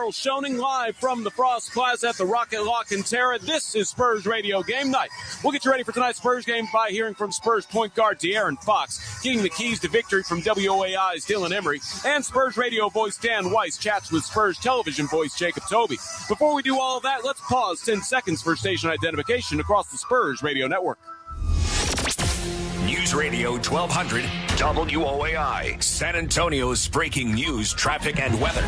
Charles Schoening live from the Frost Plaza at the Rocket Lock in Terra. This is Spurs Radio Game Night. We'll get you ready for tonight's Spurs game by hearing from Spurs point guard De'Aaron Fox, getting the keys to victory from WOAI's Dylan Emery, and Spurs radio voice Dan Weiss chats with Spurs television voice Jacob Toby. Before we do all of that, let's pause 10 seconds for station identification across the Spurs radio network. News Radio 1200 WOAI, San Antonio's breaking news, traffic, and weather.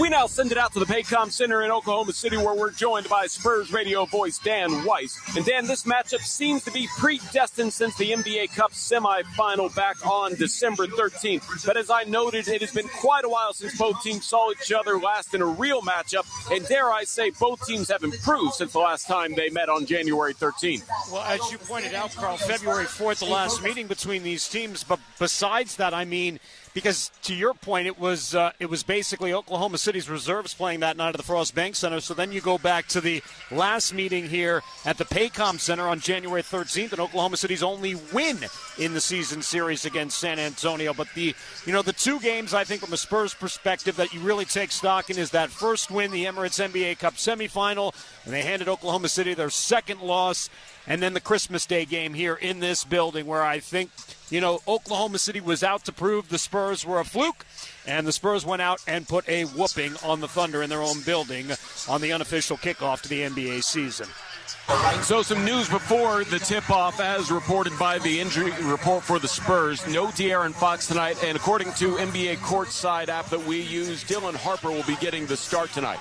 We now send it out to the Paycom Center in Oklahoma City, where we're joined by Spurs radio voice Dan Weiss. And Dan, this matchup seems to be predestined since the NBA Cup semifinal back on December 13th. But as I noted, it has been quite a while since both teams saw each other last in a real matchup. And dare I say, both teams have improved since the last time they met on January 13th. Well, as you pointed out, Carl, February 4th, the last meeting between these teams. But besides that, I mean, because to your point, it was basically Oklahoma City's reserves playing that night at the Frost Bank Center. So then you go back to the last meeting here at the Paycom Center on January 13th, and Oklahoma City's only win in the season series against San Antonio. But the two games, I think, from a Spurs perspective that you really take stock in is that first win, the Emirates NBA Cup semifinal, and they handed Oklahoma City their second loss. And then the Christmas Day game here in this building, where I think, Oklahoma City was out to prove the Spurs were a fluke, and the Spurs went out and put a whooping on the Thunder in their own building on the unofficial kickoff to the NBA season. So some news before the tip-off, as reported by the injury report for the Spurs. No De'Aaron Fox tonight, and according to NBA Courtside app that we use, Dylan Harper will be getting the start tonight.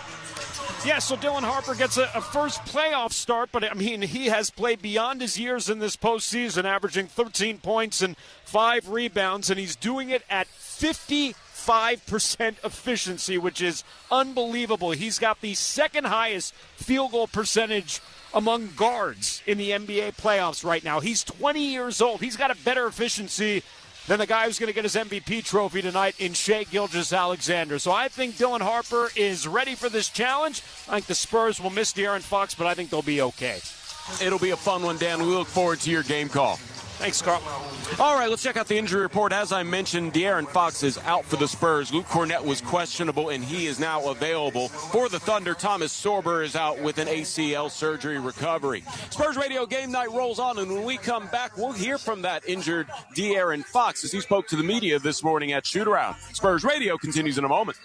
Yeah, so Dylan Harper gets a first playoff start, but, I mean, he has played beyond his years in this postseason, averaging 13 points and 5 rebounds, and he's doing it at 55% efficiency, which is unbelievable. He's got the second highest field goal percentage among guards in the NBA playoffs right now. He's 20 years old. He's got a better efficiency than the guy who's going to get his MVP trophy tonight in Shai Gilgeous-Alexander. So I think Dylan Harper is ready for this challenge. I think the Spurs will miss De'Aaron Fox, but I think they'll be okay. It'll be a fun one, Dan. We look forward to your game call. Thanks, Carl. All right, let's check out the injury report. As I mentioned, De'Aaron Fox is out for the Spurs. Luke Cornett was questionable, and he is now available. For the Thunder, Thomas Sorber is out with an ACL surgery recovery. Spurs Radio Game Night rolls on, and when we come back, we'll hear from that injured De'Aaron Fox as he spoke to the media this morning at Shoot-Around. Spurs Radio continues in a moment.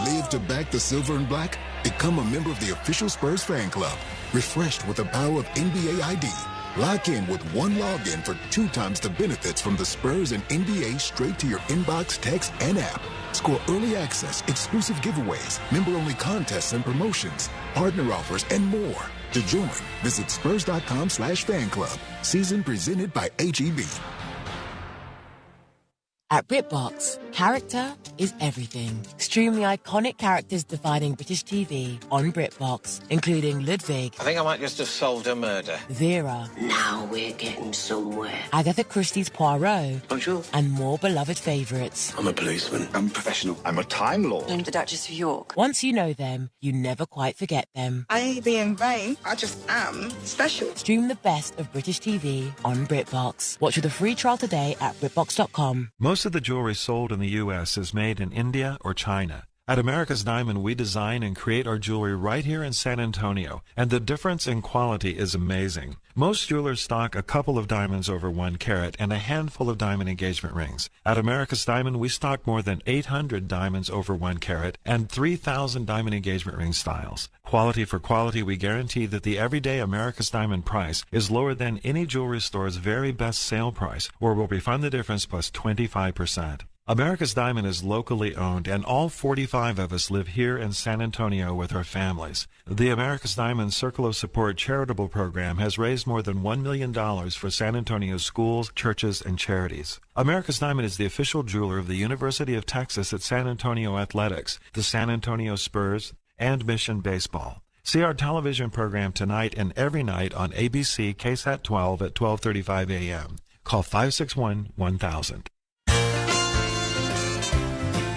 Live to back the silver and black? Become a member of the official Spurs fan club. Refreshed with the power of NBA ID. Lock in with one login for 2 times the benefits from the Spurs and NBA straight to your inbox, text, and app. Score early access, exclusive giveaways, member-only contests and promotions, partner offers, and more. To join, visit spurs.com/fan club. Season presented by HEB. At BritBox, character is everything. Stream the iconic characters defining British TV on BritBox, including Ludwig. I think I might just have solved a murder. Vera. Now we're getting somewhere. Agatha Christie's Poirot. Bonjour. And more beloved favourites. I'm a policeman. I'm a professional. I'm a Time Lord. I'm the Duchess of York. Once you know them, you never quite forget them. I ain't being vain. I just am special. Stream the best of British TV on BritBox. Watch with a free trial today at BritBox.com. Most of the jewelry sold in the U.S. is made in India or China. At America's Diamond, we design and create our jewelry right here in San Antonio, and the difference in quality is amazing. Most jewelers stock a couple of diamonds over 1 carat and a handful of diamond engagement rings. At America's Diamond, we stock more than 800 diamonds over 1 carat and 3,000 diamond engagement ring styles. Quality for quality, we guarantee that the everyday America's Diamond price is lower than any jewelry store's very best sale price, or we'll refund the difference plus 25%. America's Diamond is locally owned, and all 45 of us live here in San Antonio with our families. The America's Diamond Circle of Support charitable program has raised more than $1 million for San Antonio's schools, churches, and charities. America's Diamond is the official jeweler of the University of Texas at San Antonio Athletics, the San Antonio Spurs, and Mission Baseball. See our television program tonight and every night on ABC KSAT 12 at 12:35 a.m. Call 561-1000.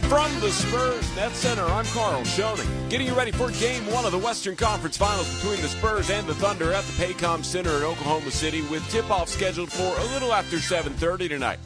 From the Spurs Net Center, I'm Carl Schoening, getting you ready for Game 1 of the Western Conference Finals between the Spurs and the Thunder at the Pregame Center in Oklahoma City, with tip-off scheduled for a little after 7:30 tonight.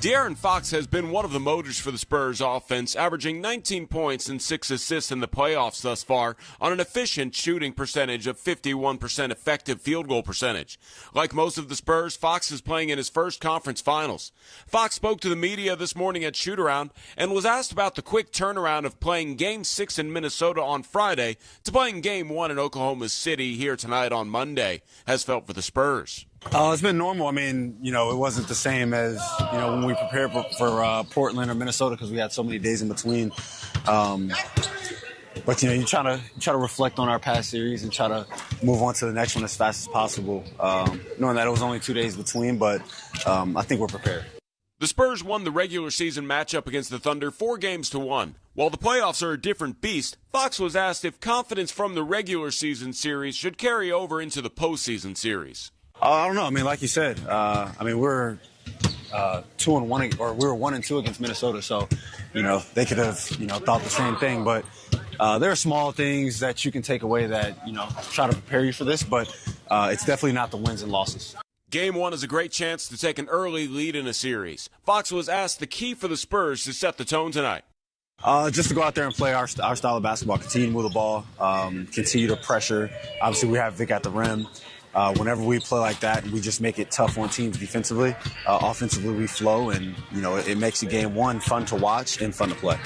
De'Aaron Fox has been one of the motors for the Spurs offense, averaging 19 points and 6 assists in the playoffs thus far on an efficient shooting percentage of 51% effective field goal percentage. Like most of the Spurs, Fox is playing in his first conference finals. Fox spoke to the media this morning at shoot-around and was asked about the quick turnaround of playing Game 6 in Minnesota on Friday to playing Game 1 in Oklahoma City here tonight on Monday has felt for the Spurs. It's been normal. I mean, it wasn't the same as, when we prepared for Portland or Minnesota, because we had so many days in between. But, you try to reflect on our past series and try to move on to the next one as fast as possible, knowing that it was only 2 days between, but I think we're prepared. The Spurs won the regular season matchup against the Thunder 4-1. While the playoffs are a different beast, Fox was asked if confidence from the regular season series should carry over into the postseason series. I don't know. I mean, like you said, we're 2-1, or we were 1-2 against Minnesota. So, they could have, thought the same thing. But there are small things that you can take away that, try to prepare you for this. But it's definitely not the wins and losses. Game 1 is a great chance to take an early lead in a series. Fox was asked the key for the Spurs to set the tone tonight. Just to go out there and play our style of basketball, continue to move the ball, continue to pressure. Obviously, we have Vic at the rim. Whenever we play like that, we just make it tough on teams defensively. Offensively, we flow, and, it makes the Game 1 fun to watch and fun to play.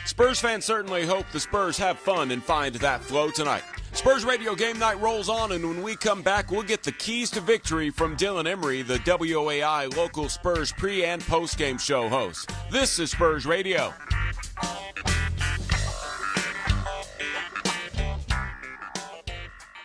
Spurs fans certainly hope the Spurs have fun and find that flow tonight. Spurs Radio Game Night rolls on, and when we come back, we'll get the keys to victory from Dylan Emery, the WOAI local Spurs pre- and post-game show host. This is Spurs Radio.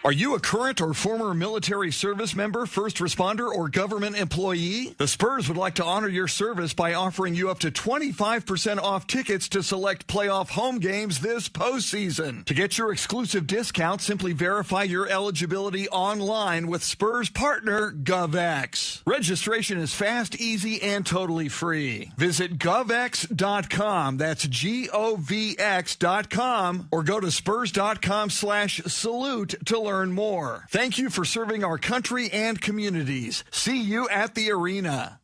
Are you a current or former military service member, first responder, or government employee? The Spurs would like to honor your service by offering you up to 25% off tickets to select playoff home games this postseason. To get your exclusive discount, simply verify your eligibility online with Spurs partner GovX. Registration is fast, easy, and totally free. Visit govx.com, that's govx.com, or go to spurs.com/salute to learn more. Thank you for serving our country and communities. See you at the arena.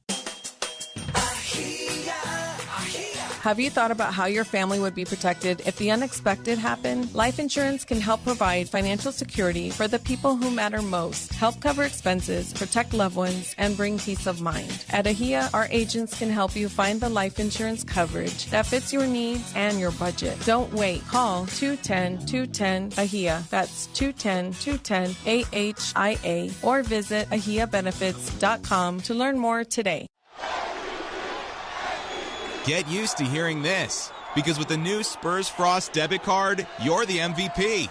Have you thought about how your family would be protected if the unexpected happened? Life insurance can help provide financial security for the people who matter most, help cover expenses, protect loved ones, and bring peace of mind. At AHIA, our agents can help you find the life insurance coverage that fits your needs and your budget. Don't wait. Call 210-210-AHIA. That's 210-210-AHIA, or visit ahiabenefits.com to learn more today. Get used to hearing this, because with the new Spurs Frost debit card, you're the MVP.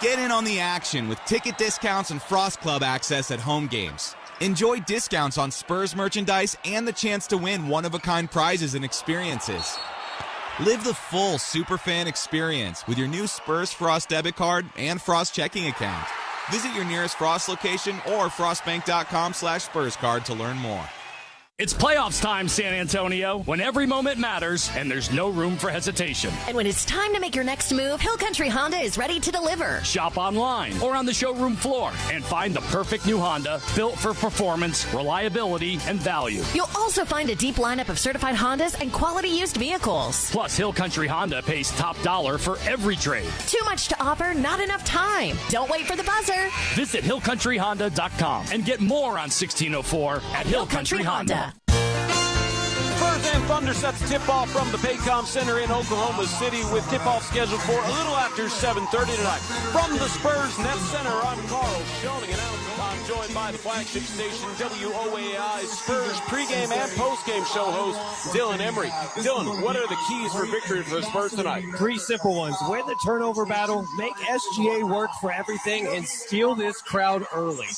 Get in on the action with ticket discounts and Frost Club access at home games. Enjoy discounts on Spurs merchandise and the chance to win one-of-a-kind prizes and experiences. Live the full Superfan experience with your new Spurs Frost debit card and Frost checking account. Visit your nearest Frost location or frostbank.com/SpursCard to learn more. It's playoffs time, San Antonio, when every moment matters and there's no room for hesitation. And when it's time to make your next move, Hill Country Honda is ready to deliver. Shop online or on the showroom floor and find the perfect new Honda built for performance, reliability, and value. You'll also find a deep lineup of certified Hondas and quality used vehicles. Plus, Hill Country Honda pays top dollar for every trade. Too much to offer, not enough time. Don't wait for the buzzer. Visit HillCountryHonda.com and get more on 1604 at Hill Country Honda. Spurs and Thunder sets tip-off from the Pregame Center in Oklahoma City, with tip-off scheduled for a little after 7:30 tonight. From the Spurs Net Center, I'm Carl Schoening, and I'm joined by the flagship station WOAI Spurs pregame and postgame show host Dylan Emery. Dylan, what are the keys for victory for the Spurs tonight? Three simple ones. Win the turnover battle, make SGA work for everything, and steal this crowd early.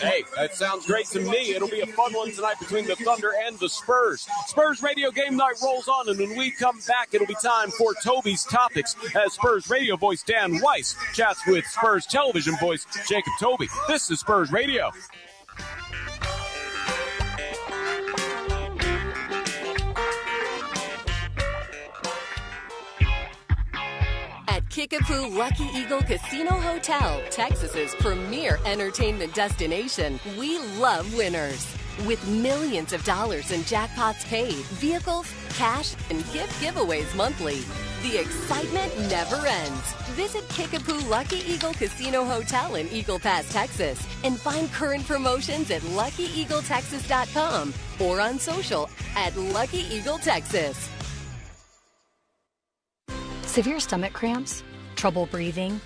Hey, that sounds great to me. It'll be a fun one tonight between the Thunder and the Spurs. Spurs Radio Game Night rolls on, and when we come back, it'll be time for Toby's Topics as Spurs radio voice Dan Weiss chats with Spurs television voice Jacob Toby. This is Spurs Radio. At Kickapoo Lucky Eagle Casino Hotel, Texas's premier entertainment destination, we love winners. With millions of dollars in jackpots paid, vehicles, cash, and gift giveaways monthly, the excitement never ends. Visit Kickapoo Lucky Eagle Casino Hotel in Eagle Pass, Texas, and find current promotions at LuckyEagleTexas.com or on social at Lucky Eagle Texas. Severe stomach cramps, trouble breathing,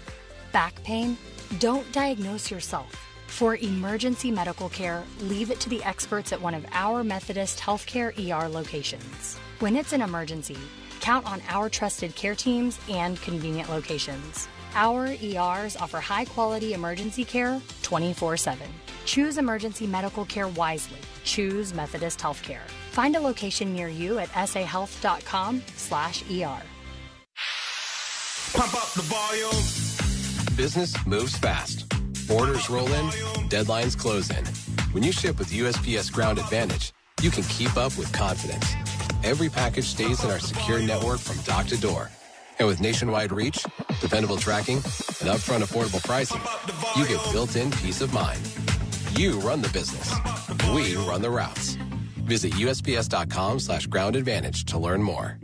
back pain? Don't diagnose yourself. For emergency medical care, leave it to the experts at one of our Methodist Healthcare ER locations. When it's an emergency, count on our trusted care teams and convenient locations. Our ERs offer high-quality emergency care 24/7. Choose emergency medical care wisely. Choose Methodist Healthcare. Find a location near you at sahealth.com/ER. Pump up the volume. Business moves fast. Orders roll in, deadlines close in. When you ship with USPS Ground Advantage, you can keep up with confidence. Every package stays in our secure network from dock to door. And with nationwide reach, dependable tracking, and upfront affordable pricing, you get built-in peace of mind. You run the business. We run the routes. Visit USPS.com/Ground Advantage to learn more.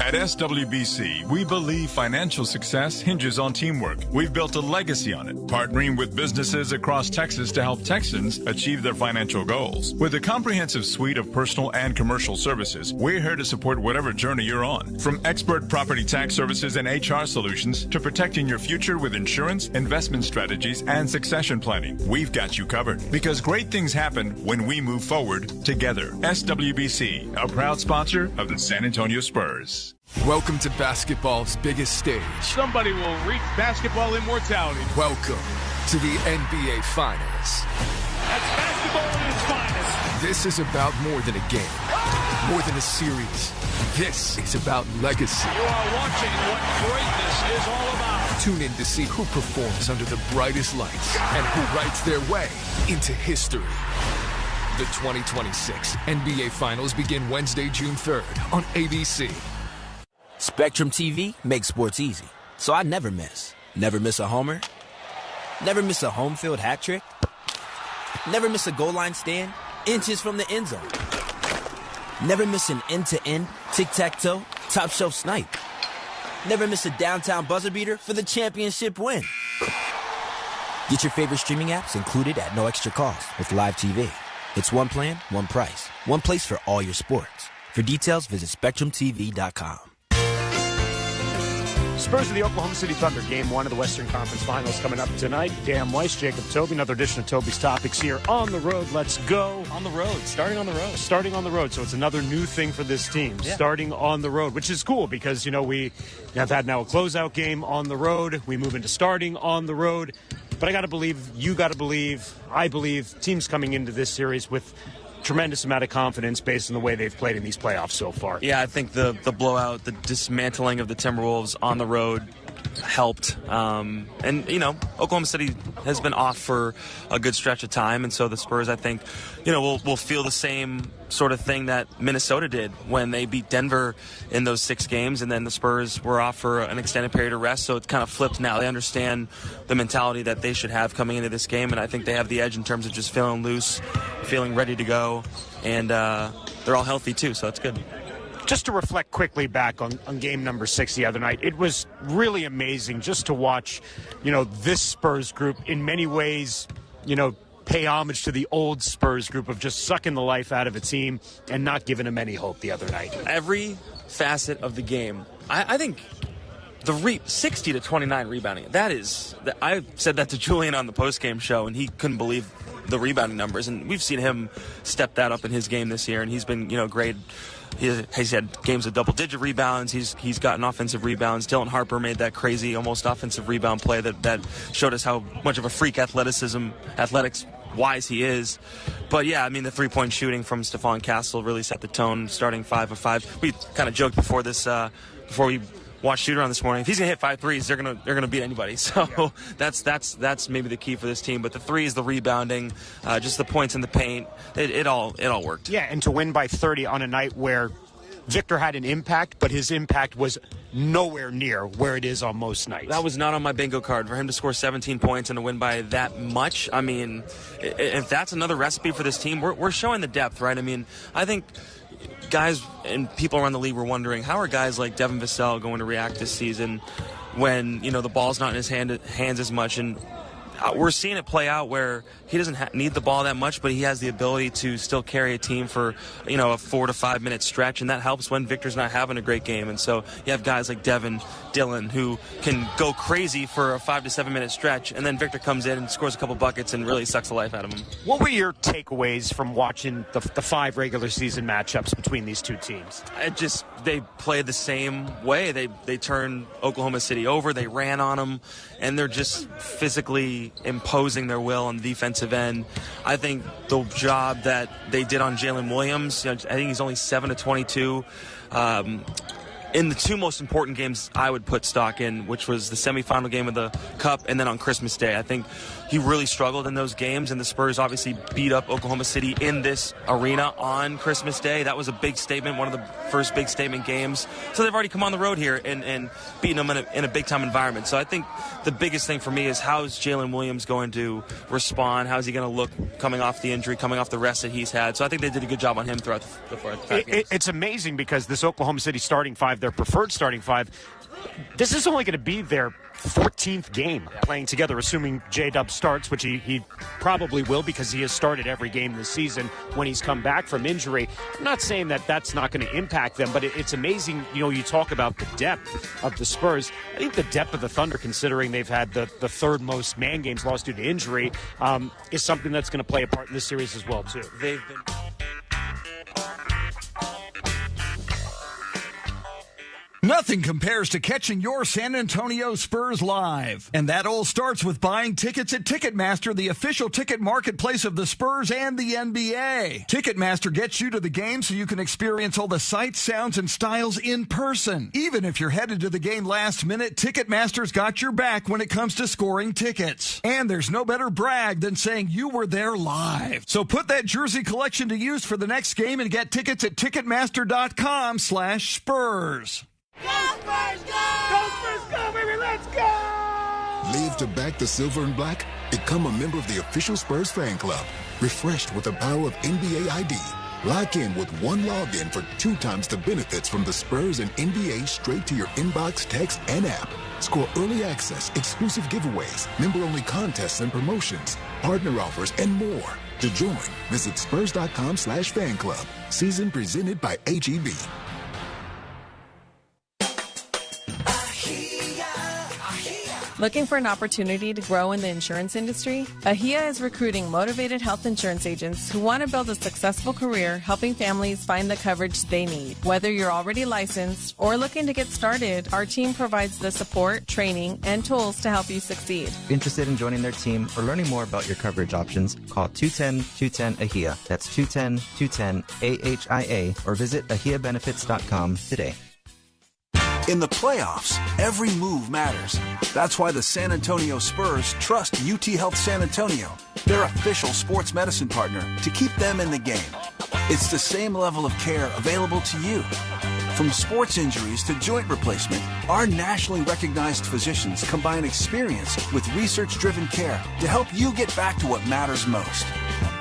At SWBC, we believe financial success hinges on teamwork. We've built a legacy on it, partnering with businesses across Texas to help Texans achieve their financial goals. With a comprehensive suite of personal and commercial services, we're here to support whatever journey you're on. From expert property tax services and HR solutions to protecting your future with insurance, investment strategies, and succession planning, we've got you covered. Because great things happen when we move forward together. SWBC, a proud sponsor of the San Antonio Spurs. Welcome to basketball's biggest stage. Somebody will reach basketball immortality. Welcome to the NBA Finals. That's basketball in its finest. This is about more than a game, more than a series. This is about legacy. You are watching what greatness is all about. Tune in to see who performs under the brightest lights and who writes their way into history. The 2026 NBA Finals begin Wednesday, June 3rd on ABC. Spectrum TV makes sports easy, so I never miss. Never miss a homer. Never miss a home field hat trick. Never miss a goal line stand, inches from the end zone. Never miss an end-to-end, tic-tac-toe, top shelf snipe. Never miss a downtown buzzer beater for the championship win. Get your favorite streaming apps included at no extra cost with Live TV. It's one plan, one price, one place for all your sports. For details, visit SpectrumTV.com. Spurs of the Oklahoma City Thunder, Game 1 of the Western Conference Finals coming up tonight. Dan Weiss, Jacob Toby, another edition of Toby's Topics here on the road. Let's go. On the road, starting on the road. Starting on the road, so it's another new thing for this team, starting on the road, which is cool because, you know, we have had now a closeout game on the road. We move into starting on the road. But I got to believe, you got to believe, I believe, teams coming into this series with tremendous amount of confidence based on the way they've played in these playoffs so far. Yeah, I think the blowout, the dismantling of the Timberwolves on the road helped. And, you know, Oklahoma City has been off for a good stretch of time, and so the Spurs, I think, you know, will feel the same sort of thing that Minnesota did when they beat Denver in those 6 games, and then the Spurs were off for an extended period of rest, so it's kind of flipped now. They understand the mentality that they should have coming into this game, and I think they have the edge in terms of just feeling loose, feeling ready to go, and they're all healthy too, so that's good. Just to reflect quickly back on game number 6 the other night, it was really amazing just to watch, you know, this Spurs group in many ways, you know, pay homage to the old Spurs group of just sucking the life out of a team and not giving them any hope the other night. Every facet of the game, I think the 60 to 29 rebounding, I said that to Julian on the postgame show, and he couldn't believe the rebounding numbers, and we've seen him step that up in his game this year, and he's been, you know, great. He's had games of double-digit rebounds. He's gotten offensive rebounds. Dylan Harper made that crazy, almost offensive rebound play that showed us how much of a freak athletics-wise he is. But, yeah, I mean, the three-point shooting from Stephon Castle really set the tone, starting 5 of 5. We kind of joked before this, before we watched shoot around this morning. If he's gonna hit 5 threes, they're gonna beat anybody. So that's maybe the key for this team. But the threes, the rebounding, just the points in the paint, it all worked. Yeah, and to win by 30 on a night where Victor had an impact, but his impact was nowhere near where it is on most nights. That was not on my bingo card. For him to score 17 points and to win by that much, I mean, if that's another recipe for this team, we're showing the depth, right? I mean, I think guys and people around the league were wondering, how are guys like Devin Vassell going to react this season when, you know, the ball's not in his hands as much? And we're seeing it play out where he doesn't need the ball that much, but he has the ability to still carry a team for, you know, a 4 to 5 minute stretch, and that helps when Victor's not having a great game. And so you have guys like Devin, Dylan, who can go crazy for a 5 to 7 minute stretch, and then Victor comes in and scores a couple buckets and really sucks the life out of him. What were your takeaways from watching the 5 regular season matchups between these two teams? They played the same way. They turned Oklahoma City over, they ran on them, and they're just physically imposing their will on the defensive end. I think the job that they did on Jalen Williams, I think he's only 7 to 22. In the two most important games I would put stock in, which was the semifinal game of the Cup and then on Christmas Day. I think he really struggled in those games, and the Spurs obviously beat up Oklahoma City in this arena on Christmas Day. That was a big statement, one of the first big statement games. So they've already come on the road here and beaten them in a big-time environment. So I think the biggest thing for me is how is Jalen Williams going to respond? How is he going to look coming off the injury, coming off the rest that he's had? So I think they did a good job on him throughout the 5 games. It's amazing because this Oklahoma City starting 5, their preferred starting 5, this is only going to be their 14th game playing together, assuming J-Dub starts, which he probably will because he has started every game this season when he's come back from injury. I'm not saying that that's not going to impact them, but it's amazing, you know, you talk about the depth of the Spurs. I think the depth of the Thunder, considering they've had the third most man games lost due to injury, is something that's going to play a part in this series as well, too. They've been... Nothing compares to catching your San Antonio Spurs live. And that all starts with buying tickets at Ticketmaster, the official ticket marketplace of the Spurs and the NBA. Ticketmaster gets you to the game so you can experience all the sights, sounds, and styles in person. Even if you're headed to the game last minute, Ticketmaster's got your back when it comes to scoring tickets. And there's no better brag than saying you were there live. So put that jersey collection to use for the next game and get tickets at Ticketmaster.com/Spurs. Go Spurs, go! Go Spurs, go, baby, let's go! Live to back the silver and black? Become a member of the official Spurs fan club. Refreshed with the power of NBA ID. Lock in with one login for 2 times the benefits from the Spurs and NBA straight to your inbox, text, and app. Score early access, exclusive giveaways, member-only contests and promotions, partner offers, and more. To join, visit spurs.com/fan club. Season presented by HEB. Looking for an opportunity to grow in the insurance industry? AHIA is recruiting motivated health insurance agents who want to build a successful career helping families find the coverage they need. Whether you're already licensed or looking to get started, our team provides the support, training, and tools to help you succeed. Interested in joining their team or learning more about your coverage options? Call 210-210-AHIA. That's 210-210-AHIA or visit ahiabenefits.com today. In the playoffs, every move matters. That's why the San Antonio Spurs trust UT Health San Antonio, their official sports medicine partner, to keep them in the game. It's the same level of care available to you. From sports injuries to joint replacement, our nationally recognized physicians combine experience with research-driven care to help you get back to what matters most.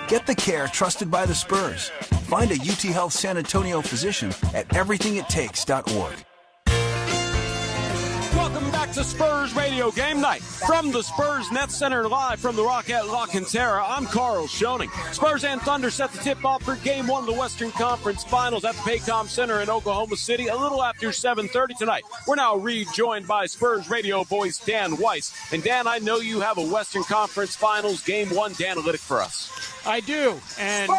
Get the care trusted by the Spurs. Find a UT Health San Antonio physician at everythingittakes.org. Welcome back to Spurs Radio Game Night. From the Spurs Net Center, live from the Rock at La Cantera, I'm Carl Schoening. Spurs and Thunder set the tip-off for Game 1 of the Western Conference Finals at the Pregame Center in Oklahoma City a little after 7:30 tonight. We're now rejoined by Spurs radio voice Dan Weiss. And Dan, I know you have a Western Conference Finals Game 1 analytic for us. I do, and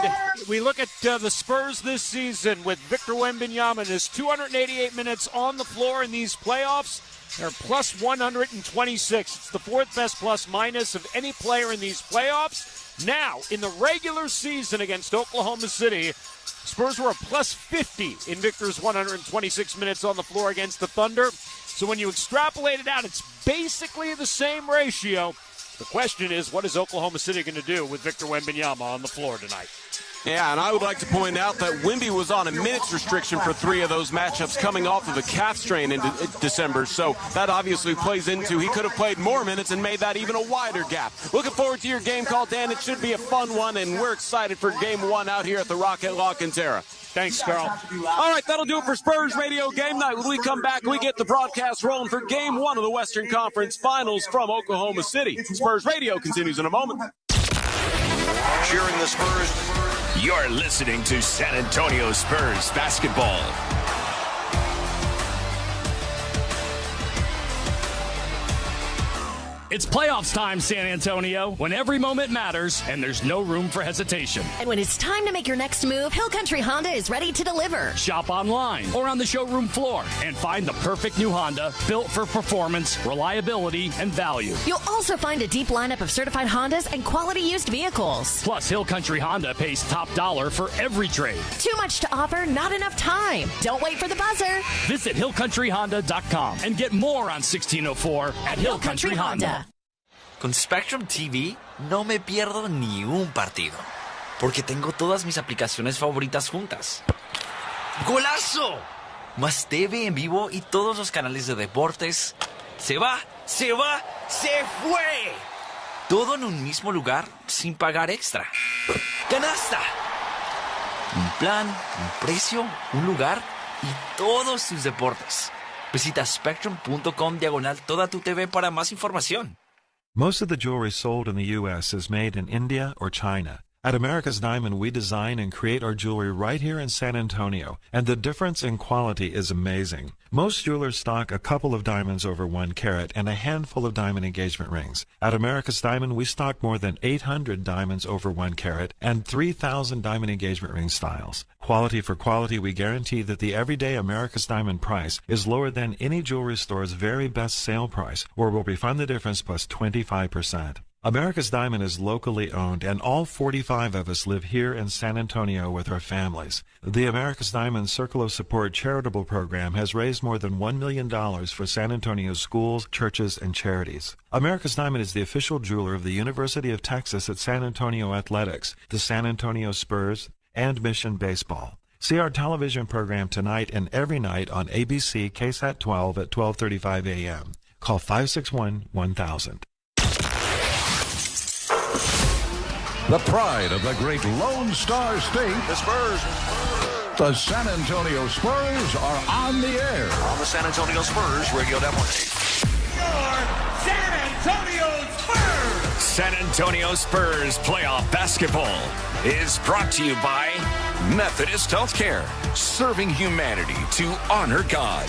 we look at the Spurs this season with Victor Wembanyama and his 288 minutes on the floor in these playoffs. They're plus 126. It's the 4th best plus-minus of any player in these playoffs. Now, in the regular season against Oklahoma City, Spurs were a plus 50 in Victor's 126 minutes on the floor against the Thunder. So when you extrapolate it out, it's basically the same ratio. The question is, what is Oklahoma City going to do with Victor Wembanyama on the floor tonight? Yeah, and I would like to point out that Wemby was on a minutes restriction for 3 of those matchups coming off of a calf strain in December, so that obviously plays into he could have played more minutes and made that even a wider gap. Looking forward to your game call, Dan. It should be a fun one, and we're excited for Game 1 out here at the Rocket La Cantera. Thanks, Carl. All right, that'll do it for Spurs Radio Game Night. When we come back, we get the broadcast rolling for Game 1 of the Western Conference Finals from Oklahoma City. Spurs Radio continues in a moment. Cheering the Spurs. You're listening to San Antonio Spurs basketball. It's playoffs time, San Antonio, when every moment matters and there's no room for hesitation. And when it's time to make your next move, Hill Country Honda is ready to deliver. Shop online or on the showroom floor and find the perfect new Honda built for performance, reliability, and value. You'll also find a deep lineup of certified Hondas and quality used vehicles. Plus, Hill Country Honda pays top dollar for every trade. Too much to offer, not enough time. Don't wait for the buzzer. Visit HillCountryHonda.com and get more on 1604 at Hill Country Honda. Con Spectrum TV no me pierdo ni un partido, porque tengo todas mis aplicaciones favoritas juntas. ¡Golazo! Más TV en vivo y todos los canales de deportes. ¡Se va! ¡Se va! ¡Se fue! Todo en un mismo lugar sin pagar extra. ¡Canasta! Un plan, un precio, un lugar y todos tus deportes. Visita spectrum.com/toda tu TV para más información. Most of the jewelry sold in the U.S. is made in India or China. At America's Diamond, we design and create our jewelry right here in San Antonio, and the difference in quality is amazing. Most jewelers stock a couple of diamonds over 1 carat and a handful of diamond engagement rings. At America's Diamond, we stock more than 800 diamonds over 1 carat and 3,000 diamond engagement ring styles. Quality for quality, we guarantee that the everyday America's Diamond price is lower than any jewelry store's very best sale price, or we'll refund the difference plus 25%. America's Diamond is locally owned, and all 45 of us live here in San Antonio with our families. The America's Diamond Circle of Support charitable program has raised more than $1 million for San Antonio's schools, churches, and charities. America's Diamond is the official jeweler of the University of Texas at San Antonio Athletics, the San Antonio Spurs, and Mission Baseball. See our television program tonight and every night on ABC KSAT 12 at 12:35 a.m. Call 561-1000. The pride of the great Lone Star State, the Spurs. The San Antonio Spurs are on the air. On the San Antonio Spurs Radio Network. Your San Antonio Spurs! San Antonio Spurs playoff basketball is brought to you by Methodist Healthcare, serving humanity to honor God.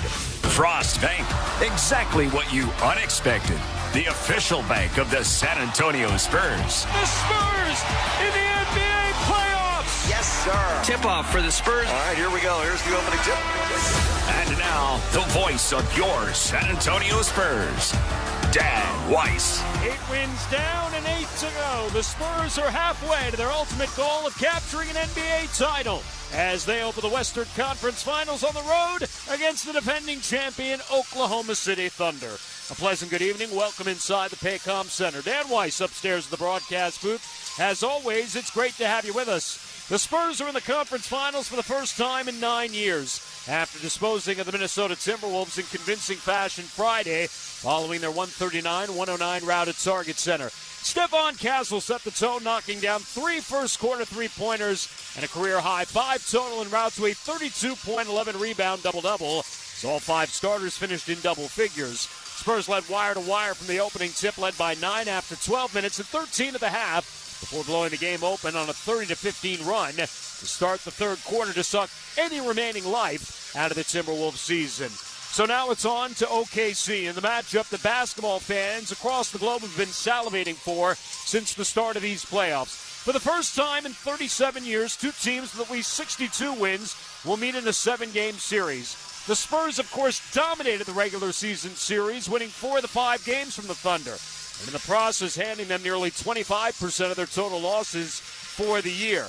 Frost Bank, exactly what you unexpected. The official bank of the San Antonio Spurs. The Spurs in the NBA playoffs! Yes, sir. Tip-off for the Spurs. All right, here we go. Here's the opening tip. And now, the voice of your San Antonio Spurs, Dan Weiss. 8 wins down and 8 to go. The Spurs are halfway to their ultimate goal of capturing an NBA title as they open the Western Conference Finals on the road against the defending champion Oklahoma City Thunder. A pleasant good evening. Welcome inside the Paycom Center. Dan Weiss upstairs in the broadcast booth. As always, it's great to have you with us. The Spurs are in the conference finals for the first time in 9 years after disposing of the Minnesota Timberwolves in convincing fashion Friday following their 139-109 rout at Target Center. Stephon Castle set the tone, knocking down 3 first-quarter three-pointers and a career-high 5 total en route to a 32-point, 11-rebound double-double as all 5 starters finished in double figures. Spurs led wire-to-wire from the opening tip, led by 9 after 12 minutes and 13 at the half, before blowing the game open on a 30-15 run to start the third quarter to suck any remaining life out of the Timberwolves season. So now it's on to OKC in the matchup that basketball fans across the globe have been salivating for since the start of these playoffs. For the first time in 37 years, 2 teams with at least 62 wins will meet in a 7-game series. The Spurs, of course, dominated the regular season series, winning 4 of the 5 games from the Thunder, and in the process handing them nearly 25% of their total losses for the year.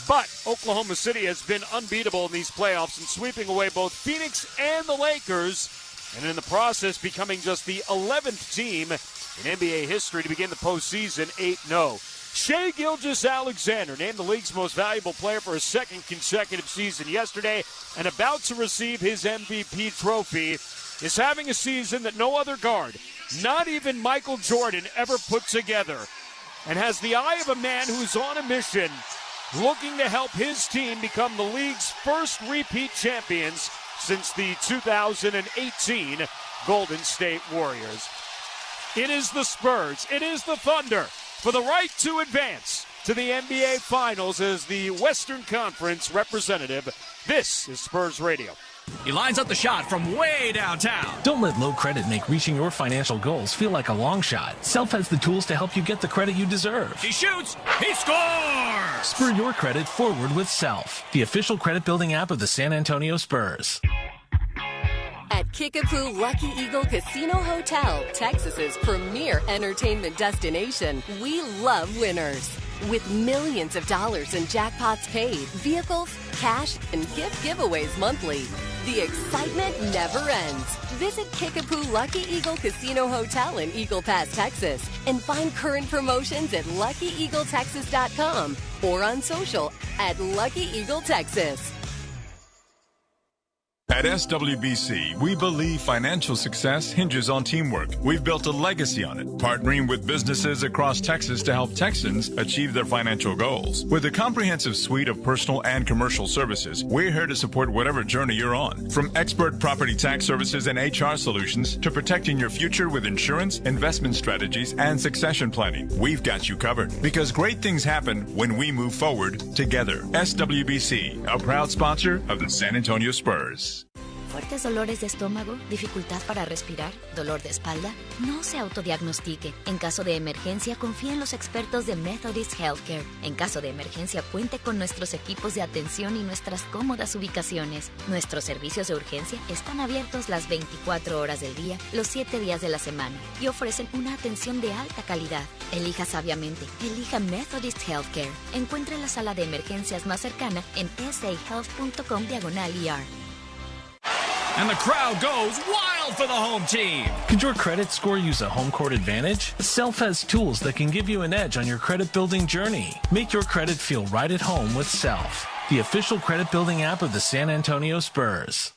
But Oklahoma City has been unbeatable in these playoffs and sweeping away both Phoenix and the Lakers, and in the process becoming just the 11th team in NBA history to begin the postseason 8-0. Shai Gilgeous-Alexander, named the league's most valuable player for a second consecutive season yesterday and about to receive his MVP trophy, is having a season that no other guard, not even Michael Jordan, ever put together, and has the eye of a man who's on a mission looking to help his team become the league's first repeat champions since the 2018 Golden State Warriors. It is the Spurs, it is the Thunder for the right to advance to the NBA Finals as the Western Conference representative. This is Spurs Radio. He lines up the shot from way downtown. Don't let low credit make reaching your financial goals feel like a long shot. Self has the tools to help you get the credit you deserve. He shoots. He scores. Spur your credit forward with Self, the official credit building app of the San Antonio Spurs. At Kickapoo Lucky Eagle Casino Hotel, Texas's premier entertainment destination, we love winners. With millions of dollars in jackpots paid, vehicles, cash, and gift giveaways monthly, the excitement never ends. Visit Kickapoo Lucky Eagle Casino Hotel in Eagle Pass, Texas, and find current promotions at LuckyEagleTexas.com or on social at Lucky Eagle Texas. At SWBC, we believe financial success hinges on teamwork. We've built a legacy on it, partnering with businesses across Texas to help Texans achieve their financial goals. With a comprehensive suite of personal and commercial services, we're here to support whatever journey you're on. From expert property tax services and HR solutions to protecting your future with insurance, investment strategies, and succession planning, we've got you covered. Because great things happen when we move forward together. SWBC, a proud sponsor of the San Antonio Spurs. ¿Fuertes dolores de estómago? ¿Dificultad para respirar? ¿Dolor de espalda? No se autodiagnostique. En caso de emergencia, confíe en los expertos de Methodist Healthcare. En caso de emergencia, cuente con nuestros equipos de atención y nuestras cómodas ubicaciones. Nuestros servicios de urgencia están abiertos las 24 horas del día, los 7 días de la semana, y ofrecen una atención de alta calidad. Elija sabiamente. Elija Methodist Healthcare. Encuentre la sala de emergencias más cercana en sahealth.com/ER. And the crowd goes wild for the home team. Could your credit score use a home court advantage? Self has tools that can give you an edge on your credit building journey. Make your credit feel right at home with Self, the official credit building app of the San Antonio Spurs.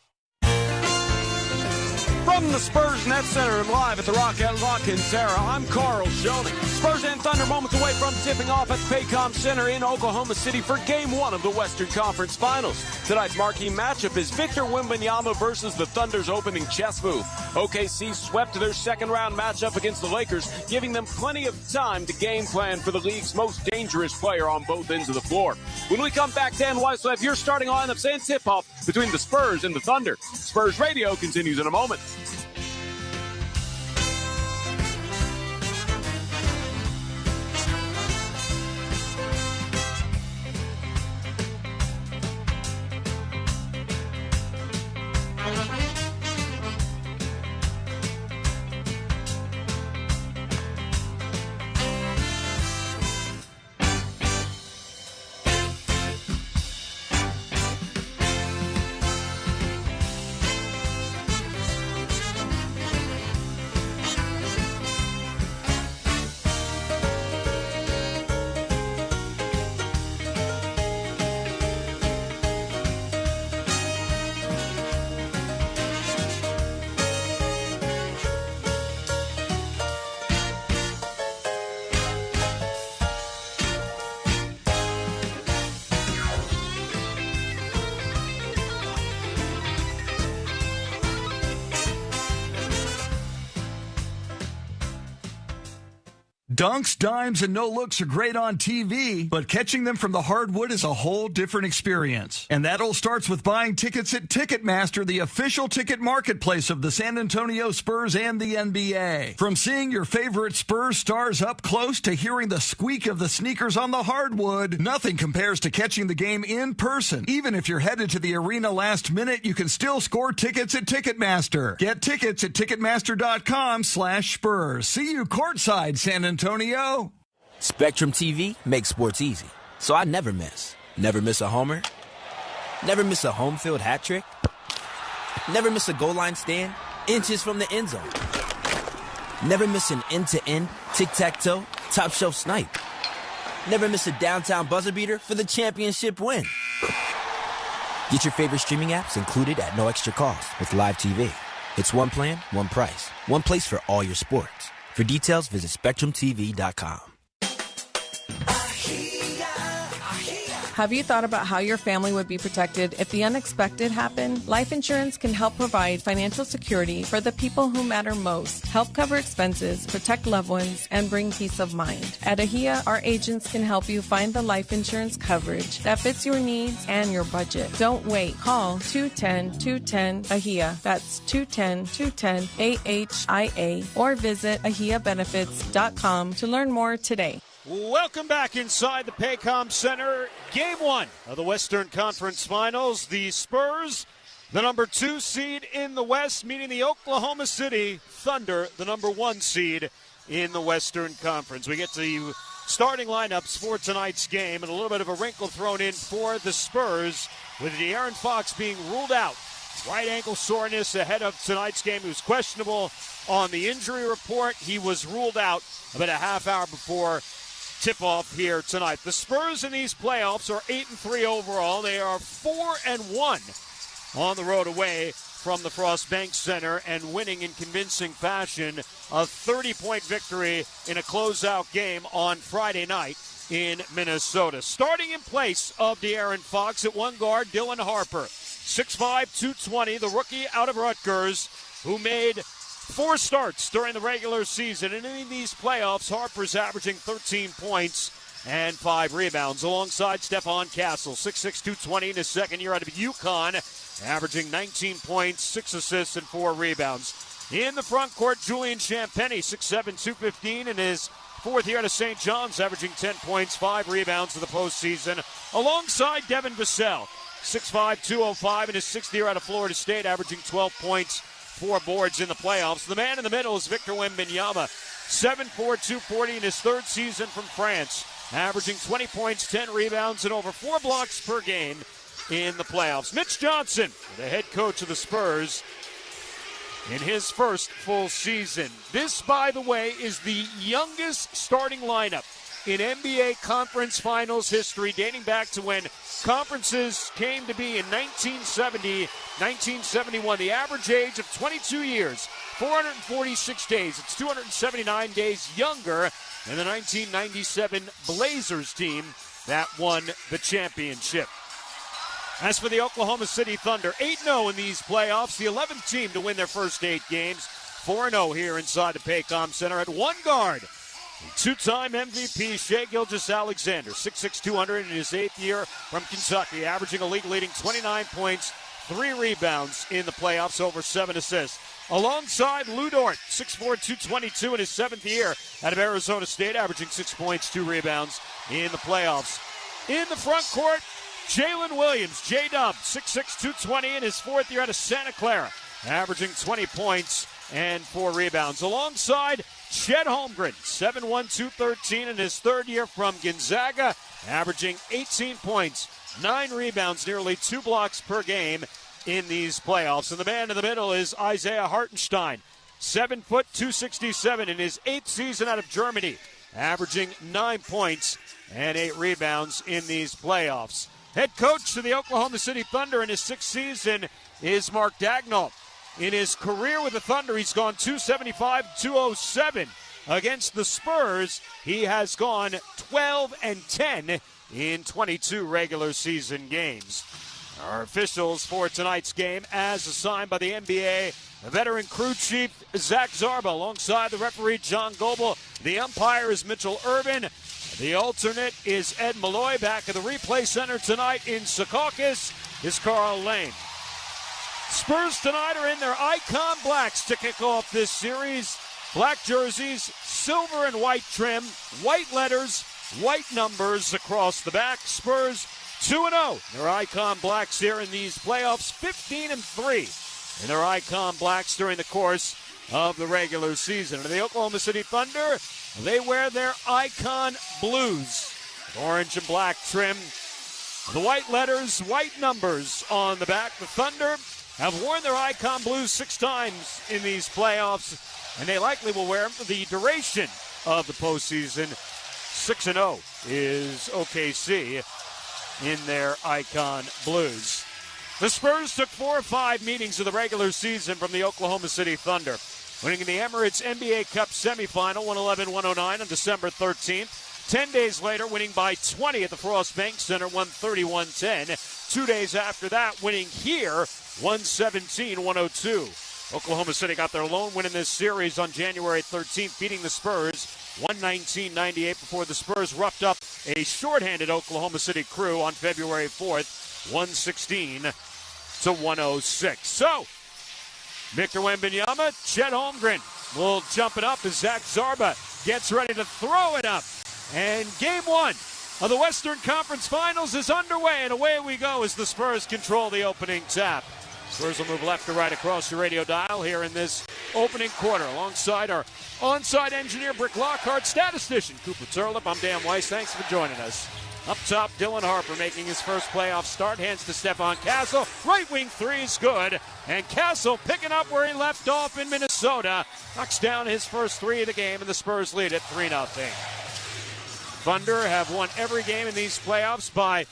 From the Spurs Net Center live at the Rock at Rockin' I'm Carl Schoening. Spurs and Thunder moments away from tipping off at the Pregame Center in Oklahoma City for Game 1 of the Western Conference Finals. Tonight's marquee matchup is Victor Wembanyama versus the Thunder's opening chess move. OKC swept their second-round matchup against the Lakers, giving them plenty of time to game plan for the league's most dangerous player on both ends of the floor. When we come back, Dan Weiss will have your starting lineups and tip-off between the Spurs and the Thunder. Spurs Radio continues in a moment. Dunks, dimes, and no-looks are great on TV, but catching them from the hardwood is a whole different experience. And that all starts with buying tickets at Ticketmaster, the official ticket marketplace of the San Antonio Spurs and the NBA. From seeing your favorite Spurs stars up close to hearing the squeak of the sneakers on the hardwood, nothing compares to catching the game in person. Even if you're headed to the arena last minute, you can still score tickets at Ticketmaster. Get tickets at Ticketmaster.com/Spurs. See you courtside, San Antonio. Spectrum TV makes sports easy, so I never miss. Never miss a homer. Never miss a home field hat trick. Never miss a goal line stand inches from the end zone. Never miss an end-to-end, tic-tac-toe, top shelf snipe. Never miss a downtown buzzer beater for the championship win. Get your favorite streaming apps included at no extra cost with Live TV. It's one plan, one price, one place for all your sports. For details, visit SpectrumTV.com. Have you thought about how your family would be protected if the unexpected happened? Life insurance can help provide financial security for the people who matter most, help cover expenses, protect loved ones, and bring peace of mind. At AHIA, our agents can help you find the life insurance coverage that fits your needs and your budget. Don't wait. Call 210-210-AHIA. That's 210-210-AHIA or visit AHIAbenefits.com to learn more today. Welcome back inside the Paycom Center. Game 1 of the Western Conference Finals. The Spurs, the number 2 seed in the West, meeting the Oklahoma City Thunder, the number 1 seed in the Western Conference. We get to the starting lineups for tonight's game, and a little bit of a wrinkle thrown in for the Spurs, with De'Aaron Fox being ruled out. Right ankle soreness ahead of tonight's game. He was questionable on the injury report. He was ruled out about a half hour before tip-off here tonight. The Spurs in these playoffs are 8-3 overall. They are 4-1 on the road away from the Frost Bank Center and winning in convincing fashion a 30-point victory in a closeout game on Friday night in Minnesota. Starting in place of De'Aaron Fox at one guard, Dylan Harper. 6'5", 220, the rookie out of Rutgers, who made 4 starts during the regular season, and in these playoffs, Harper's averaging 13 points and 5 rebounds, alongside Stephon Castle, 6'6", 220 in his second year out of UConn, averaging 19 points, 6 assists, and 4 rebounds. In the front court, Julian Champagnie, 6'7", 215 in his fourth year out of St. John's, averaging 10 points, 5 rebounds in the postseason, alongside Devin Vassell, 6'5", 205 in his sixth year out of Florida State, averaging 12 points, 4 boards in the playoffs. The man in the middle is Victor Wembanyama, 7'4", 240 in his third season from France, averaging 20 points, 10 rebounds, and over 4 blocks per game in the playoffs. Mitch Johnson, the head coach of the Spurs, in his first full season. This, by the way, is the youngest starting lineup in NBA Conference Finals history, dating back to when conferences came to be in 1970, 1971. The average age of 22 years, 446 days. It's 279 days younger than the 1997 Blazers team that won the championship. As for the Oklahoma City Thunder, 8-0 in these playoffs, the 11th team to win their first 8 games, 4-0 here inside the Paycom Center at one guard. Two-time MVP Shai Gilgeous-Alexander, 6'6", 200 in his 8th year from Kentucky, averaging a league-leading 29 points, 3 rebounds in the playoffs, over 7 assists. Alongside Lou Dort, 6'4", 222 in his 7th year out of Arizona State, averaging 6 points, 2 rebounds in the playoffs. In the front court, Jalen Williams, J-Dub, 6'6", 220 in his 4th year out of Santa Clara, averaging 20 points and 4 rebounds. Alongside Chet Holmgren, 7'1", 213 in his 3rd year from Gonzaga, averaging 18 points, 9 rebounds, nearly 2 blocks per game in these playoffs. And the man in the middle is Isaiah Hartenstein, 7 foot, 267 in his 8th season out of Germany, averaging 9 points and 8 rebounds in these playoffs. Head coach to the Oklahoma City Thunder in his 6th season is Mark Dagnall. In his career with the Thunder, he's gone 275-207. Against the Spurs, he has gone 12-10 in 22 regular season games. Our officials for tonight's game, as assigned by the NBA, veteran crew chief Zach Zarba, alongside the referee John Goebel. The umpire is Mitchell Urban. The alternate is Ed Malloy. Back at the replay center tonight in Secaucus is Carl Lane. Spurs tonight are in their icon blacks to kick off this series. Black jerseys, silver and white trim, white letters, white numbers across the back. Spurs 2-0. Their icon blacks here in these playoffs, 15-3 in their icon blacks during the course of the regular season. And the Oklahoma City Thunder, they wear their icon blues, orange and black trim. The white letters, white numbers on the back. The Thunder have worn their icon blues 6 times in these playoffs, and they likely will wear them for the duration of the postseason. 6-0 is OKC in their Icon Blues. The Spurs took 4 of 5 meetings of the regular season from the Oklahoma City Thunder, winning in the Emirates NBA Cup semifinal 111-109 on December 13th. 10 days later, winning by 20 at the Frost Bank Center, 131-10. 2 days after that, winning here, 117-102. Oklahoma City got their lone win in this series on January 13th, beating the Spurs 119-98 before the Spurs roughed up a shorthanded Oklahoma City crew on February 4th, 116-106. So, Victor Wembanyama, Chet Holmgren will jump it up as Zach Zarba gets ready to throw it up. And game 1 of the Western Conference Finals is underway, and away we go as the Spurs control the opening tap. Spurs will move left to right across your radio dial here in this opening quarter alongside our on-site engineer, Brick Lockhart, statistician, Cooper Turlip. I'm Dan Weiss. Thanks for joining us. Up top, Dylan Harper making his first playoff start. Hands to Stephon Castle. Right wing three is good. And Castle picking up where he left off in Minnesota. Knocks down his first 3 of the game, and the Spurs lead at 3-0. Thunder have won every game in these playoffs by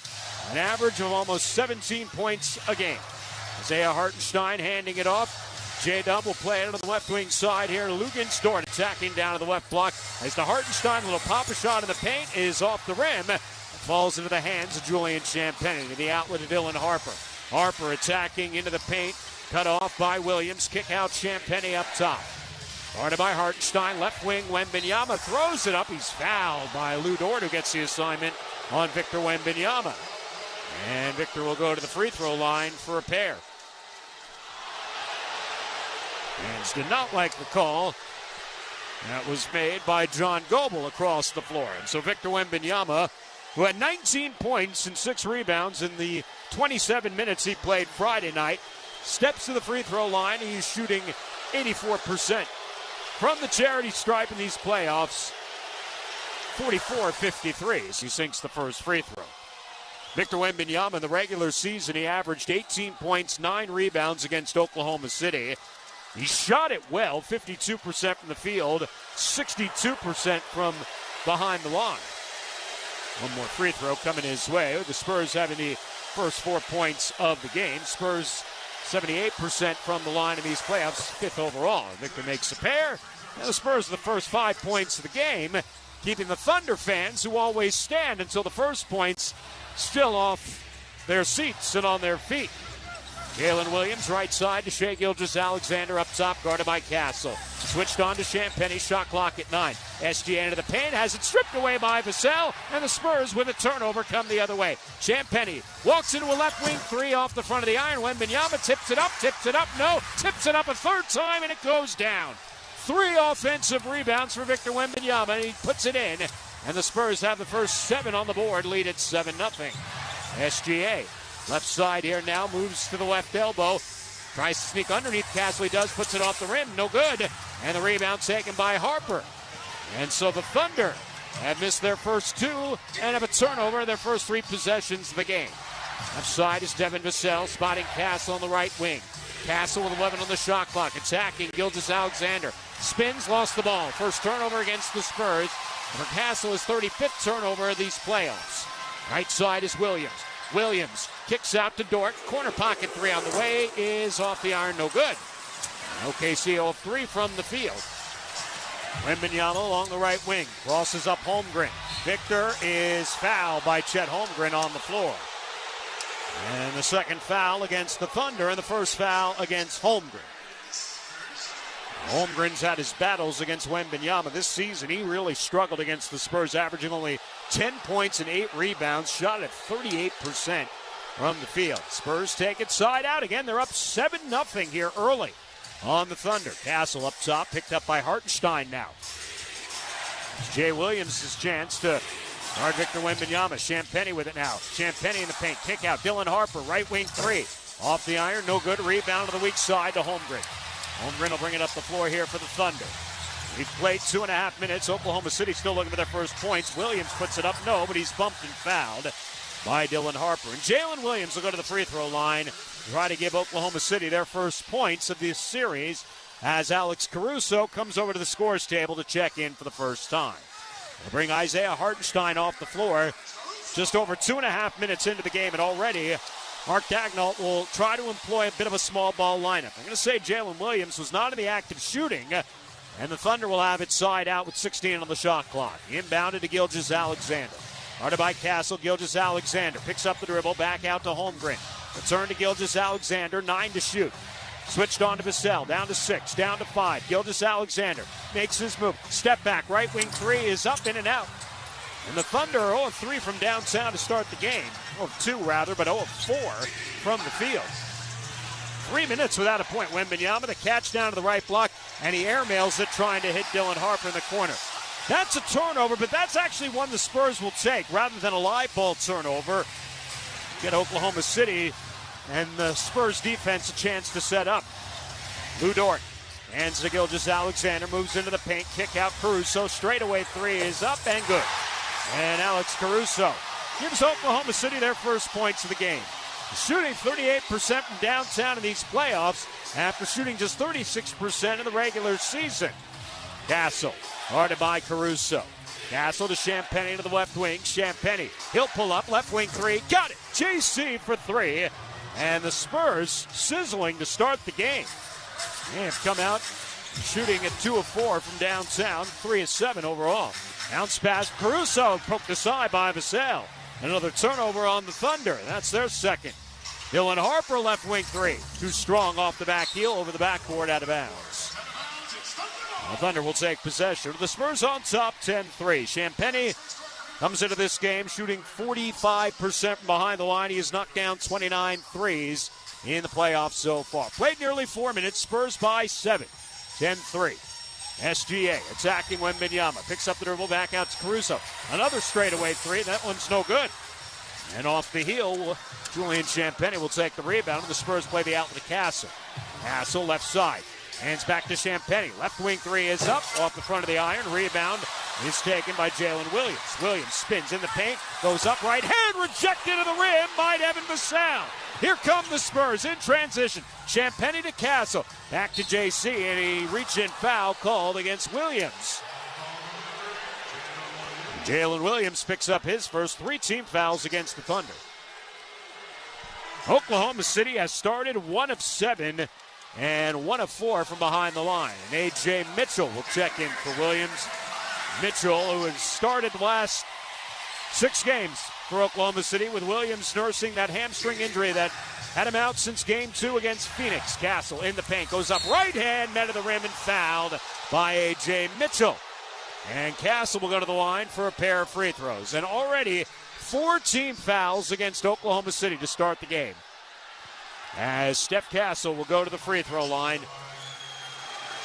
an average of almost 17 points a game. Isaiah Hartenstein handing it off. J-Dub will play it on the left wing side here. Lugens Dort attacking down to the left block as the Hartenstein little pop-a shot in the paint is off the rim. Falls into the hands of Julian Champagnie to the outlet of Dylan Harper. Harper attacking into the paint. Cut off by Williams. Kick out Champagnie up top. Guarded by Hartenstein. Left wing Wembanyama throws it up. He's fouled by Lou Dort, who gets the assignment on Victor Wembanyama. And Victor will go to the free throw line for a pair. Fans did not like the call. That was made by John Goebel across the floor. And so Victor Wembanyama, who had 19 points and 6 rebounds in the 27 minutes he played Friday night, steps to the free throw line. He's shooting 84% from the charity stripe in these playoffs. 44-53 as he sinks the first free throw. Victor Wembanyama in the regular season, he averaged 18 points, 9 rebounds against Oklahoma City. He shot it well, 52% from the field, 62% from behind the line. One more free throw coming his way. The Spurs having the first 4 points of the game. Spurs 78% from the line in these playoffs, 5th overall. Victor makes a pair, and the Spurs the first 5 points of the game, keeping the Thunder fans, who always stand until the first points, still off their seats and on their feet. Jalen Williams, right side to Shai Gilgeous-Alexander up top, guarded by Castle. Switched on to Champagnie, shot clock at 9. SGA into the paint, has it stripped away by Vassell, and the Spurs with a turnover come the other way. Champagnie walks into a left wing 3 off the front of the iron. Wembanyama tips it up, no, tips it up a third time, and it goes down. 3 offensive rebounds for Victor Wembanyama, and he puts it in, and the Spurs have the first 7 on the board, lead at 7-0. SGA. Left side here now, moves to the left elbow. Tries to sneak underneath. Castle, he does, puts it off the rim. No good. And the rebound taken by Harper. And so the Thunder have missed their first 2 and have a turnover in their first 3 possessions of the game. Left side is Devin Vassell, spotting Castle on the right wing. Castle with 11 on the shot clock, attacking Gilgeous-Alexander. Spins, lost the ball. First turnover against the Spurs. For Castle, his 35th turnover of these playoffs. Right side is Williams. Williams kicks out to Dort. Corner pocket 3 on the way is off the iron, no good. OKC 0-3 from the field. Wembanyama along the right wing. Crosses up Holmgren. Victor is fouled by Chet Holmgren on the floor. And the second foul against the Thunder and the first foul against Holmgren. Holmgren's had his battles against Wembanyama this season. He really struggled against the Spurs, averaging only 10 points and 8 rebounds, shot at 38% from the field. Spurs take it side out again. They're up 7-0 here early on the Thunder. Castle up top, picked up by Hartenstein now. It's Jay Williams' chance to guard Victor Wembanyama. Champagnie with it now. Champagnie in the paint, kick out. Dylan Harper, right wing 3. Off the iron, no good. Rebound to the weak side to Holmgren. Holmgren will bring it up the floor here for the Thunder. We've played 2.5 minutes. Oklahoma City still looking for their first points. Williams puts it up, no, but he's bumped and fouled by Dylan Harper. And Jalen Williams will go to the free throw line, try to give Oklahoma City their first points of this series as Alex Caruso comes over to the scores table to check in for the first time. They'll bring Isaiah Hartenstein off the floor. Just over 2.5 minutes into the game, and already Mark Dagnall will try to employ a bit of a small ball lineup. I'm going to say Jalen Williams was not in the act of shooting, and the Thunder will have it side out with 16 on the shot clock. Inbounded to Gilgeous-Alexander. Guarded by Castle, Gilgeous-Alexander picks up the dribble, back out to Holmgren. Return to Gilgeous-Alexander, 9 to shoot. Switched on to Vassell, down to 6, down to 5. Gilgeous-Alexander makes his move. Step back, right wing three is up, in and out. And the Thunder are 0 of 3 from downtown to start the game. 0 of 2 rather, but 0 of 4 from the field. 3 minutes without a point. Wembanyama, the catch down to the right block, and he airmails it, trying to hit Dylan Harper in the corner. That's a turnover, but that's actually one the Spurs will take rather than a live ball turnover. Get Oklahoma City and the Spurs defense a chance to set up. Lou Dort hands to Gilgeous-Alexander, moves into the paint, kick out Caruso, straightaway three is up and good. And Alex Caruso gives Oklahoma City their first points of the game. Shooting 38% from downtown in these playoffs after shooting just 36% in the regular season. Castle, guarded by Caruso. Castle to Champagnie to the left wing. Champagnie, he'll pull up, left wing three. Got it! JC for 3. And the Spurs sizzling to start the game. They have come out shooting at 2 of 4 from downtown, 3 of 7 overall. Bounce pass, Caruso poked aside by Vassell. Another turnover on the Thunder. That's their second. Dylan Harper, left wing three. Too strong off the back heel, over the backboard, out of bounds. The Thunder will take possession. The Spurs on top, 10-3. Champagnie comes into this game shooting 45% from behind the line. He has knocked down 29 threes in the playoffs so far. Played nearly 4 minutes. Spurs by 7. 10-3. SGA attacking Wembanyama. Picks up the dribble, back out to Caruso. Another straightaway three. That one's no good. And off the heel, Julian Champagnie will take the rebound, and the Spurs play the outlet to Castle. Castle, left side. Hands back to Champagnie. Left wing three is up, off the front of the iron. Rebound is taken by Jalen Williams. Williams spins in the paint, goes up, right hand, rejected to the rim by Devin Vassell. Here come the Spurs in transition. Champagnie to Castle. Back to JC, and he reach-in foul called against Williams. Jalen Williams picks up his first 3 team fouls against the Thunder. Oklahoma City has started 1 of 7 and 1 of 4 from behind the line. And A.J. Mitchell will check in for Williams. Mitchell, who has started the last 6 games for Oklahoma City, with Williams nursing that hamstring injury that had him out since game 2 against Phoenix. Castle in the paint, goes up, right hand, met at the rim and fouled by A.J. Mitchell. And Castle will go to the line for a pair of free throws. And already 4 team fouls against Oklahoma City to start the game, as Steph Castle will go to the free throw line.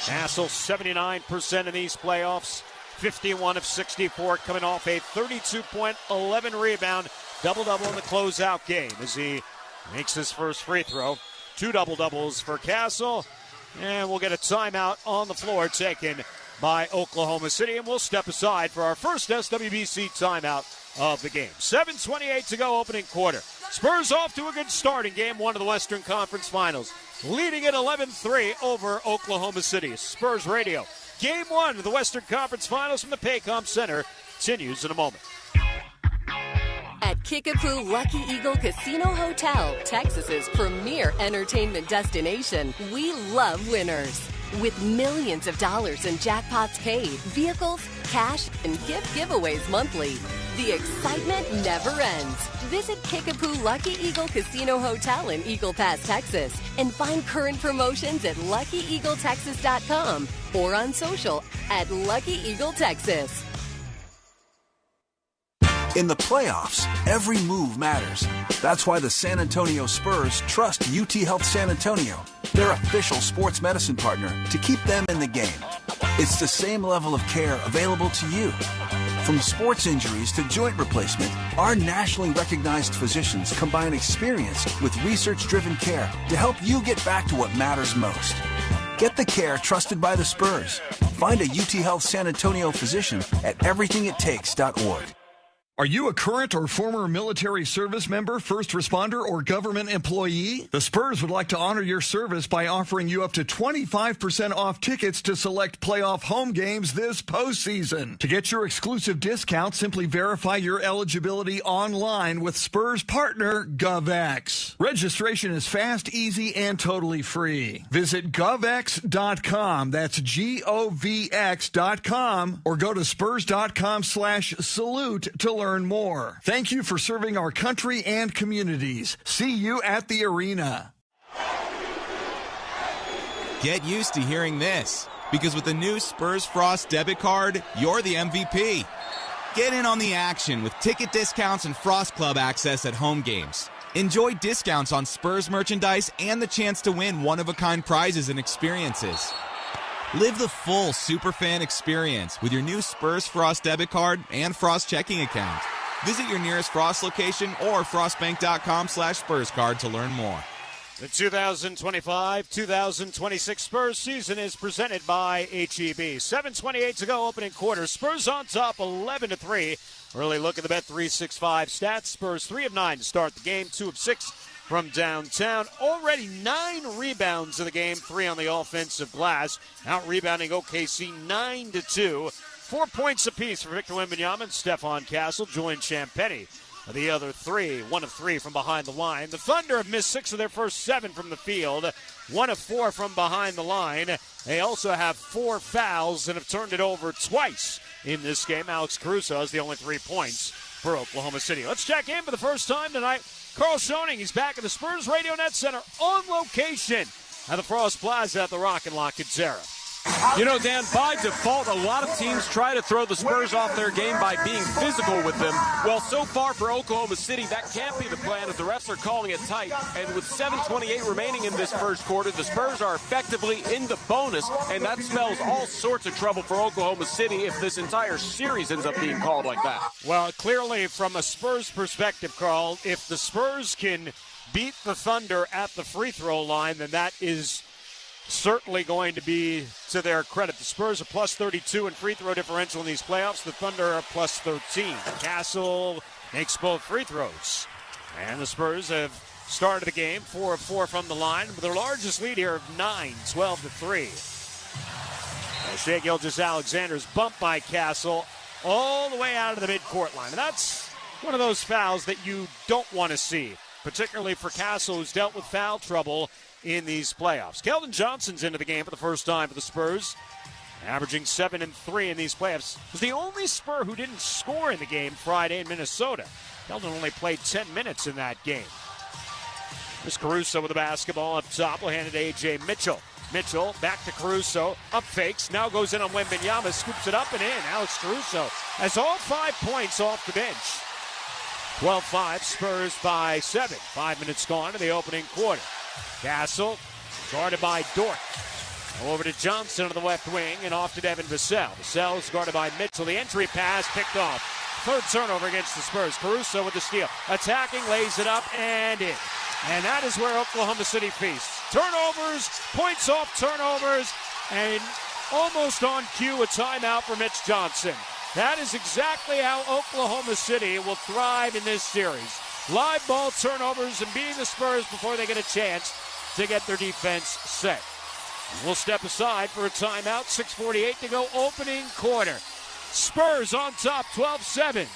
Castle 79% in these playoffs, 51 of 64, coming off a 32-point, 11 rebound, double-double in the closeout game as he makes his first free throw. 2 double-doubles for Castle, and we'll get a timeout on the floor taken by Oklahoma City, and we'll step aside for our first SWBC timeout of the game. 7:28 to go, opening quarter. Spurs off to a good start in game 1 of the Western Conference Finals, leading at 11-3 over Oklahoma City. Spurs Radio. Game 1 of the Western Conference Finals from the Paycom Center continues in a moment. At Kickapoo Lucky Eagle Casino Hotel, Texas's premier entertainment destination, we love winners. With millions of dollars in jackpots paid, vehicles, cash, and gift giveaways monthly, the excitement never ends. Visit Kickapoo Lucky Eagle Casino Hotel in Eagle Pass, Texas, and find current promotions at LuckyEagleTexas.com or on social at Lucky Eagle Texas. In the playoffs, every move matters. That's why the San Antonio Spurs trust UT Health San Antonio, their official sports medicine partner, to keep them in the game. It's the same level of care available to you. From sports injuries to joint replacement, our nationally recognized physicians combine experience with research-driven care to help you get back to what matters most. Get the care trusted by the Spurs. Find a UT Health San Antonio physician at everythingittakes.org. Are you a current or former military service member, first responder, or government employee? The Spurs would like to honor your service by offering you up to 25% off tickets to select playoff home games this postseason. To get your exclusive discount, simply verify your eligibility online with Spurs partner GovX. Registration is fast, easy, and totally free. Visit govx.com, that's govx.com, or go to spurs.com/salute to learn more. Thank you for serving our country and communities. See you at the arena. Get used to hearing this, because with the new Spurs Frost debit card, you're the MVP. Get in on the action with ticket discounts and Frost Club access at home games. Enjoy discounts on Spurs merchandise and the chance to win one-of-a-kind prizes and experiences. Live the full Superfan experience with your new Spurs Frost debit card and Frost checking account. Visit your nearest Frost location or frostbank.com/SpursCard to learn more. The 2025-2026 Spurs season is presented by HEB. 7:28 to go, opening quarter. Spurs on top, 11-3. Early look at the Bet365 stats. Spurs 3 of 9 to start the game, 2 of 6 from downtown. Already 9 rebounds in the game, 3 on the offensive glass. Out-rebounding OKC 9-2. 4 points apiece for Victor Wembanyama and Stephon Castle. Joined Champetti. The other 3, 1 of 3 from behind the line. The Thunder have missed 6 of their first 7 from the field. 1 of 4 from behind the line. They also have 4 fouls and have turned it over twice in this game. Alex Caruso has the only 3 points for Oklahoma City. Let's check in for the first time tonight. Carl Schoening, he's back at the Spurs Radio Net Center on location at the Frost Plaza at the Rock and Lock Zara. You know, Dan, by default, a lot of teams try to throw the Spurs off their game by being physical with them. Well, so far for Oklahoma City, that can't be the plan as the refs are calling it tight. And with 7:28 remaining in this first quarter, the Spurs are effectively in the bonus, and that spells all sorts of trouble for Oklahoma City if this entire series ends up being called like that. Well, clearly from a Spurs perspective, Carl, if the Spurs can beat the Thunder at the free throw line, then that is certainly going to be to their credit. The Spurs are plus 32 in free throw differential in these playoffs. The Thunder are plus 13. Castle makes both free throws. And the Spurs have started the game 4 of 4 from the line with their largest lead here of 9, 12-3. Shai Gilgeous-Alexander's bumped by Castle all the way out of the midcourt line. And that's one of those fouls that you don't want to see, particularly for Castle, who's dealt with foul trouble in these playoffs. Keldon Johnson's into the game for the first time for the Spurs, averaging 7 and 3 in these playoffs. Was the only Spur who didn't score in the game Friday in Minnesota. Keldon only played 10 minutes in that game. There's Caruso with the basketball up top. We'll hand it to A.J. Mitchell. Mitchell back to Caruso. Up fakes. Now goes in on Wembanyama. Scoops it up and in. Alex Caruso has all 5 points off the bench. 12-5. Spurs by 7. 5 minutes gone in the opening quarter. Castle guarded by Dort. Over to Johnson on the left wing and off to Devin Vassell. Vassell is guarded by Mitchell. The entry pass picked off. 3rd turnover against the Spurs. Caruso with the steal. Attacking, lays it up and in. And that is where Oklahoma City feasts. Turnovers, points off turnovers, and almost on cue a timeout for Mitch Johnson. That is exactly how Oklahoma City will thrive in this series. Live ball turnovers and beating the Spurs before they get a chance to get their defense set. We'll step aside for a timeout. 6:48 to go, opening quarter. Spurs on top, 12-7.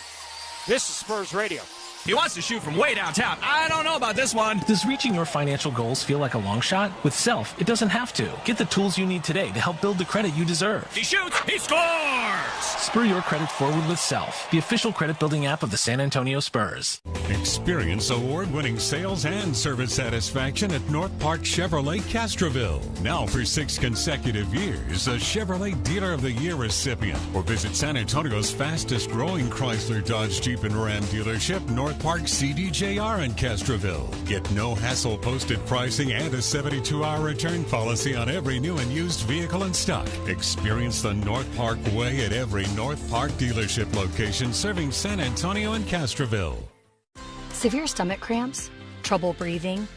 This is Spurs Radio. He wants to shoot from way downtown. I don't know about this one. Does reaching your financial goals feel like a long shot? With Self, it doesn't have to. Get the tools you need today to help build the credit you deserve. He shoots. He scores. Spur your credit forward with Self, the official credit building app of the San Antonio Spurs. Experience award-winning sales and service satisfaction at North Park Chevrolet Castroville. Now for 6 consecutive years, a Chevrolet Dealer of the Year recipient. Or visit San Antonio's fastest-growing Chrysler, Dodge, Jeep, and Ram dealership, North Park CDJR in Castroville. Get no hassle posted pricing and a 72-hour return policy on every new and used vehicle in stock. Experience the North Park way at every North Park dealership location serving San Antonio and Castroville. Severe stomach cramps, trouble breathing,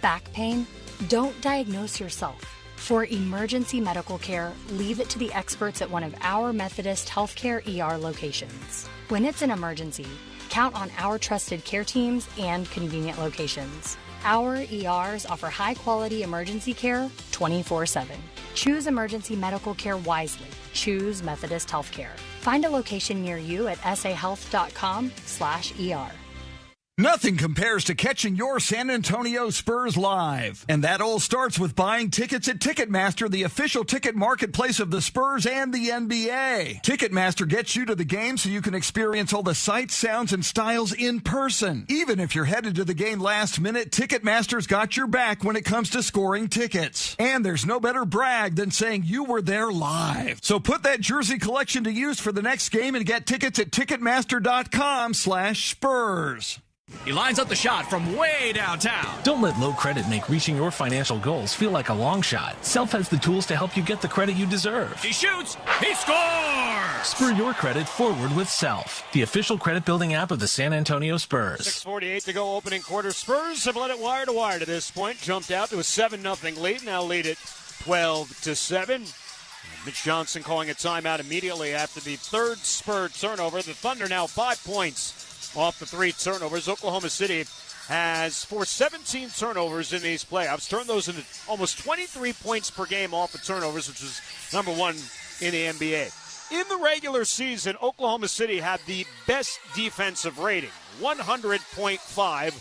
back pain? Don't diagnose yourself. For emergency medical care, leave it to the experts at one of our Methodist Healthcare ER locations. When it's an emergency, count on our trusted care teams and convenient locations. Our ERs offer high-quality emergency care 24/7. Choose emergency medical care wisely. Choose Methodist Healthcare. Find a location near you at sahealth.com/ER. Nothing compares to catching your San Antonio Spurs live. And that all starts with buying tickets at Ticketmaster, the official ticket marketplace of the Spurs and the NBA. Ticketmaster gets you to the game so you can experience all the sights, sounds, and styles in person. Even if you're headed to the game last minute, Ticketmaster's got your back when it comes to scoring tickets. And there's no better brag than saying you were there live. So put that jersey collection to use for the next game and get tickets at Ticketmaster.com/Spurs. He lines up the shot from way downtown. Don't let low credit make reaching your financial goals feel like a long shot. Self has the tools to help you get the credit you deserve. He shoots. He scores. Spur your credit forward with Self, the official credit building app of the San Antonio Spurs. 6:48 to go, opening quarter. Spurs have led it wire to wire to this point. Jumped out to a 7-0 lead. Now lead it 12-7. Mitch Johnson calling a timeout immediately after the third Spur turnover. The Thunder now 5 points off the 3 turnovers. Oklahoma City has forced 17 turnovers in these playoffs, turned those into almost 23 points per game off of turnovers, which is number 1 in the NBA. In the regular season, Oklahoma City had the best defensive rating, 100.5,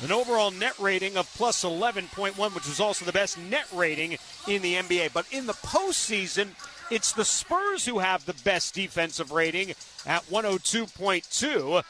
an overall net rating of plus 11.1, which was also the best net rating in the NBA. But in the postseason, it's the Spurs who have the best defensive rating at 102.2.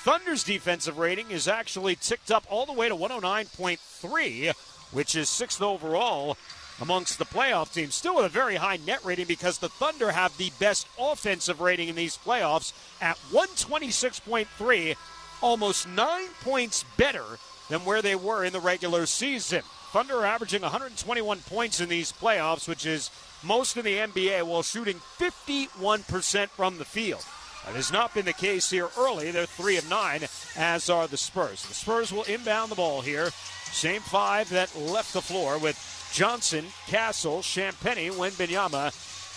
Thunder's defensive rating is actually ticked up all the way to 109.3, which is 6th overall amongst the playoff teams. Still with a very high net rating because the Thunder have the best offensive rating in these playoffs at 126.3, almost 9 points better than where they were in the regular season. Thunder are averaging 121 points in these playoffs, which is most in the NBA, while shooting 51% from the field. That has not been the case here early. They're 3 of 9, as are the Spurs. The Spurs will inbound the ball here. Same 5 that left the floor with Johnson, Castle, Champagnie, Wembanyama,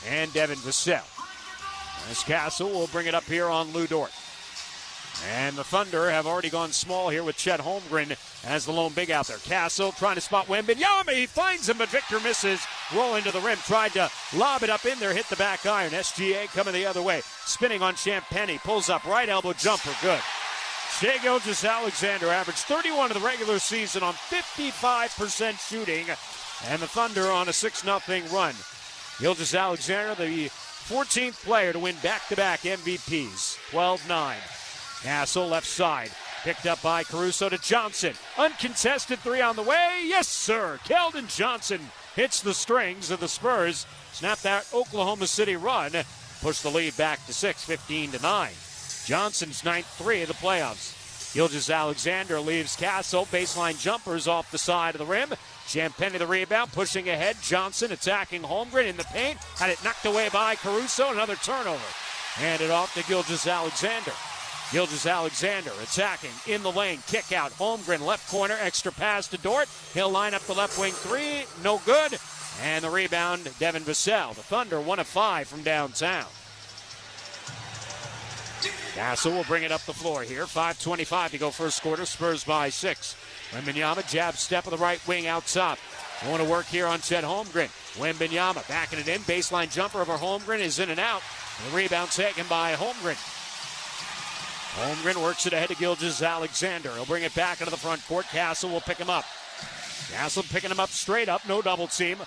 and Devin Vassell. As Castle will bring it up here on Lou Dort. And the Thunder have already gone small here with Chet Holmgren as the lone big out there. Castle trying to spot Wembanyama. He finds him, but Victor misses. Roll into the rim. Tried to lob it up in there. Hit the back iron. SGA coming the other way. Spinning on Champagnie. Pulls up. Right elbow jumper. Good. Shai Gilgeous-Alexander averaged 31 of the regular season on 55% shooting. And the Thunder on a 6-0 run. Gilgeous-Alexander, the 14th player to win back-to-back MVPs. 12-9. Castle left side. Picked up by Caruso to Johnson. Uncontested 3 on the way. Yes, sir. Keldon Johnson hits the strings of the Spurs. Snap that Oklahoma City run. Push the lead back to 6, 15-9. Johnson's 9th 3 of the playoffs. Gilgeous-Alexander leaves Castle. Baseline jumpers off the side of the rim. Champagnie the rebound, pushing ahead. Johnson attacking Holmgren in the paint. Had it knocked away by Caruso. Another turnover. Handed off to Gilgeous-Alexander. Gilgeous-Alexander attacking in the lane. Kick out. Holmgren left corner. Extra pass to Dort. He'll line up the left wing 3. No good. And the rebound, Devin Vassell. The Thunder 1 of 5 from downtown. Castle will bring it up the floor here. 5:25 to go first quarter. Spurs by 6. Wembanyama jab step of the right wing out top. Going to work here on Chet Holmgren. Wembanyama backing it in. Baseline jumper over Holmgren is in and out. The rebound taken by Holmgren. Holmgren works it ahead to Gilgeous-Alexander. He'll bring it back into the front court. Castle will pick him up. Castle picking him up straight up. No double team.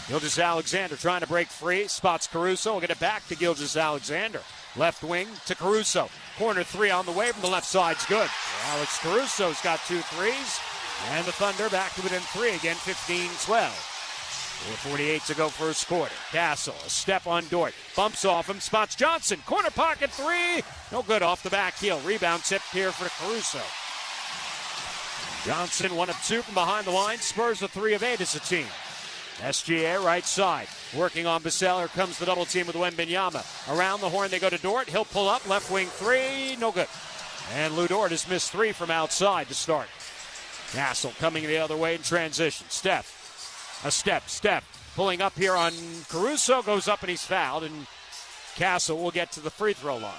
Gilgeous-Alexander trying to break free. Spots Caruso. Will get it back to Gilgeous-Alexander. Left wing to Caruso. Corner 3 on the way from the left side's good. Alex Caruso's got 2 threes. And the Thunder back to within 3 again, 15-12. 4:48 to go first quarter. Castle, a step on Dort. Bumps off him, spots Johnson. Corner pocket 3. No good off the back heel. Rebound tipped here for Caruso. Johnson 1 of 2 from behind the line. Spurs a 3 of 8 as a team. SGA right side. Working on Vassell. Here comes the double team with Wembanyama. Around the horn they go to Dort. He'll pull up. Left wing 3. No good. And Lou Dort has missed 3 from outside to start. Castle coming the other way in transition. Steph. A step. pulling up here on Caruso, goes up and he's fouled, and Castle will get to the free throw line.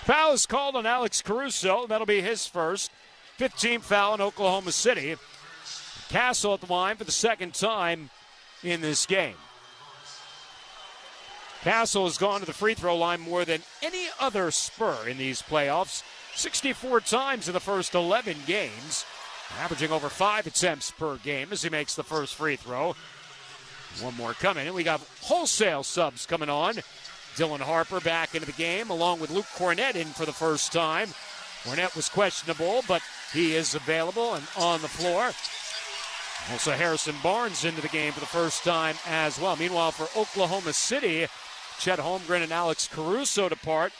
Foul is called on Alex Caruso. That'll be his first. 15th foul in Oklahoma City. Castle at the line for the second time in this game. Castle has gone to the free throw line more than any other Spur in these playoffs. 64 times in the first 11 games. Averaging over 5 attempts per game as he makes the first free throw. One more coming. And we got wholesale subs coming on. Dylan Harper back into the game along with Luke Cornett in for the first time. Cornett was questionable, but he is available and on the floor. Also Harrison Barnes into the game for the first time as well. Meanwhile, for Oklahoma City, Chet Holmgren and Alex Caruso depart.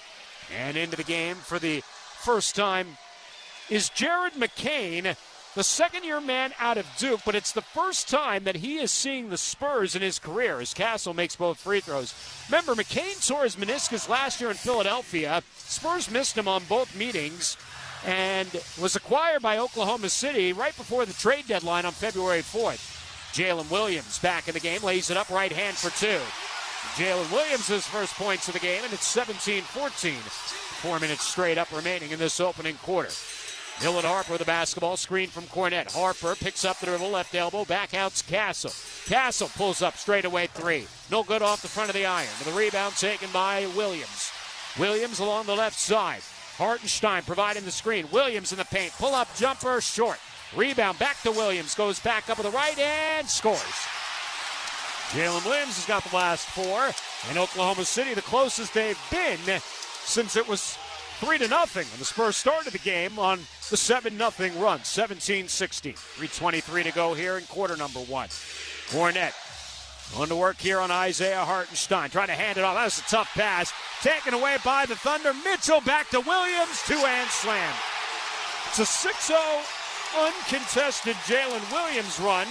And into the game for the first time is Jared McCain, the second-year man out of Duke, but it's the first time that he is seeing the Spurs in his career as Castle makes both free throws. Remember, McCain tore his meniscus last year in Philadelphia. Spurs missed him on both meetings and was acquired by Oklahoma City right before the trade deadline on February 4th. Jalen Williams back in the game, lays it up right hand for two. Jalen Williams' first points of the game, and it's 17-14. 4 minutes straight up remaining in this opening quarter. Dylan Harper with the basketball, screen from Cornett. Harper picks up the dribble, left elbow, back out's Castle. Castle pulls up straight away three. No good off the front of the iron. The rebound taken by Williams. Williams along the left side. Hartenstein providing the screen. Williams in the paint. Pull up jumper, short. Rebound back to Williams. Goes back up with the right and scores. Jalen Williams has got the last four. And Oklahoma City, the closest they've been since it was 3-0 when the Spurs started the game on the 7-0 run. 17-16. 3:23 to go here in quarter number one. Cornett on to work here on Isaiah Hartenstein. Trying to hand it off. That was a tough pass. Taken away by the Thunder. Mitchell back to Williams. Two-hand slam. It's a 6-0 uncontested Jalen Williams run.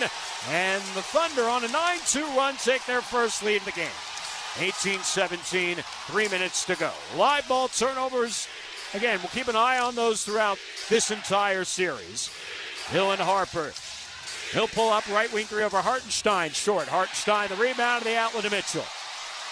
And the Thunder on a 9-2 run take their first lead in the game. 18-17, 3 minutes to go. Live ball turnovers. Again, we'll keep an eye on those throughout this entire series. Dylan Harper. He'll pull up right wing three over Hartenstein. Short. Hartenstein, the rebound to the outlet to Mitchell.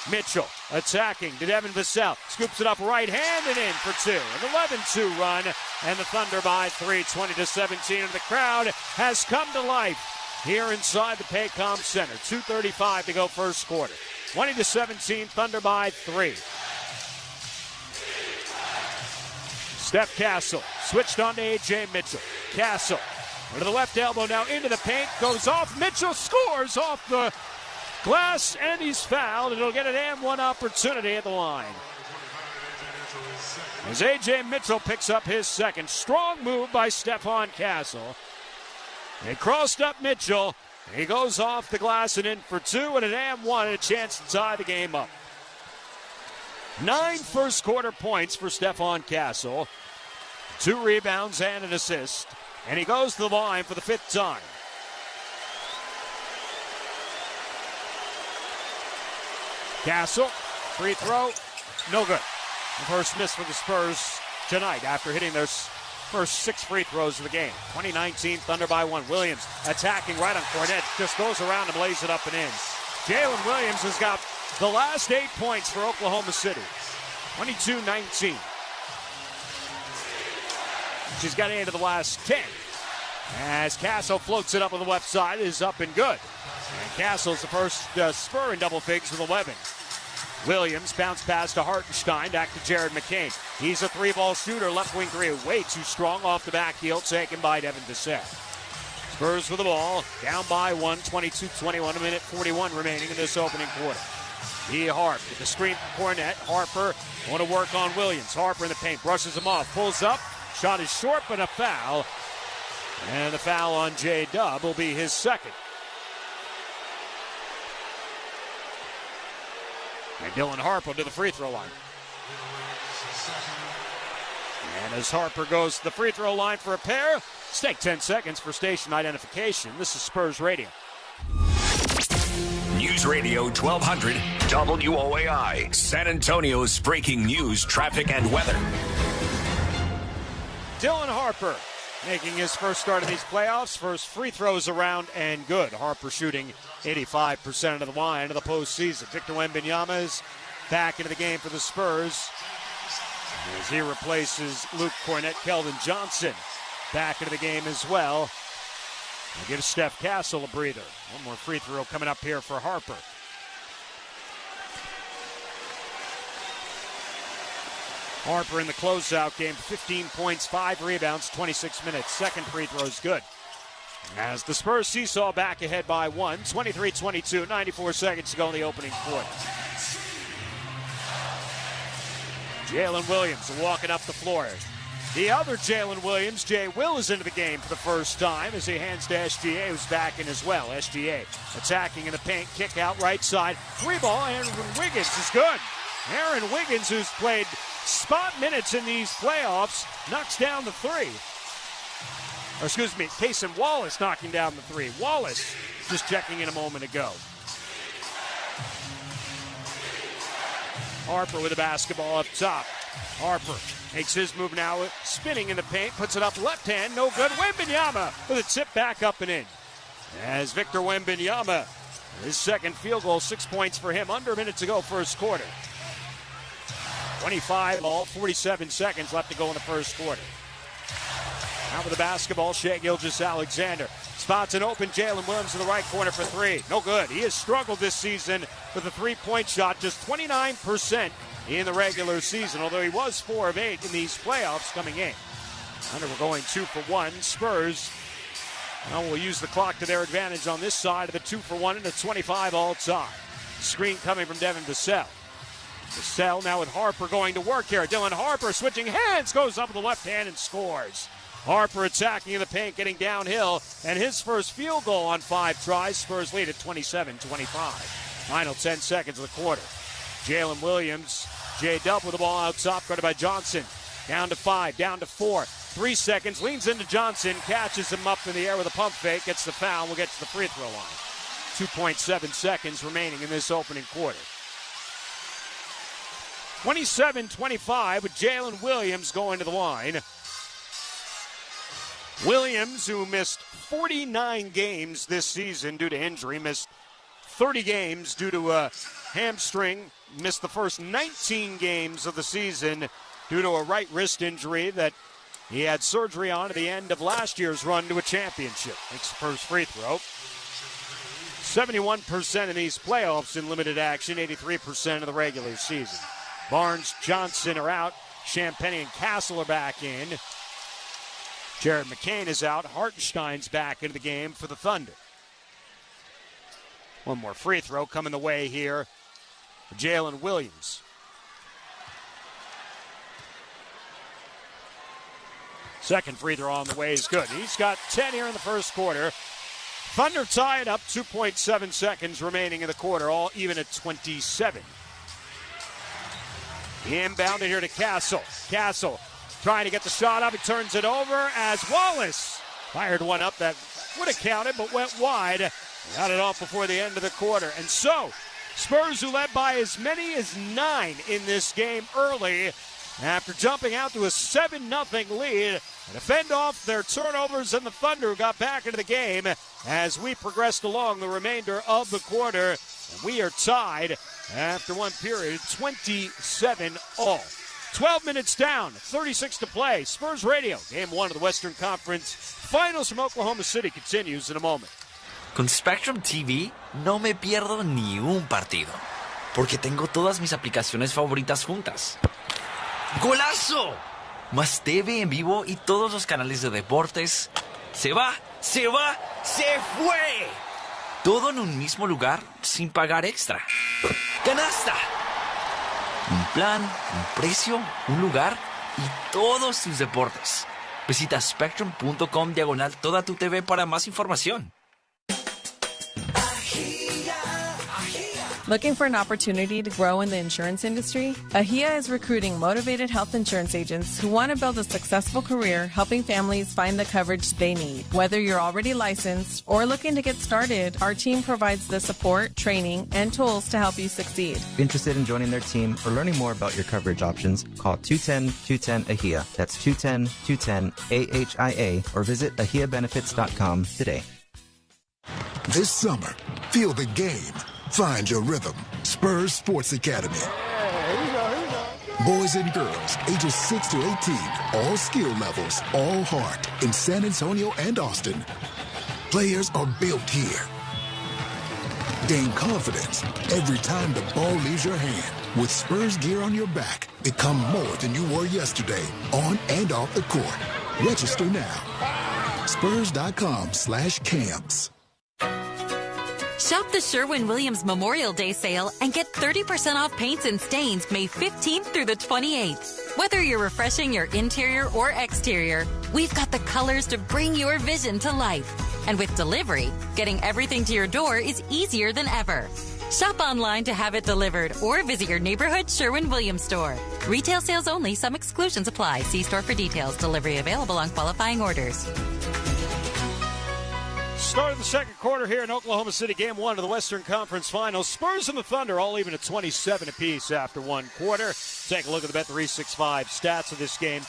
Mitchell attacking to Devin Vassell. Scoops it up right hand and in for two. An 11-2 run. And the Thunder by 3, 20-17. And the crowd has come to life here inside the Pregame Center. 2:35 to go first quarter. 20-17, Thunder by 3. Steph Castle switched on to A.J. Mitchell. Castle to the left elbow now into the paint. Goes off. Mitchell scores off the glass and he's fouled. And it'll get an and-one opportunity at the line. As A.J. Mitchell picks up his second. Strong move by Stephon Castle. They crossed up Mitchell. He goes off the glass and in for two, and an and-one, and a chance to tie the game up. 9 first quarter points for Stephon Castle. 2 rebounds and an assist. And he goes to the line for the 5th time. Castle, free throw, no good. The first miss for the Spurs tonight after hitting their first 6 free throws of the game. 2019 Thunder by 1. Williams attacking right on Cornett. Just goes around and lays it up and in. Jalen Williams has got the last 8 points for Oklahoma City. 22-19. She's got into the last 10. As Castle floats it up on the left side, it is up and good. And Castle's the first Spur in double figs with 11. Williams bounce pass to Hartenstein, back to Jared McCain. He's a 3-ball shooter, left wing three, way too strong off the back heel, taken by Devin Vassell. Spurs with the ball, down by 1, 22-21, a minute 41 remaining in this opening quarter. E. Harp with the screen from Cornett. Harper want to work on Williams. Harper in the paint, brushes him off, pulls up, shot is short, but a foul. And the foul on J-Dub will be his second. And Dylan Harper to the free throw line. And as Harper goes to the free throw line for a pair, let's take 10 seconds for station identification. This is Spurs Radio. News Radio 1200 WOAI. San Antonio's breaking news, traffic, and weather. Dylan Harper making his first start in these playoffs. First free throws around and good. Harper shooting 85% of the line of the postseason. Victor Wembanyama is back into the game for the Spurs as he replaces Luke Cornett. Keldon Johnson back into the game as well. We'll give Steph Castle a breather. One more free throw coming up here for Harper. Harper in the closeout game, 15 points, 5 rebounds, 26 minutes. Second free throw is good. As the Spurs seesaw back ahead by 1, 23-22, 94 seconds to go in the opening quarter. Jalen Williams walking up the floor. The other Jalen Williams, Jay Will, is into the game for the first time as he hands to SGA, who's back in as well. SGA attacking in the paint, kick out right side. Three ball, Aaron Wiggins is good. Aaron Wiggins, who's played spot minutes in these playoffs, knocks down the three. Or excuse me, Cason Wallace knocking down the three. Wallace just checking in a moment ago. Harper with the basketball up top. Harper makes his move now, spinning in the paint, puts it up left hand, no good. Wembanyama with a tip back up and in. As Victor Wembanyama, his second field goal, 6 points for him, under a minute to go first quarter. 25 all, 47 seconds left to go in the first quarter. Out with the basketball, Shai Gilgeous-Alexander. Spots an open Jalen Williams in the right corner for three. No good. He has struggled this season with a three-point shot, just 29% in the regular season, although he was 4 of 8 in these playoffs coming in. Under we're going 2 for 1. Spurs will use the clock to their advantage on this side of the 2 for 1 and a 25 all time. Screen coming from Devin Vassell. Vassell now with Harper going to work here. Dylan Harper switching hands, goes up with the left hand and scores. Harper attacking in the paint, getting downhill, and his first field goal on 5 tries. Spurs lead at 27-25. Final 10 seconds of the quarter. Jalen Williams, J-Dub with the ball out top, guarded by Johnson. Down to 5, down to 4. 3 seconds, leans into Johnson, catches him up in the air with a pump fake, gets the foul, will get to the free throw line. 2.7 seconds remaining in this opening quarter. 27-25 with Jalen Williams going to the line. Williams, who missed 49 games this season due to injury, missed 30 games due to a hamstring, missed the first 19 games of the season due to a right wrist injury that he had surgery on at the end of last year's run to a championship. Makes the first free throw. 71% in these playoffs in limited action, 83% of the regular season. Barnes, Johnson are out. Champagnie and Castle are back in. Jared McCain is out. Hartenstein's back into the game for the Thunder. One more free throw coming the way here for Jalen Williams. Second free throw on the way is good. He's got 10 here in the first quarter. Thunder tied up, 2.7 seconds remaining in the quarter, all even at 27. Inbounded here to Castle. Castle trying to get the shot up. He turns it over as Wallace fired one up that would have counted but went wide. Got it off before the end of the quarter. And so, Spurs, who led by as many as 9 in this game early, after jumping out to a 7-0 lead, to fend off their turnovers, and the Thunder got back into the game as we progressed along the remainder of the quarter. And we are tied after one period, 27 all. 12 minutes down, 36 to play. Spurs Radio, Game 1 of the Western Conference Finals from Oklahoma City continues in a moment. Con Spectrum TV no me pierdo ni un partido, porque tengo todas mis aplicaciones favoritas juntas. ¡Golazo! Más TV en vivo y todos los canales de deportes. ¡Se va! ¡Se va! ¡Se fue! Todo en un mismo lugar sin pagar extra. ¡Canasta! Un plan, un precio, un lugar y todos tus deportes. Visita spectrum.com/toda tu TV para más información. Looking for an opportunity to grow in the insurance industry? AHIA is recruiting motivated health insurance agents who want to build a successful career helping families find the coverage they need. Whether you're already licensed or looking to get started, our team provides the support, training, and tools to help you succeed. Interested in joining their team or learning more about your coverage options? Call 210-210-AHIA. That's 210-210-AHIA or visit ahiabenefits.com today. This summer, feel the game. Find your rhythm. Spurs Sports Academy. Boys and girls, ages 6 to 18, all skill levels, all heart, in San Antonio and Austin. Players are built here. Gain confidence every time the ball leaves your hand. With Spurs gear on your back, become more than you were yesterday, on and off the court. Register now. Spurs.com/camps. Shop the Sherwin-Williams Memorial Day sale and get 30% off paints and stains May 15th through the 28th. Whether you're refreshing your interior or exterior, we've got the colors to bring your vision to life. And with delivery, getting everything to your door is easier than ever. Shop online to have it delivered or visit your neighborhood Sherwin-Williams store. Retail sales only. Some exclusions apply. See store for details. Delivery available on qualifying orders. Start of the second quarter here in Oklahoma City, Game 1 of the Western Conference Finals. Spurs and the Thunder all even at 27 apiece after one quarter. Take a look at the Bet365 stats of this game.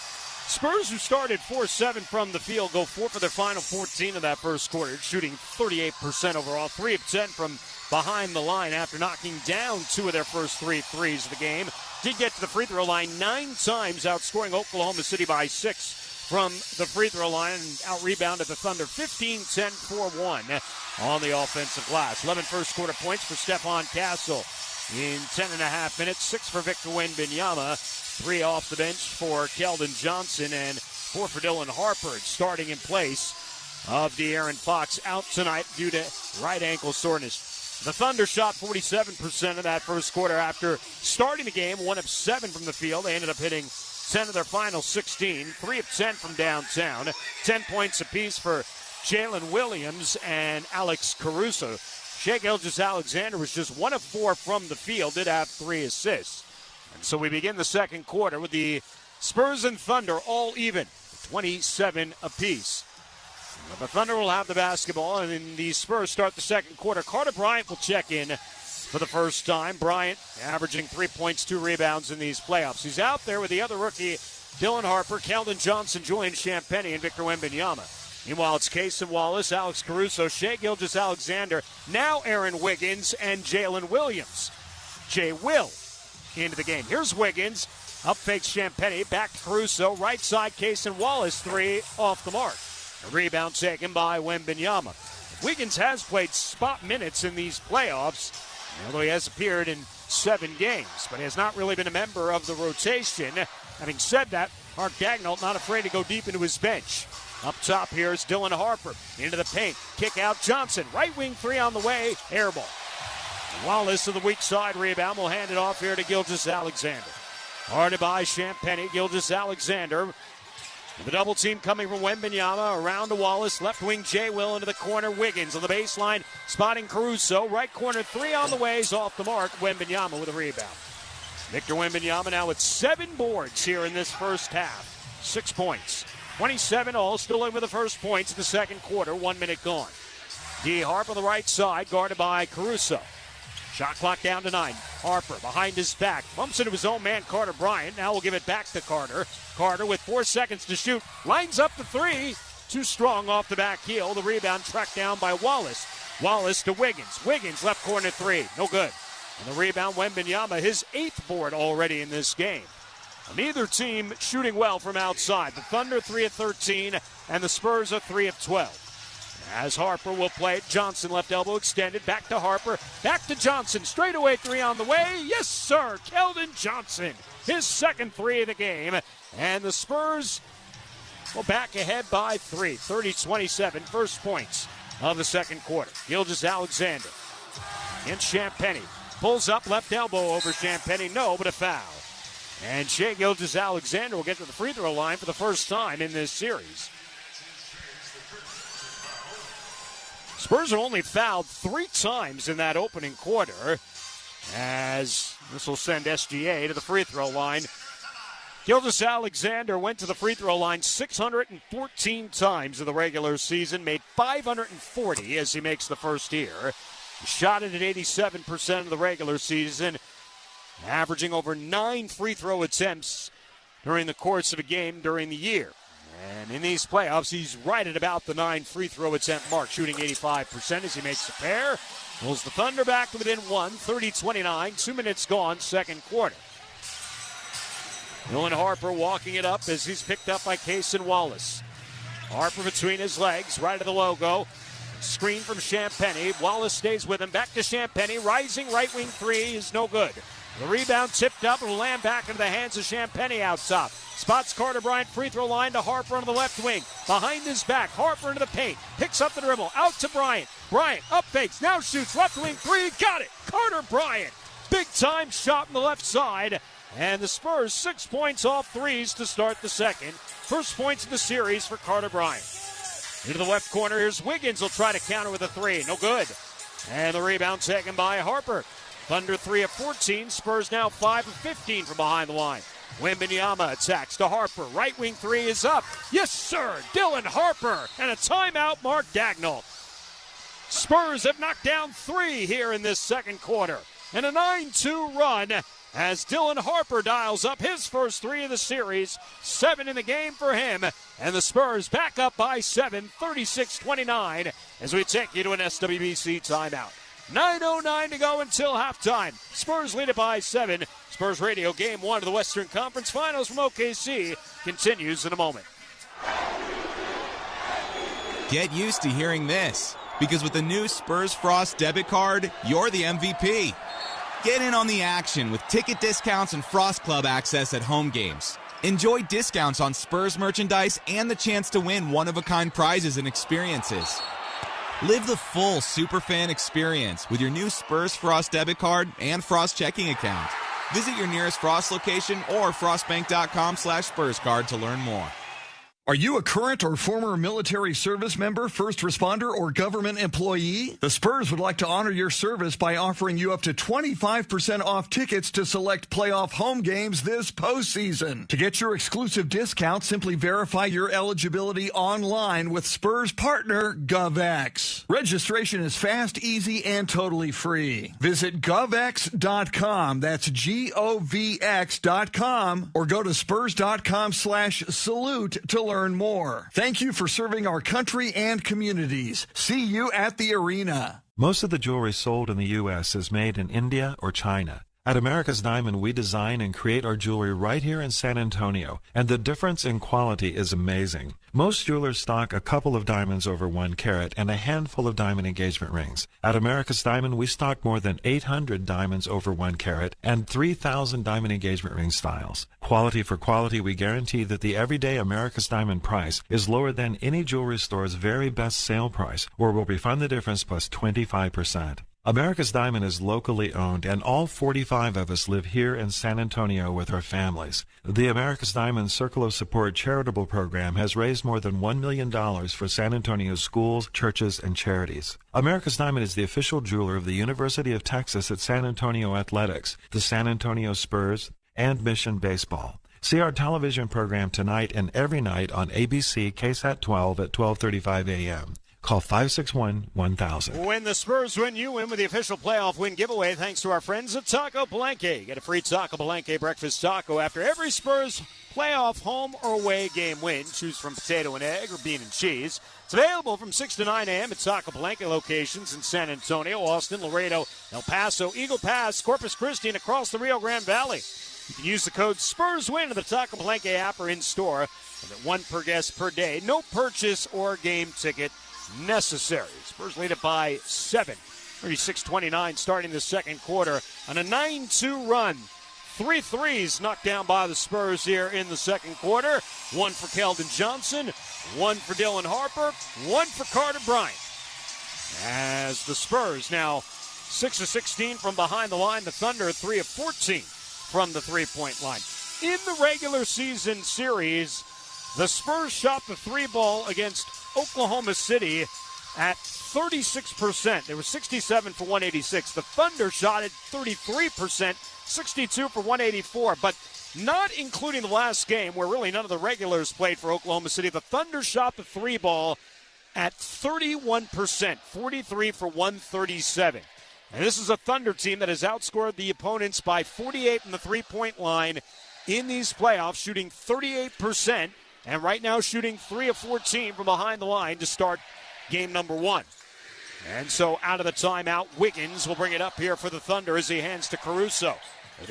Spurs, who started 4-7 from the field, go 4 for their final 14 of that first quarter, shooting 38% overall, 3 of 10 from behind the line after knocking down 2 of their first 3 threes of the game. Did get to the free throw line 9 times, outscoring Oklahoma City by 6 from the free throw line, and out-rebounded the Thunder 15-10-4-1 on the offensive glass. 11 first quarter points for Stephon Castle in 10.5 minutes, 6 for Victor Wembanyama, 3 off the bench for Keldon Johnson, and 4 for Dylan Harper, starting in place of De'Aaron Fox, out tonight due to right ankle soreness. The Thunder shot 47% of that first quarter after starting the game 1 of 7 from the field. They ended up hitting 10 of their final 16, 3 of 10 from downtown, 10 points apiece for Jalen Williams and Alex Caruso. Shai Gilgeous-Alexander was just 1 of 4 from the field, did have 3 assists. And so we begin the second quarter with the Spurs and Thunder all even, 27 apiece. The Thunder will have the basketball, and then the Spurs start the second quarter. Carter Bryant will check in for the first time. Bryant averaging 3 points, 2 rebounds in these playoffs. He's out there with the other rookie, Dylan Harper. Keldon Johnson joins Champagnie and Victor Wembanyama. Meanwhile, it's Cason Wallace, Alex Caruso, Shai Gilgeous-Alexander, now Aaron Wiggins, and Jalen Williams. Jay Will into the game. Here's Wiggins. Up fakes Champagnie. Back to Caruso. Right side, Cason Wallace. 3 off the mark. A rebound taken by Wembanyama. Wiggins has played spot minutes in these playoffs, although he has appeared in 7 games, but he has not really been a member of the rotation. Having said that, Mark Daigneault not afraid to go deep into his bench. Up top here is Dylan Harper. Into the paint. Kick out Johnson. Right wing 3 on the way. Air ball. Wallace to the weak side rebound. Will hand it off here to Gilgeous-Alexander. Guarded by Champagnie. Gilgeous-Alexander. The double team coming from Wembanyama. Around to Wallace. Left wing Jay Will into the corner. Wiggins on the baseline. Spotting Caruso. Right corner 3 on the way. Is off the mark. Wembanyama with a rebound. Victor Wembanyama now with 7 boards here in this first half. 6 points. 27 all. Still in with the first points in the second quarter. 1 minute gone. D. Harper on the right side. Guarded by Caruso. Shot clock down to 9. Harper behind his back. Bumps into his own man, Carter Bryant. Now we'll give it back to Carter. Carter with 4 seconds to shoot. Lines up the 3. Too strong off the back heel. The rebound tracked down by Wallace. Wallace to Wiggins. Wiggins left corner 3. No good. And the rebound, Wembanyama, his 8th board already in this game. Neither team shooting well from outside. The Thunder 3 of 13 and the Spurs are 3 of 12. As Harper will play it, Johnson left elbow extended, back to Harper, back to Johnson, straightaway 3 on the way, yes sir, Keldon Johnson, his second 3 of the game, and the Spurs will back ahead by 3, 30-27, first points of the second quarter. Gilgeous-Alexander against Champagnie, pulls up, left elbow over Champagnie, no, but a foul. And Shai Gilgeous-Alexander will get to the free throw line for the first time in this series. Spurs have only fouled 3 times in that opening quarter. as this will send SGA to the free throw line. Gildas Alexander went to the free throw line 614 times in the regular season, made 540 as he makes the first here. He shot it at 87% of the regular season, averaging over 9 free throw attempts during the course of a game during the year. And in these playoffs, he's right at about the 9 free throw attempt mark, shooting 85% as he makes a pair. Pulls the Thunder back to within 1, 30-29, 2 minutes gone, second quarter. Dylan Harper walking it up as he's picked up by Cason Wallace. Harper between his legs, right of the logo. Screen from Champagnie. Wallace stays with him. Back to Champagnie. Rising right wing three is no good. The rebound tipped up and will land back into the hands of Champagnie out top. Spots Carter Bryant, free throw line to Harper on the left wing. Behind his back, Harper into the paint. Picks up the dribble. Out to Bryant. Bryant up fakes. Now shoots. Left wing three. Got it. Carter Bryant. Big time shot on the left side. And the Spurs 6 points off threes to start the second. First points of the series for Carter Bryant. Into the left corner, here's Wiggins. Will try to counter with a three. No good. And the rebound taken by Harper. Thunder 3 of 14. Spurs now 5 of 15 from behind the line. Wembanyama attacks to Harper. Right wing three is up. Yes, sir. Dylan Harper. And a timeout, Mark Dagnall. Spurs have knocked down 3 here in this second quarter. And a 9-2 run as Dylan Harper dials up his first 3 of the series. 7 in the game for him. And the Spurs back up by 7, 36-29, as we take you to an SWBC timeout. 9:09 to go until halftime. Spurs lead it by 7. Spurs Radio Game 1 of the Western Conference Finals from OKC continues in a moment. Get used to hearing this, because with the new Spurs Frost debit card, you're the MVP. Get in on the action with ticket discounts and Frost Club access at home games. Enjoy discounts on Spurs merchandise and the chance to win one-of-a-kind prizes and experiences. Live the full Superfan experience with your new Spurs Frost debit card and Frost checking account. Visit your nearest Frost location or frostbank.com/SpursCard to learn more. Are you a current or former military service member, first responder, or government employee? The Spurs would like to honor your service by offering you up to 25% off tickets to select playoff home games this postseason. To get your exclusive discount, simply verify your eligibility online with Spurs partner GovX. Registration is fast, easy, and totally free. Visit govx.com, that's govx.com, or go to spurs.com/salute to learn more. Thank you for serving our country and communities. See you at the arena. Most of the jewelry sold in the U.S. is made in India or China. At America's Diamond, we design and create our jewelry right here in San Antonio, and the difference in quality is amazing. Most jewelers stock a couple of diamonds over 1 carat and a handful of diamond engagement rings. At America's Diamond, we stock more than 800 diamonds over 1 carat and 3,000 diamond engagement ring styles. Quality for quality, we guarantee that the everyday America's Diamond price is lower than any jewelry store's very best sale price, or we'll refund the difference plus 25%. America's Diamond is locally owned, and all 45 of us live here in San Antonio with our families. The America's Diamond Circle of Support charitable program has raised more than $1 million for San Antonio's schools, churches, and charities. America's Diamond is the official jeweler of the University of Texas at San Antonio Athletics, the San Antonio Spurs, and Mission Baseball. See our television program tonight and every night on ABC KSAT 12 at 12:35 a.m. Call 561-1000. When the Spurs win, you win with the official playoff win giveaway thanks to our friends at Taco Palenque. Get a free Taco Palenque breakfast taco after every Spurs playoff home or away game win. Choose from potato and egg or bean and cheese. It's available from 6 to 9 a.m. at Taco Palenque locations in San Antonio, Austin, Laredo, El Paso, Eagle Pass, Corpus Christi, and across the Rio Grande Valley. You can use the code SPURSWIN in the Taco Palenque app or in-store. And at 1 per guest per day. No purchase or game ticket necessary. Spurs lead it by 7. 36-29 starting the second quarter on a 9-2 run. 3 threes knocked down by the Spurs here in the second quarter. 1 for Keldon Johnson, 1 for Dylan Harper, 1 for Carter Bryant. As the Spurs now 6 of 16 from behind the line. The Thunder 3 of 14 from the three-point line. In the regular season series, the Spurs shot the 3 ball against Oklahoma City at 36%. They were 67 for 186. The Thunder shot at 33%, 62 for 184. But not including the last game where really none of the regulars played for Oklahoma City. The Thunder shot the three ball at 31%, 43 for 137. And this is a Thunder team that has outscored the opponents by 48 from the three-point line in these playoffs, shooting 38%, and right now shooting 3 of 14 from behind the line to start game number 1. And so out of the timeout, Wiggins will bring it up here for the Thunder as he hands to Caruso.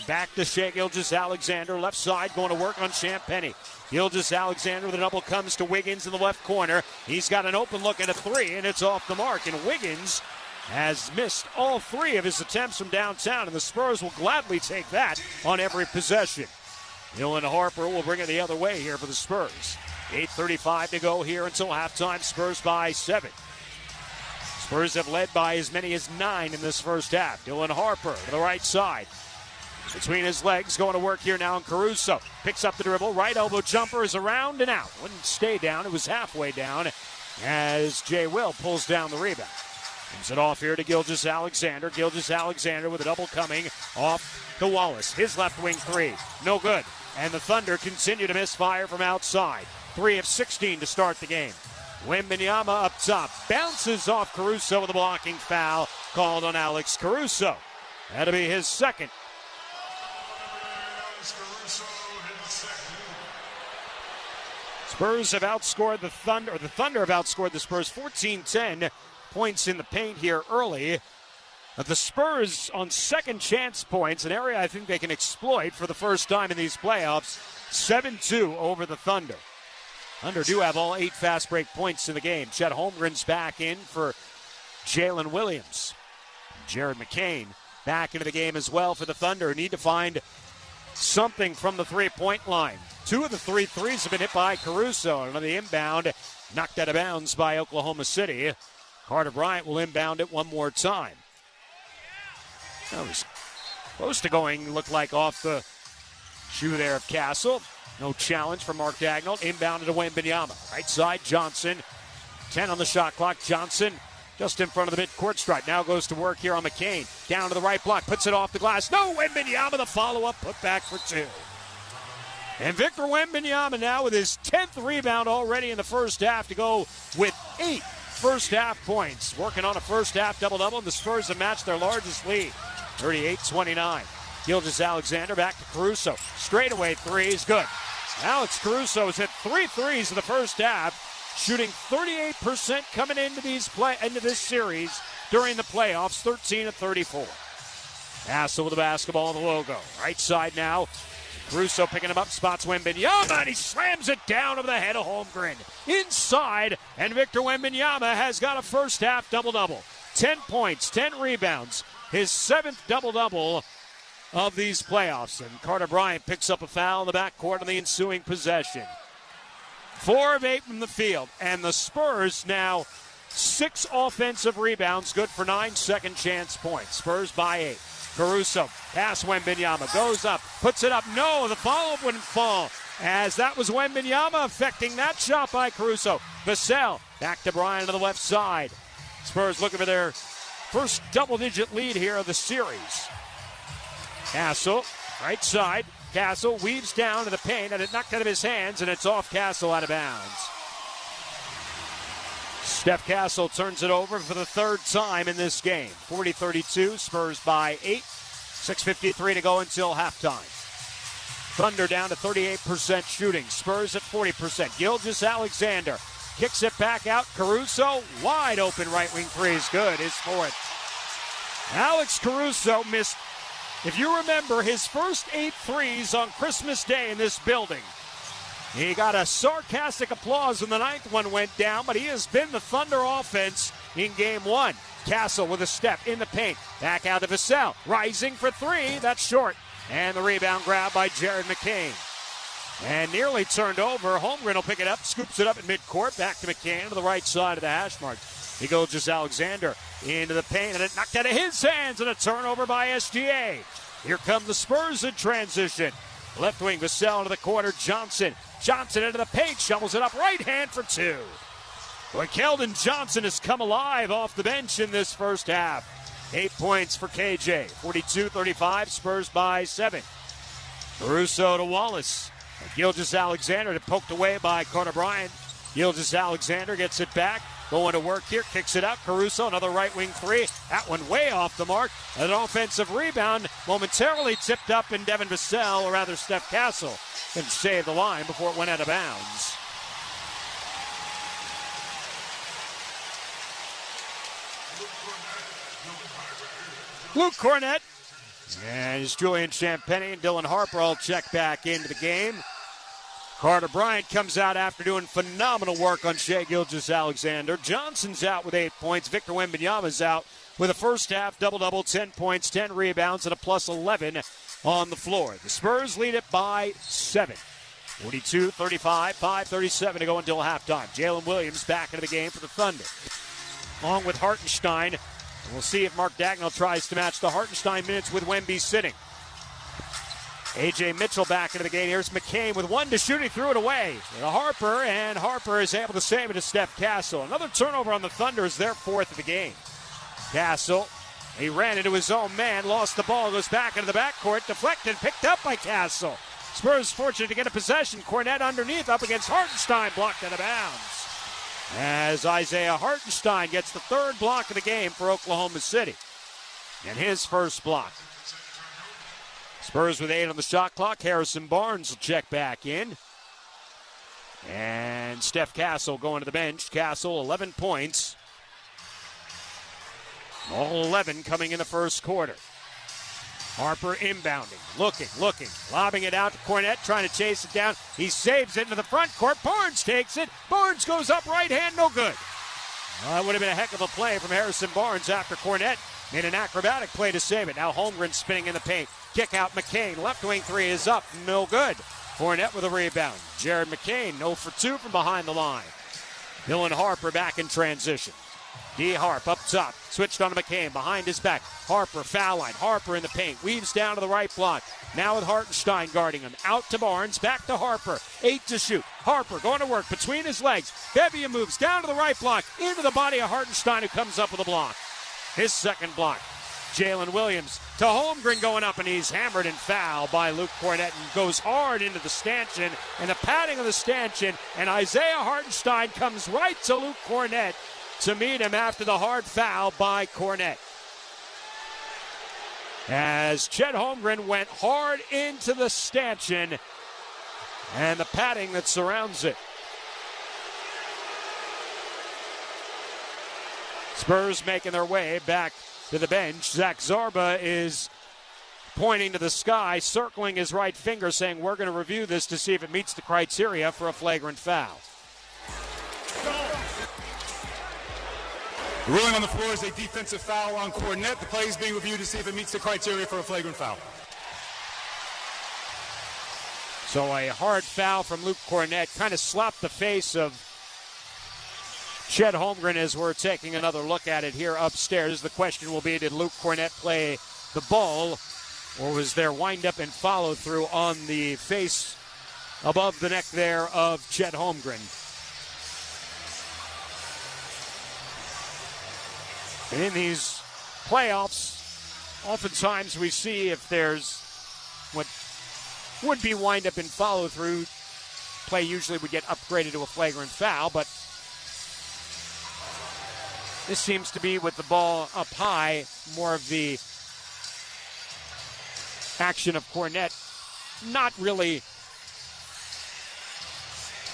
Back to Shea Gilgeous-Alexander, left side, going to work on Champagnie. Gilgeous-Alexander, the double comes to Wiggins in the left corner. He's got an open look at a three, and it's off the mark. And Wiggins has missed all 3 of his attempts from downtown, and the Spurs will gladly take that on every possession. Dylan Harper will bring it the other way here for the Spurs. 8:35 to go here until halftime. Spurs by 7. Spurs have led by as many as 9 in this first half. Dylan Harper to the right side. Between his legs, going to work here now on Caruso. Picks up the dribble. Right elbow jumper is around and out. Wouldn't stay down. It was halfway down as Jay Will pulls down the rebound. Comes it off here to Gilgeous-Alexander. Gilgeous-Alexander with a double coming off to Wallace. His left wing three. No good. And the Thunder continue to miss fire from outside. 3 of 16 to start the game. Wembanyama up top. Bounces off Caruso with a blocking foul called on Alex Caruso. That'll be his second. Spurs have outscored the Thunder, or the Thunder have outscored the Spurs 14-10 points in the paint here early. The Spurs on second chance points, an area I think they can exploit for the first time in these playoffs, 7-2 over the Thunder. Thunder do have all 8 fast break points in the game. Chet Holmgren's back in for Jalen Williams. Jared McCain back into the game as well for the Thunder. Need to find something from the three-point line. 2 of the 3 threes have been hit by Caruso. And on the inbound, knocked out of bounds by Oklahoma City. Carter Bryant will inbound it one more time. That was close to going, looked like off the shoe there of Castle. No challenge for Mark Dagnall. Inbounded to Wembanyama. Right side, Johnson. 10 on the shot clock. Johnson just in front of the midcourt stripe. Now goes to work here on McCain. Down to the right block. Puts it off the glass. No, Wembanyama, the follow-up. Put back for 2. And Victor Wembanyama now with his 10th rebound already in the first half to go with 8 first half points. Working on a first half double-double, and the Spurs have matched their largest lead. 38-29. Gilgeous-Alexander back to Caruso. Straightaway three is good. Alex Caruso has hit 3 threes in the first half, shooting 38% coming into this series during the playoffs, 13 of 34. Castle with the basketball, the logo. Right side now. Caruso picking him up, spots Wembanyama, and he slams it down over the head of Holmgren. Inside, and Victor Wembanyama has got a first half double-double. 10 points, 10 rebounds. His 7th double-double of these playoffs. And Carter Bryant picks up a foul in the backcourt on the ensuing possession. 4 of 8 from the field. And the Spurs now 6 offensive rebounds, good for 9 second chance points. Spurs by 8. Caruso, pass Wembanyama, goes up, puts it up. No, the follow-up wouldn't fall, as that was Wembanyama affecting that shot by Caruso. Vassell, back to Bryant on the left side. Spurs looking for their first double-digit lead here of the series. Castle, right side. Castle weaves down to the paint, and it knocked out of his hands, and it's off Castle out of bounds. Steph Castle turns it over for the 3rd time in this game. 40-32, Spurs by 8. 6:53 to go until halftime. Thunder down to 38% shooting. Spurs at 40%. Gilgeous-Alexander kicks it back out. Caruso, wide open right wing three is good. His 4th. Alex Caruso missed, if you remember, his first 8 threes on Christmas Day in this building. He got a sarcastic applause when the 9th one went down, but he has been the Thunder offense in game 1. Castle with a step in the paint. Back out to Vassell. Rising for 3. That's short. And the rebound grab by Jared McCain. And nearly turned over. Holmgren will pick it up. Scoops it up in midcourt. Back to McCain to the right side of the hash mark. He goes just Alexander into the paint. And it knocked out of his hands. And a turnover by SGA. Here come the Spurs in transition. Left wing Vassell into the corner. Johnson into the paint. Shovels it up. Right hand for 2. Well, Keldon Johnson has come alive off the bench in this first half. 8 points for KJ. 42-35, Spurs by 7. Caruso to Wallace. Gilgeous-Alexander poked away by Carter Bryant. Gilgeous-Alexander gets it back. Going to work here, kicks it out. Caruso, another right wing three. That one way off the mark. An offensive rebound momentarily tipped up, and Devin Vassell, or rather Steph Castle, can save the line before it went out of bounds. Luke Cornett and Julian Champagnie and Dylan Harper all check back into the game. Carter Bryant comes out after doing phenomenal work on Shai Gilgeous-Alexander. Johnson's out with 8 points. Victor Wembanyama's out with a first half double-double, 10 points, 10 rebounds, and a plus 11 on the floor. The Spurs lead it by 7. 42-35, 5:37 to go until halftime. Jalen Williams back into the game for the Thunder. Along with Hartenstein. We'll see if Mark Dagnall tries to match the Hartenstein minutes with Wemby sitting. A.J. Mitchell back into the game. Here's McCain with one to shoot. He threw it away to Harper, and Harper is able to save it to Steph Castle. Another turnover on the Thunder is their fourth of the game. Castle, he ran into his own man, lost the ball, goes back into the backcourt, deflected, picked up by Castle. Spurs fortunate to get a possession. Cornett underneath, up against Hartenstein, blocked out of bounds. As Isaiah Hartenstein gets the third block of the game for Oklahoma City. And his first block. Spurs with 8 on the shot clock. Harrison Barnes will check back in. And Steph Castle going to the bench. Castle, 11 points. All 11 coming in the first quarter. Harper inbounding, looking, lobbing it out to Cornett, trying to chase it down. He saves it into the front court. Barnes takes it. Barnes goes up, right hand, no good. That would have been a heck of a play from Harrison Barnes after Cornett made an acrobatic play to save it. Now Holmgren spinning in the paint. Kick out McCain. Left wing three is up, no good. Cornett with a rebound. Jared McCain, 0 for 2 from behind the line. Dylan Harper back in transition. D. Harp up top, switched on to McCain, behind his back. Harper, foul line. Harper in the paint, weaves down to the right block. Now with Hartenstein guarding him. Out to Barnes, back to Harper. 8 to shoot. Harper going to work between his legs. Bevia moves down to the right block, into the body of Hartenstein, who comes up with a block. His second block. Jalen Williams to Holmgren going up, and he's hammered and fouled by Luke Cornett and goes hard into the stanchion, and the padding of the stanchion, and Isaiah Hartenstein comes right to Luke Cornett to meet him after the hard foul by Cornett. As Chet Holmgren went hard into the stanchion and the padding that surrounds it. Spurs making their way back to the bench. Zach Zarba is pointing to the sky, circling his right finger, saying, we're going to review this to see if it meets the criteria for a flagrant foul. The ruling on the floor is a defensive foul on Cornett. The play is being reviewed to see if it meets the criteria for a flagrant foul. So a hard foul from Luke Cornett kind of slapped the face of Chet Holmgren as we're taking another look at it here upstairs. The question will be, did Luke Cornett play the ball, or was there wind-up and follow-through on the face above the neck there of Chet Holmgren? And in these playoffs, oftentimes we see if there's what would be wind-up and follow-through, play usually would get upgraded to a flagrant foul, but this seems to be with the ball up high, more of the action of Cornett, not really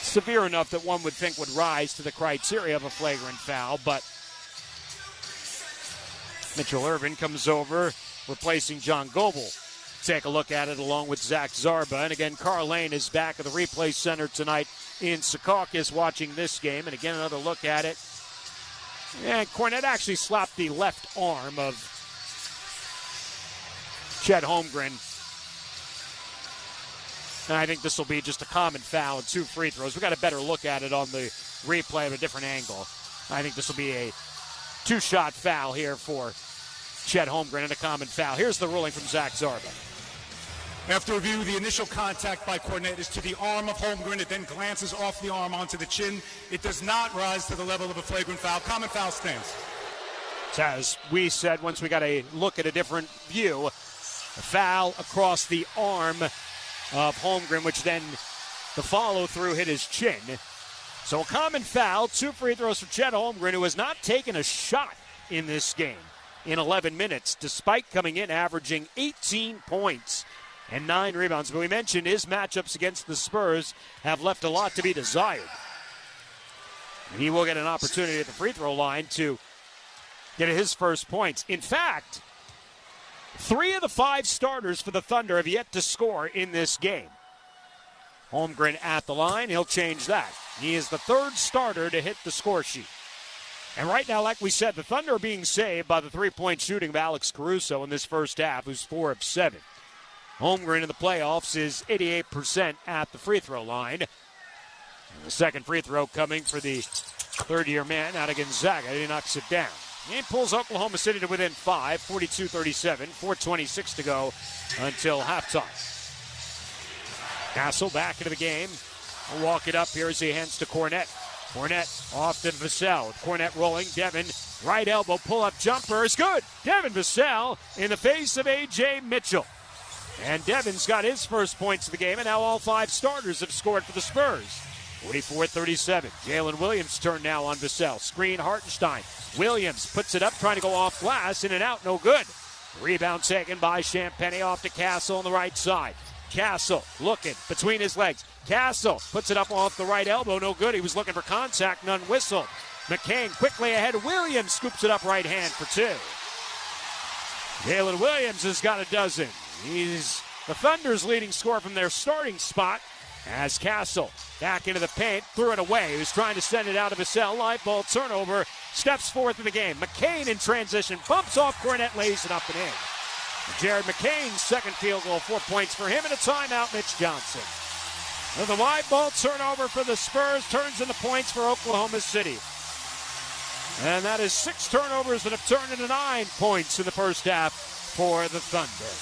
severe enough that one would think would rise to the criteria of a flagrant foul, but Mitchell Irvin comes over, replacing John Goebel. Take a look at it along with Zach Zarba. And again, Carl Lane is back at the replay center tonight in Secaucus watching this game. And again, another look at it. And Cornett actually slapped the left arm of Chet Holmgren. And I think this will be just a common foul and 2 free throws. We got a better look at it on the replay of a different angle. I think this will be a 2-shot foul here for Chet Holmgren and a common foul. Here's the ruling from Zach Zarba. After review, the initial contact by Cornette is to the arm of Holmgren. It then glances off the arm onto the chin. It does not rise to the level of a flagrant foul. Common foul stands. As we said, once we got a look at a different view, a foul across the arm of Holmgren, which then the follow-through hit his chin. So a common foul, 2 free throws for Chet Holmgren, who has not taken a shot in this game in 11 minutes, despite coming in averaging 18 points and 9 rebounds. But we mentioned his matchups against the Spurs have left a lot to be desired. And he will get an opportunity at the free throw line to get his first points. In fact, 3 of the 5 starters for the Thunder have yet to score in this game. Holmgren at the line, he'll change that. He is the 3rd starter to hit the score sheet. And right now, like we said, the Thunder are being saved by the 3-point shooting of Alex Caruso in this first half, who's 4 of 7. Holmgren in the playoffs is 88% at the free throw line. And the second free throw coming for the third-year man out of Gonzaga. He knocks it down. And pulls Oklahoma City to within 5, 42-37, 4:26 to go until halftime. Castle back into the game. We'll walk it up here as he hands to Cornette. Cornette off to Vassell. Cornette rolling. Devin, right elbow, pull-up jumper is good. Devin Vassell in the face of A.J. Mitchell. And Devin's got his first points of the game, and now all 5 starters have scored for the Spurs. 44-37. Jalen Williams' turn now on Vassell. Screen Hartenstein. Williams puts it up, trying to go off glass, in and out, no good. Rebound taken by Champagnie off to Castle on the right side. Castle looking between his legs. Castle puts it up off the right elbow, no good. He was looking for contact, none whistled. McCain quickly ahead. Williams scoops it up right hand for 2. Jalen Williams has got a dozen. He's the Thunder's leading scorer from their starting spot as Castle back into the paint, threw it away. He was trying to send it out of his cell. Live ball turnover, steps forth in the game. McCain in transition, bumps off Cornette, lays it up and in. Jared McCain's second field goal, 4 points for him, and a timeout, Mitch Johnson. And the live ball turnover for the Spurs turns into points for Oklahoma City. And that is 6 turnovers that have turned into 9 points in the first half for the Thunder.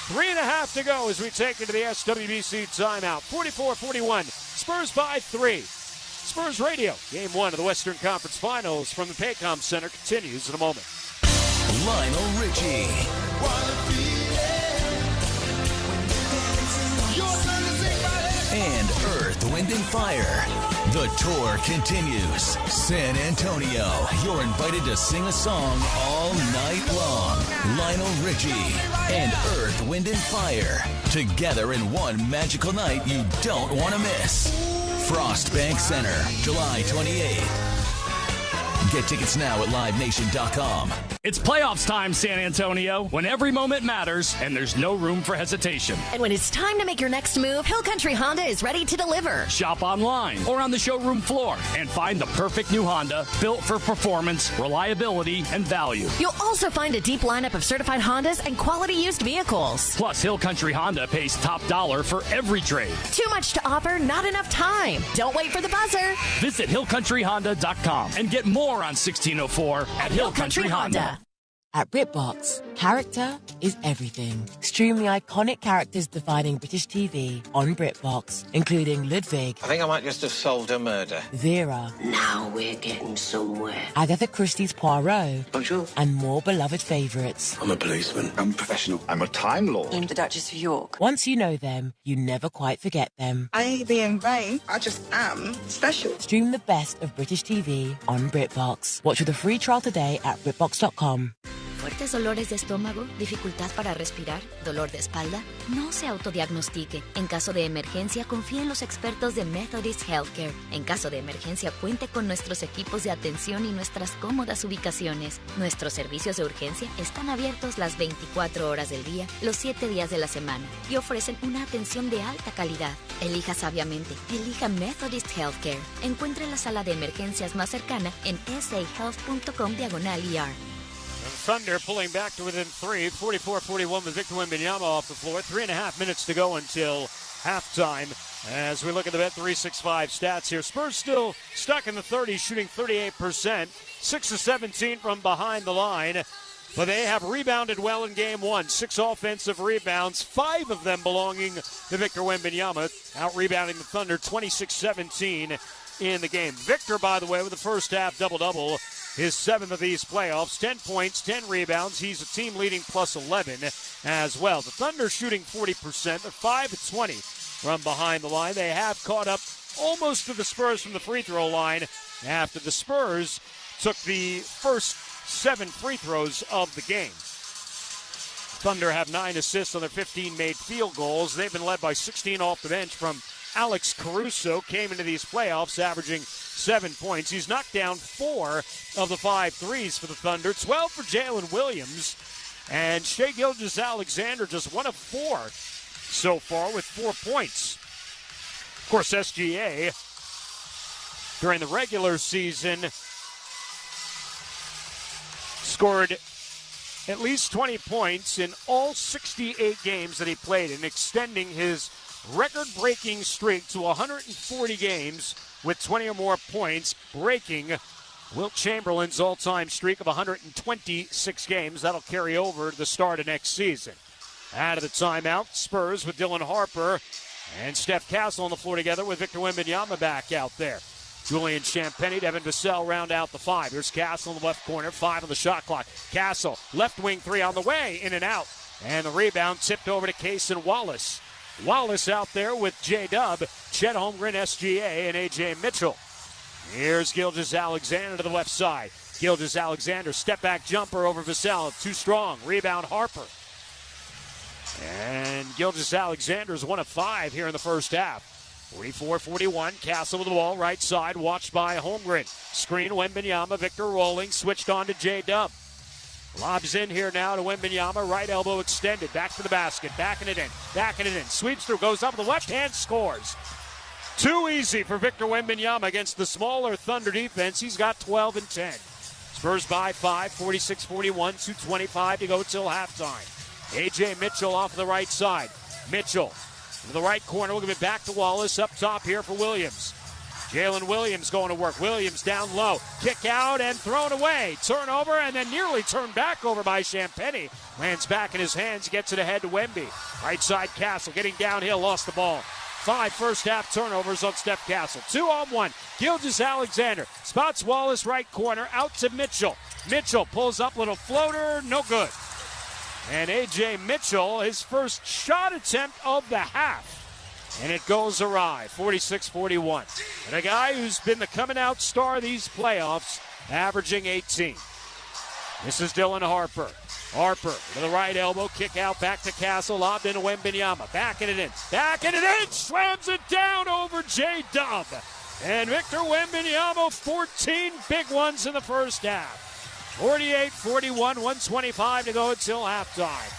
3.5 to go as we take it to the SWBC timeout. 44-41. Spurs by 3. Spurs Radio. Game 1 of the Western Conference Finals from the Paycom Center continues in a moment. Lionel Richie. And Earth, Wind, and Fire. The tour continues. San Antonio, you're invited to sing a song all night long. Lionel Richie and Earth, Wind, and Fire. Together in one magical night you don't want to miss. Frost Bank Center, July 28th. Get tickets now at LiveNation.com. It's playoffs time, San Antonio, when every moment matters and there's no room for hesitation. And when it's time to make your next move, Hill Country Honda is ready to deliver. Shop online or on the showroom floor and find the perfect new Honda built for performance, reliability, and value. You'll also find a deep lineup of certified Hondas and quality used vehicles. Plus, Hill Country Honda pays top dollar for every trade. Too much to offer, not enough time. Don't wait for the buzzer. Visit HillCountryHonda.com and get more on 1604 at Hill Country Honda. At BritBox, character is everything. Stream the iconic characters defining British TV on BritBox, including Ludwig. I think I might just have solved a murder. Vera. Now we're getting somewhere. Agatha Christie's Poirot. Bonjour. And more beloved favourites. I'm a policeman. I'm a professional. I'm a Time Lord. I'm the Duchess of York. Once you know them, you never quite forget them. I ain't being vain. I just am special. Stream the best of British TV on BritBox. Watch with a free trial today at BritBox.com. ¿Fuertes dolores de estómago? ¿Dificultad para respirar? ¿Dolor de espalda? No se autodiagnostique. En caso de emergencia, confíe en los expertos de Methodist Healthcare. En caso de emergencia, cuente con nuestros equipos de atención y nuestras cómodas ubicaciones. Nuestros servicios de urgencia están abiertos las 24 horas del día, los 7 días de la semana, y ofrecen una atención de alta calidad. Elija sabiamente. Elija Methodist Healthcare. Encuentre la sala de emergencias más cercana en sahealth.com/ER. Thunder pulling back to within 3, 44-41 with Victor Wembanyama off the floor. 3.5 minutes to go until halftime. As we look at the Bet365 stats here, Spurs still stuck in the 30s, shooting 38%, 6 of 17 from behind the line. But they have rebounded well in game one. 6 offensive rebounds, 5 of them belonging to Victor Wembanyama, out-rebounding the Thunder 26-17 in the game. Victor, by the way, with the first half double-double, his 7th of these playoffs, 10 points, 10 rebounds. He's a team-leading plus 11 as well. The Thunder shooting 40%. They're 5-20 from behind the line. They have caught up almost to the Spurs from the free throw line after the Spurs took the first 7 free throws of the game. Thunder have 9 assists on their 15 made field goals. They've been led by 16 off the bench from Alex Caruso. Came into these playoffs averaging 7 points. He's knocked down 4 of the 5 threes for the Thunder. 12 for Jalen Williams. And Shai Gilgeous-Alexander just 1 of 4 so far with 4 points. Of course, SGA during the regular season scored at least 20 points in all 68 games that he played in, extending his record-breaking streak to 140 games with 20 or more points, breaking Wilt Chamberlain's all-time streak of 126 games. That'll carry over to the start of next season. Out of the timeout, Spurs with Dylan Harper and Steph Castle on the floor together with Victor Wembanyama back out there. Julian Champagnie, Devin Vassell round out the 5. Here's Castle in the left corner, 5 on the shot clock. Castle, left wing 3 on the way, in and out. And the rebound tipped over to Cason Wallace. Wallace out there with J-Dub, Chet Holmgren, SGA, and A.J. Mitchell. Here's Gilgeous-Alexander to the left side. Gilgeous-Alexander, step-back jumper over Vassell. Too strong. Rebound Harper. And Gilgeous-Alexander is 1 of 5 here in the first half. 44-41, Castle with the ball, right side, watched by Holmgren. Screen, Wembanyama, Victor rolling, switched on to J-Dub. Lobs in here now to Wembanyama, right elbow extended, back to the basket, backing it in, sweeps through, goes up with the left hand, scores. Too easy for Victor Wembanyama against the smaller Thunder defense. He's got 12 and 10. Spurs by 5, 46-41, 2:25 to go till halftime. A.J. Mitchell off the right side. Mitchell to the right corner. We'll give it back to Wallace up top here for Williams. Jalen Williams going to work. Williams down low. Kick out and thrown away. Turnover and then nearly turned back over by Champagnie. Lands back in his hands. Gets it ahead to Wemby. Right side Castle getting downhill. Lost the ball. 5 first half turnovers on Steph Castle. 2-on-1. Gilgeous-Alexander spots Wallace right corner. Out to Mitchell. Mitchell pulls up little floater. No good. And A.J. Mitchell, his first shot attempt of the half. And it goes awry, 46-41. And a guy who's been the coming-out star of these playoffs, averaging 18. This is Dylan Harper. Harper with the right elbow, kick out back to Castle, lobbed into Wembanyama. Backing it in, slams it down over J-Dub. And Victor Wembanyama, 14 big ones in the first half. 48-41, 1:25 to go until halftime.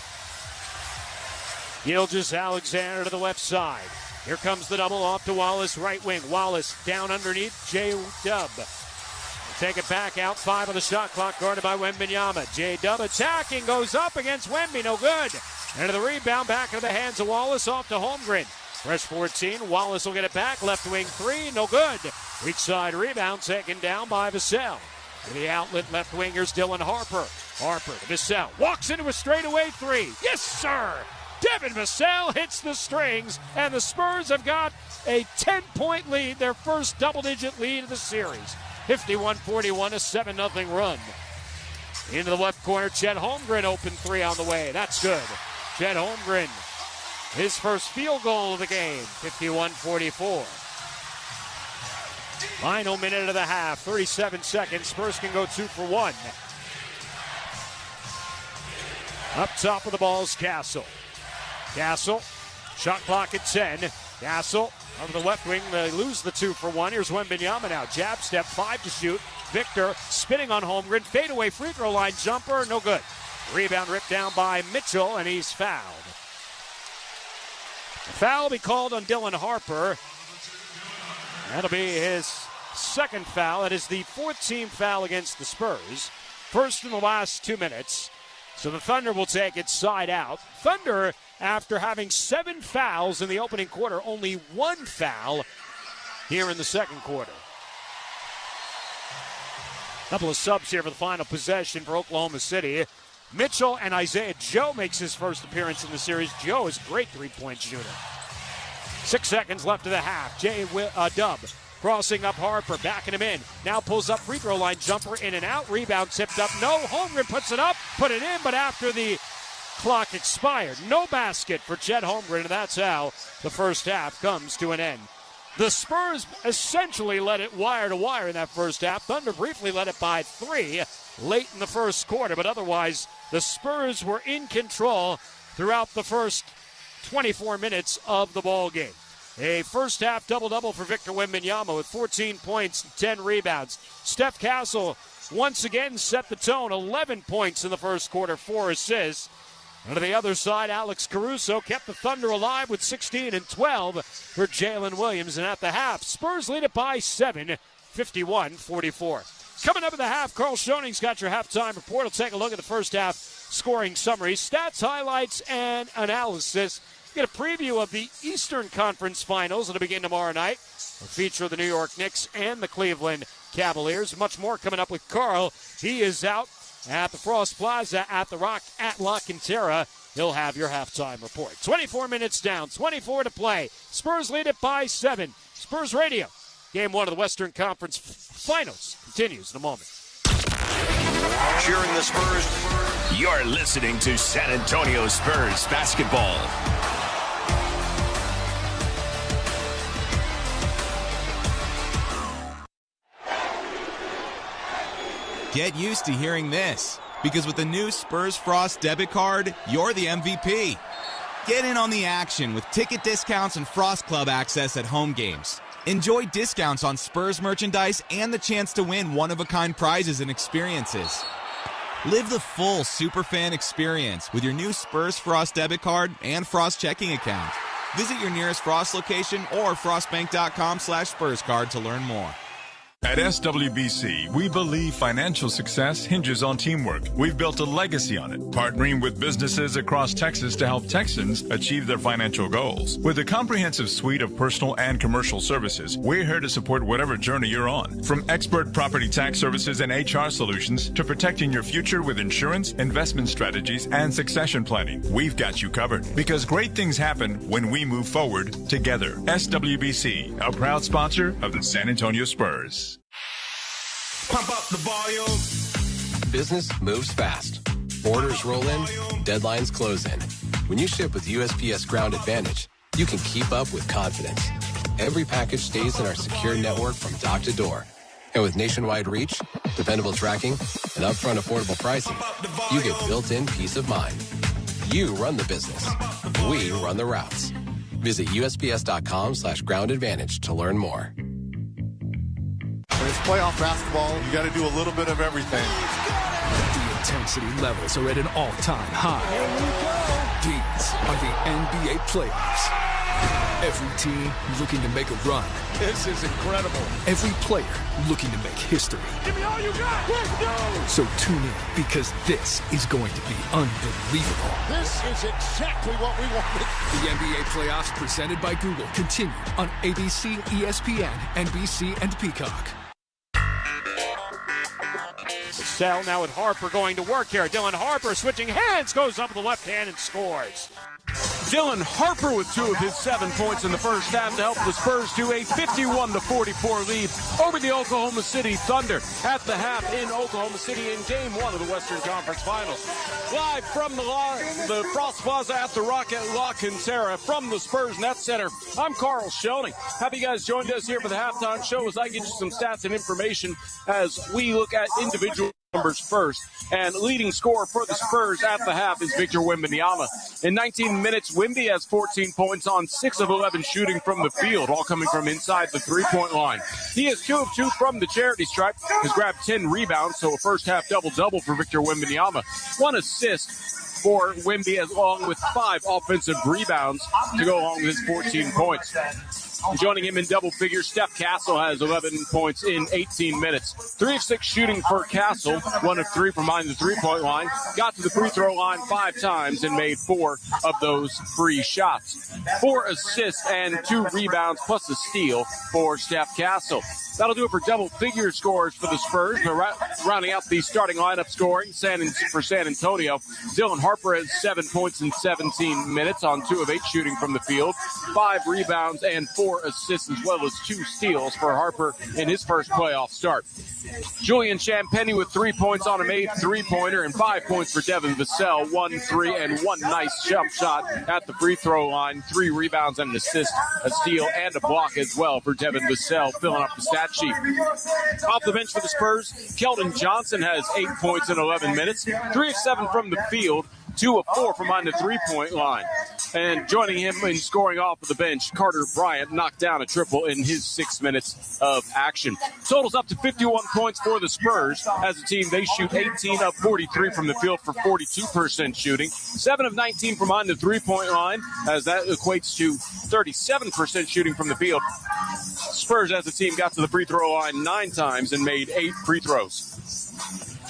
Gilgeous-Alexander to the left side. Here comes the double off to Wallace, right wing. Wallace down underneath J-Dub. Take it back out, 5 on the shot clock, guarded by Wembanyama. J-Dub attacking, goes up against Wemby, no good. And the rebound back into the hands of Wallace, off to Holmgren. Fresh 14, Wallace will get it back, left wing 3, no good. Weak side rebound taken down by Vassell. To the outlet left wingers, Dylan Harper. Harper to Vassell, walks into a straightaway 3. Yes, sir! Devin Vassell hits the strings, and the Spurs have got a 10-point lead, their first double-digit lead of the series. 51-41, a 7-0 run. Into the left corner, Chet Holmgren, open 3 on the way. That's good. Chet Holmgren, his first field goal of the game, 51-44. Final minute of the half, 37 seconds. Spurs can go 2 for 1. Up top of the ball is Castle. Castle, shot clock at 10. Castle over the left wing, they lose the 2 for 1. Here's Wembanyama now, jab step, 5 to shoot. Victor spinning on Holmgren, fadeaway free throw line jumper, no good. Rebound ripped down by Mitchell, and he's fouled. The foul will be called on Dylan Harper. That'll be his second foul. It is the 14th foul against the Spurs. First in the last 2 minutes. So the Thunder will take it side out. Thunder, after having 7 fouls in the opening quarter, only 1 foul here in the second quarter. Couple of subs here for the final possession for Oklahoma City. Mitchell and Isaiah Joe makes his first appearance in the series. Joe is a great three-point shooter. 6 seconds left of the half. Dub crossing up Harper, backing him in. Now pulls up free throw line jumper, in and out. Rebound tipped up. No. Holmgren puts it up, put it in, but after the clock expired. No basket for Chet Holmgren, and that's how the first half comes to an end. The Spurs essentially led it wire to wire in that first half. Thunder briefly led it by 3 late in the first quarter, but otherwise the Spurs were in control throughout the first 24 minutes of the ball game. A first half double-double for Victor Wembanyama with 14 points and 10 rebounds. Steph Castle once again set the tone, 11 points in the first quarter, 4 assists. And to the other side, Alex Caruso kept the Thunder alive with 16 and 12 for Jalen Williams. And at the half, Spurs lead it by 7, 51-44. Coming up at the half, Carl Schoening's got your halftime report. We'll take a look at the first half scoring summary, stats, highlights, and analysis. Get a preview of the Eastern Conference Finals that'll begin tomorrow night. A feature of the New York Knicks and the Cleveland Cavaliers. Much more coming up with Carl. He is out at the Frost Plaza at the Rock at La Cantera. He'll have your halftime report. 24 minutes down, 24 to play. Spurs lead it by 7. Spurs Radio. Game 1 of the Western Conference Finals continues in a moment. Cheering the Spurs. You're listening to San Antonio Spurs basketball. Get used to hearing this, because with the new Spurs Frost debit card, you're the MVP. Get in on the action with ticket discounts and Frost Club access at home games. Enjoy discounts on Spurs merchandise and the chance to win one-of-a-kind prizes and experiences. Live the full Superfan experience with your new Spurs Frost debit card and Frost checking account. Visit your nearest Frost location or frostbank.com/SpursCard to learn more. At SWBC, we believe financial success hinges on teamwork. We've built a legacy on it, partnering with businesses across Texas to help Texans achieve their financial goals. With a comprehensive suite of personal and commercial services, we're here to support whatever journey you're on. From expert property tax services and HR solutions to protecting your future with insurance, investment strategies, and succession planning, we've got you covered. Because great things happen when we move forward together. SWBC, a proud sponsor of the San Antonio Spurs. Pump up the volume. Business moves fast. Orders roll in, deadlines close in. When you ship with USPS Ground Advantage, you can keep up with confidence. Every package stays in our secure network from dock to door. And with nationwide reach, dependable tracking, and upfront affordable pricing, you get built-in peace of mind. You run the business. We run the routes. Visit USPS.com/Ground Advantage to learn more. When it's playoff basketball, you got to do a little bit of everything. The intensity levels are at an all-time high. These are the NBA playoffs. Every team looking to make a run. This is incredible. Every player looking to make history. Give me all you got. Let's go. So tune in, because this is going to be unbelievable. This is exactly what we wanted. The NBA playoffs presented by Google continue on ABC, ESPN, NBC, and Peacock. Sal now with Harper going to work here. Dylan Harper switching hands, goes up with the left hand and scores. Dylan Harper with 2 of his 7 points in the first half to help the Spurs to a 51-44 lead over the Oklahoma City Thunder at the half in Oklahoma City in Game 1 of the Western Conference Finals. Live from the Frost Plaza at the Rock at La Cantera from the Spurs Net Center, I'm Carl Schoening. Have you guys joined us here for the halftime show as I get you some stats and information as we look at individual numbers first. And leading scorer for the Spurs at the half is Victor Wembanyama. In 19 minutes, Wemby has 14 points on 6 of 11 shooting from the field, all coming from inside the three-point line. He has 2 of 2 from the charity stripe, has grabbed 10 rebounds, so a first-half double-double for Victor Wembanyama. 1 assist for Wemby, along with 5 offensive rebounds to go along with his 14 points. Joining him in double figures, Steph Castle has 11 points in 18 minutes. 3 of 6 shooting for Castle, 1 of 3 from behind the three-point line. Got to the free throw line 5 times and made 4 of those free shots. 4 assists and 2 rebounds plus a steal for Steph Castle. That'll do it for double-figure scores for the Spurs. We're rounding out the starting lineup scoring for San Antonio. Dylan Harper has 7 points in 17 minutes on 2 of 8 shooting from the field, 5 rebounds and 4 assists, as well as 2 steals for Harper in his first playoff start. Julian Champagny with 3 points on a made three-pointer and 5 points for Devin Vassell, 1 3 and 1 nice jump shot at the free throw line, 3 rebounds and an assist, a steal, and a block as well for Devin Vassell, filling up the stat sheet. Off the bench for the Spurs, Keldon Johnson has 8 points in 11 minutes, 3 of 7 from the field, 2 of 4 from behind the three-point line. And joining him in scoring off of the bench, Carter Bryant knocked down a triple in his 6 minutes of action. Totals up to 51 points for the Spurs. As a team, they shoot 18 of 43 from the field for 42% shooting, 7 of 19 from behind the three-point line, as that equates to 37% shooting from the field. Spurs, as a team, got to the free throw line 9 times and made 8 free throws.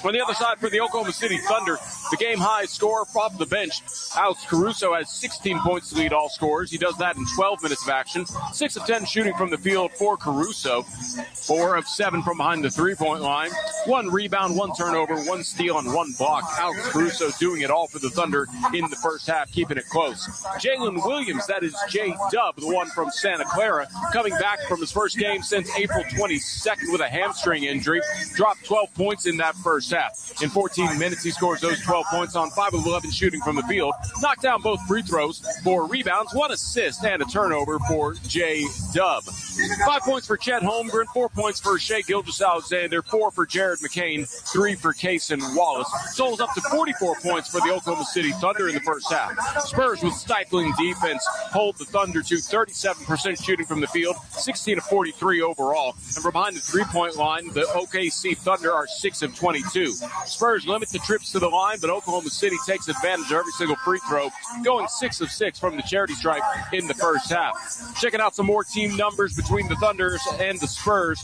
On the other side for the Oklahoma City Thunder, the game-high scorer off the bench, Alex Caruso, has 16 points to lead all scorers. He does that in 12 minutes of action. 6 of 10 shooting from the field for Caruso. 4 of 7 from behind the three-point line. 1 rebound, 1 turnover, 1 steal, and 1 block. Alex Caruso doing it all for the Thunder in the first half, keeping it close. Jalen Williams, that is J-Dub, the one from Santa Clara, coming back from his first game since April 22nd with a hamstring injury. Dropped 12 points in that first half. In 14 minutes, he scores those 12 points on 5 of 11 shooting from the field. Knocked down both free throws, 4 rebounds, 1 assist, and a turnover for J-Dub. 5 points for Chet Holmgren, 4 points for Shai Gilgeous-Alexander, 4 for Jared McCain, 3 for Cason Wallace. Totals up to 44 points for the Oklahoma City Thunder in the first half. Spurs with stifling defense hold the Thunder to 37% shooting from the field, 16 of 43 overall. And from behind the three-point line, the OKC Thunder are 6 of 22. Spurs limit the trips to the line, but Oklahoma City takes advantage of every single free throw, going 6 of 6 from the charity stripe in the first half. Checking out some more team numbers between the Thunders and the Spurs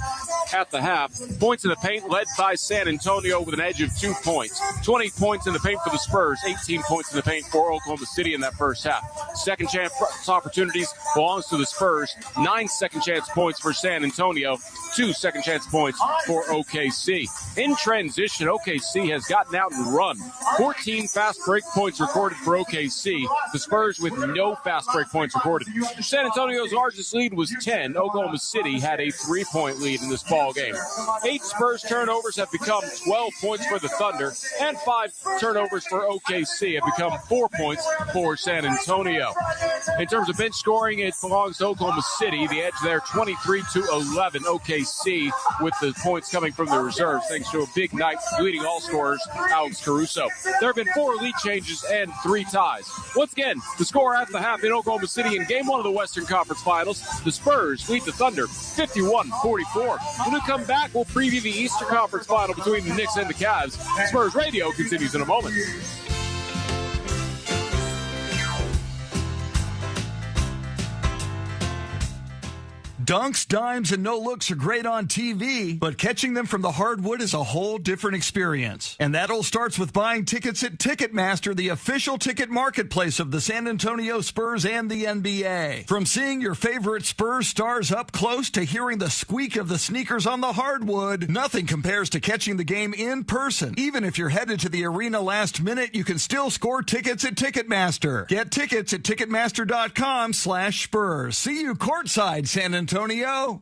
at the half. Points in the paint led by San Antonio with an edge of 2 points. 20 points in the paint for the Spurs, 18 points in the paint for Oklahoma City in that first half. Second chance opportunities belongs to the Spurs. 9 second chance points for San Antonio, 2 second chance points for OKC. In transition, OKC has gotten out and run. 14 fast break points recorded for OKC. The Spurs with no fast break points recorded. San Antonio's largest lead was 10. Oklahoma City had a 3-point lead in this ball game. 8 Spurs turnovers have become 12 points for the Thunder, and 5 turnovers for OKC have become 4 points for San Antonio. In terms of bench scoring, it belongs to Oklahoma City. The edge there, 23-11. OKC with the points coming from the reserves, thanks to a big night leading all scorers, Alex Caruso. There have been 4 lead changes and 3 ties. Once again, the score at the half in Oklahoma City in Game 1 of the Western Conference Finals. The Spurs lead the Thunder 51-44. When we come back, we'll preview the Eastern Conference Final between the Knicks and the Cavs. Spurs Radio continues in a moment. Dunks, dimes, and no-looks are great on TV, but catching them from the hardwood is a whole different experience. And that all starts with buying tickets at Ticketmaster, the official ticket marketplace of the San Antonio Spurs and the NBA. From seeing your favorite Spurs stars up close to hearing the squeak of the sneakers on the hardwood, nothing compares to catching the game in person. Even if you're headed to the arena last minute, you can still score tickets at Ticketmaster. Get tickets at Ticketmaster.com/Spurs. See you courtside, San Antonio. At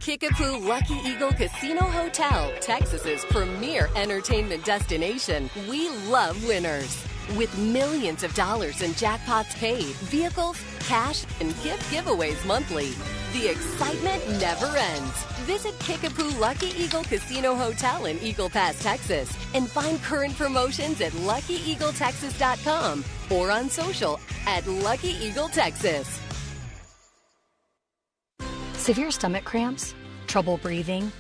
Kickapoo Lucky Eagle Casino Hotel, Texas's premier entertainment destination, we love winners. With millions of dollars in jackpots paid, vehicles, cash, and gift giveaways monthly, the excitement never ends. Visit Kickapoo Lucky Eagle Casino Hotel in Eagle Pass, Texas, and find current promotions at LuckyEagleTexas.com or on social at Lucky Eagle Texas. Severe stomach cramps, trouble breathing,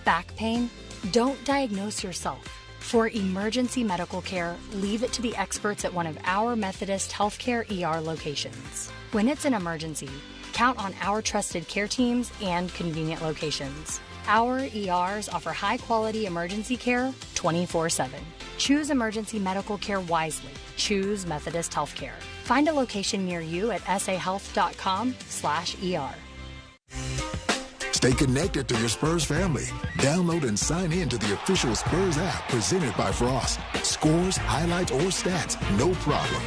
back pain? Don't diagnose yourself. For emergency medical care, leave it to the experts at one of our Methodist Healthcare ER locations. When it's an emergency, Count on our trusted care teams and convenient locations. Our ERs offer high-quality emergency care 24/7. Choose emergency medical care wisely. Choose Methodist Healthcare. Find a location near you at sahealth.com/ER. Stay connected to your Spurs family. Download and sign in to the official Spurs app presented by Frost. Scores, highlights, or stats, no problem.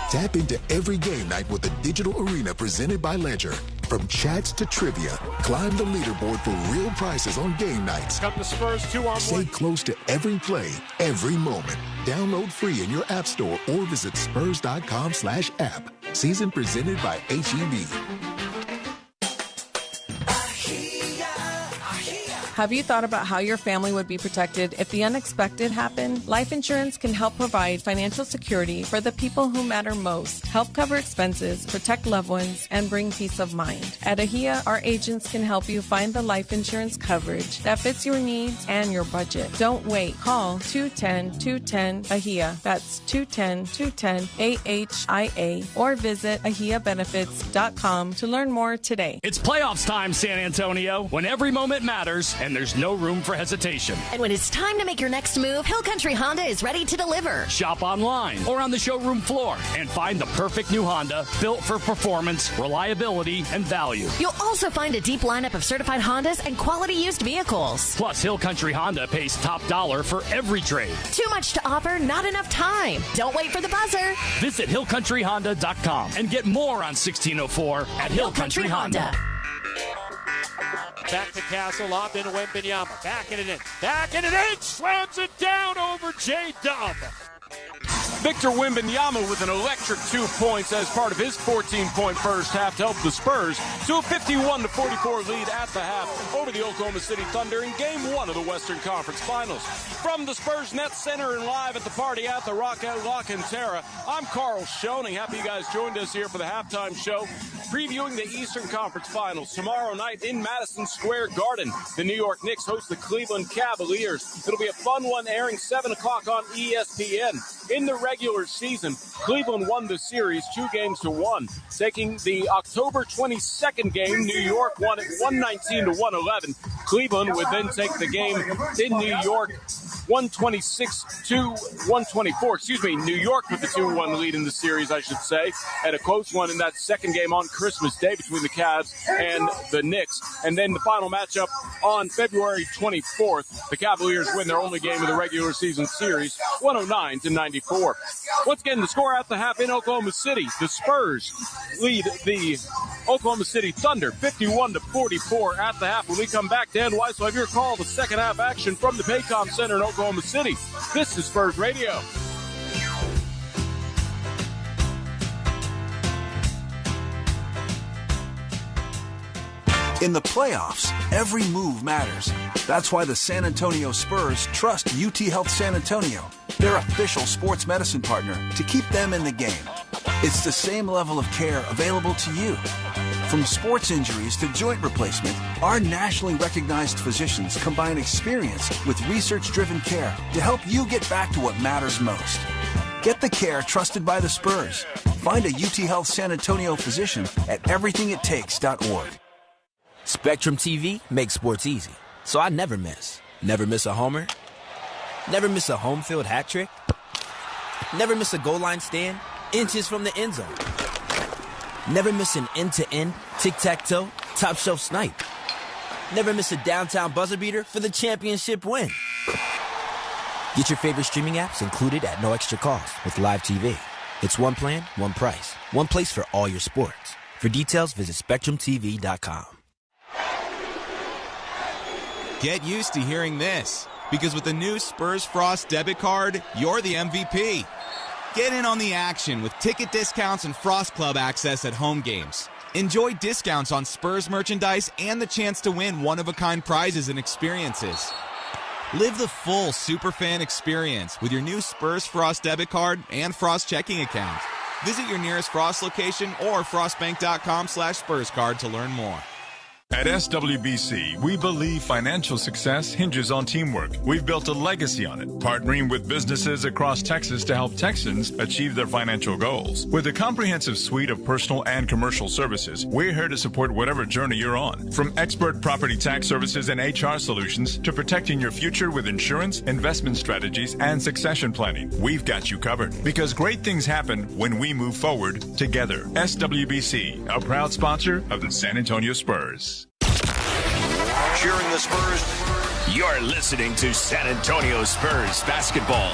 Tap into every game night with the digital arena presented by Ledger. From chats to trivia, climb the leaderboard for real prizes on game nights. Come the Spurs 2-on-1. Stay close to every play, every moment. Download free in your app store or visit spurs.com/app. Season presented by HEB. Have you thought about how your family would be protected if the unexpected happened? Life insurance can help provide financial security for the people who matter most, help cover expenses, protect loved ones, and bring peace of mind. At AHIA, our agents can help you find the life insurance coverage that fits your needs and your budget. Don't wait. Call 210-210-AHIA. That's 210-210-AHIA or visit ahiabenefits.com to learn more today. It's playoffs time, San Antonio, when every moment matters and there's no room for hesitation. And when it's time to make your next move, Hill Country Honda is ready to deliver. Shop online or on the showroom floor and find the perfect new Honda built for performance, reliability, and value. You'll also find a deep lineup of certified Hondas and quality used vehicles. Plus, Hill Country Honda pays top dollar for every trade. Too much to offer, not enough time. Don't wait for the buzzer. Visit hillcountryhonda.com and get more on 1604 at Hill Country Honda. Back to Castle, lobbed into Wembanyama. Back in it in. Back in it in. Slams it down over J-Dub. Victor Wembanyama with an electric 2 points as part of his 14-point first half to help the Spurs to a 51-44 lead at the half over the Oklahoma City Thunder in Game 1 of the Western Conference Finals. From the Spurs Net Center and live at the party at the Rocket La Cantera, I'm Carl Schoening. Happy you guys joined us here for the halftime show, previewing the Eastern Conference Finals. Tomorrow night in Madison Square Garden, the New York Knicks host the Cleveland Cavaliers. It'll be a fun one, airing 7 o'clock on ESPN. In the regular season, Cleveland won the series 2-1, taking the October 22nd game. New York won it 119-111. Cleveland would then take the game in New York 126-124. New York with the 2-1 lead in the series, I should say, and a close one in that second game on Christmas Day between the Cavs and the Knicks. And then the final matchup on February 24th, the Cavaliers win their only game of the regular season series, 109-94. Once again, the score at the half in Oklahoma City, the Spurs lead the Oklahoma City Thunder 51-44 at the half. When we come back, Dan Weiss will have your call the second half action from the Paycom Center in Oklahoma City. This is Spurs Radio. In the playoffs, every move matters. That's why the San Antonio Spurs trust UT Health San Antonio, their official sports medicine partner, to keep them in the game. It's the same level of care available to you. From sports injuries to joint replacement, our nationally recognized physicians combine experience with research-driven care to help you get back to what matters most. Get the care trusted by the Spurs. Find a UT Health San Antonio physician at everythingittakes.org. Spectrum TV makes sports easy, so I never miss. Never miss a homer. Never miss a home field hat trick. Never miss a goal line stand, inches from the end zone. Never miss an end-to-end, tic-tac-toe, top-shelf snipe. Never miss a downtown buzzer beater for the championship win. Get your favorite streaming apps included at no extra cost with Live TV. It's one plan, one price, one place for all your sports. For details, visit SpectrumTV.com. Get used to hearing this, because with the new Spurs Frost debit card, you're the MVP. Get in on the action with ticket discounts and Frost Club access at home games. Enjoy discounts on Spurs merchandise and the chance to win one-of-a-kind prizes and experiences. Live the full Superfan experience with your new Spurs Frost debit card and Frost checking account. Visit your nearest Frost location or frostbank.com/SpursCard to learn more. At SWBC, we believe financial success hinges on teamwork. We've built a legacy on it, partnering with businesses across Texas to help Texans achieve their financial goals. With a comprehensive suite of personal and commercial services, we're here to support whatever journey you're on. From expert property tax services and HR solutions to protecting your future with insurance, investment strategies, and succession planning, we've got you covered. Because great things happen when we move forward together. SWBC, a proud sponsor of the San Antonio Spurs. Cheering the Spurs. You're listening to San Antonio Spurs basketball.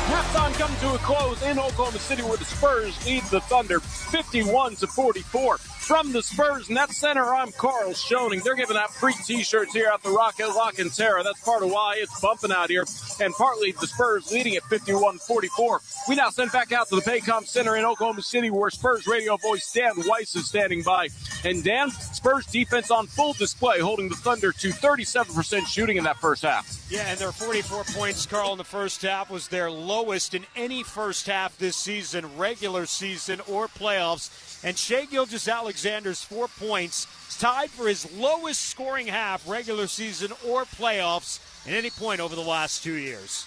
Halftime comes to a close in Oklahoma City where the Spurs lead the Thunder 51-44. From the Spurs Net Center, I'm Carl Schoening. They're giving out free T-shirts here at the Rocket Lock and Terra. That's part of why it's bumping out here, and partly the Spurs leading at 51-44. We now send back out to the Pregame Center in Oklahoma City where Spurs radio voice Dan Weiss is standing by. And Dan, Spurs defense on full display, holding the Thunder to 37% shooting in that first half. Yeah, and their 44 points, Carl, in the first half was their lowest in any first half this season, regular season or playoffs. And Shai Gilgeous-Alexander's 4 points is tied for his lowest scoring half, regular season or playoffs, at any point over the last 2 years.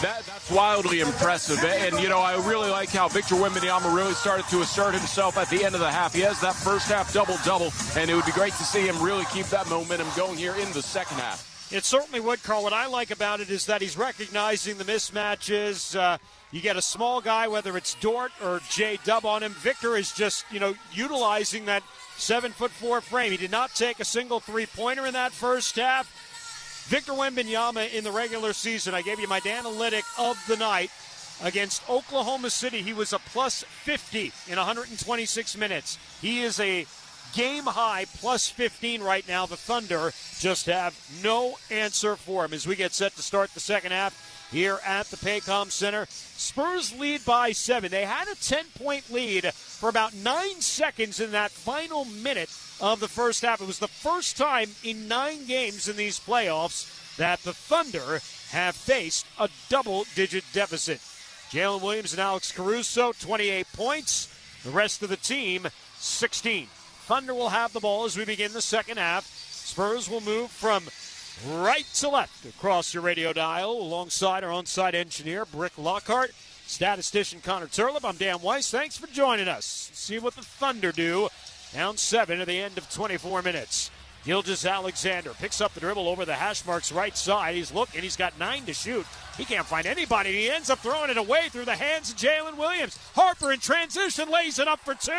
That's wildly impressive. And, you know, I really like how Victor Wembanyama really started to assert himself at the end of the half. He has that first half double-double, and it would be great to see him really keep that momentum going here in the second half. It certainly would, Carl. What I like about it is that he's recognizing the mismatches. You get a small guy, whether it's Dort or J-Dub on him. Victor is just, utilizing that 7'4" frame. He did not take a single three-pointer in that first half. Victor Wembanyama in the regular season, I gave you my analytic of the night. Against Oklahoma City, he was a plus 50 in 126 minutes. He is a game-high plus 15 right now. The Thunder just have no answer for him as we get set to start the second half here at the Paycom Center. Spurs lead by 7. They had a 10-point lead for about 9 seconds in that final minute of the first half. It was the first time in 9 games in these playoffs that the Thunder have faced a double-digit deficit. Jalen Williams and Alex Caruso, 28 points. The rest of the team, 16. Thunder will have the ball as we begin the second half. Spurs will move from right to left across your radio dial alongside our on-site engineer, Brick Lockhart, statistician Connor Turlip. I'm Dan Weiss. Thanks for joining us. See what the Thunder do. Down 7 at the end of 24 minutes. Gilgeous-Alexander picks up the dribble over the hash marks right side. He's looking. He's got 9 to shoot. He can't find anybody. He ends up throwing it away through the hands of Jalen Williams. Harper in transition lays it up for 2.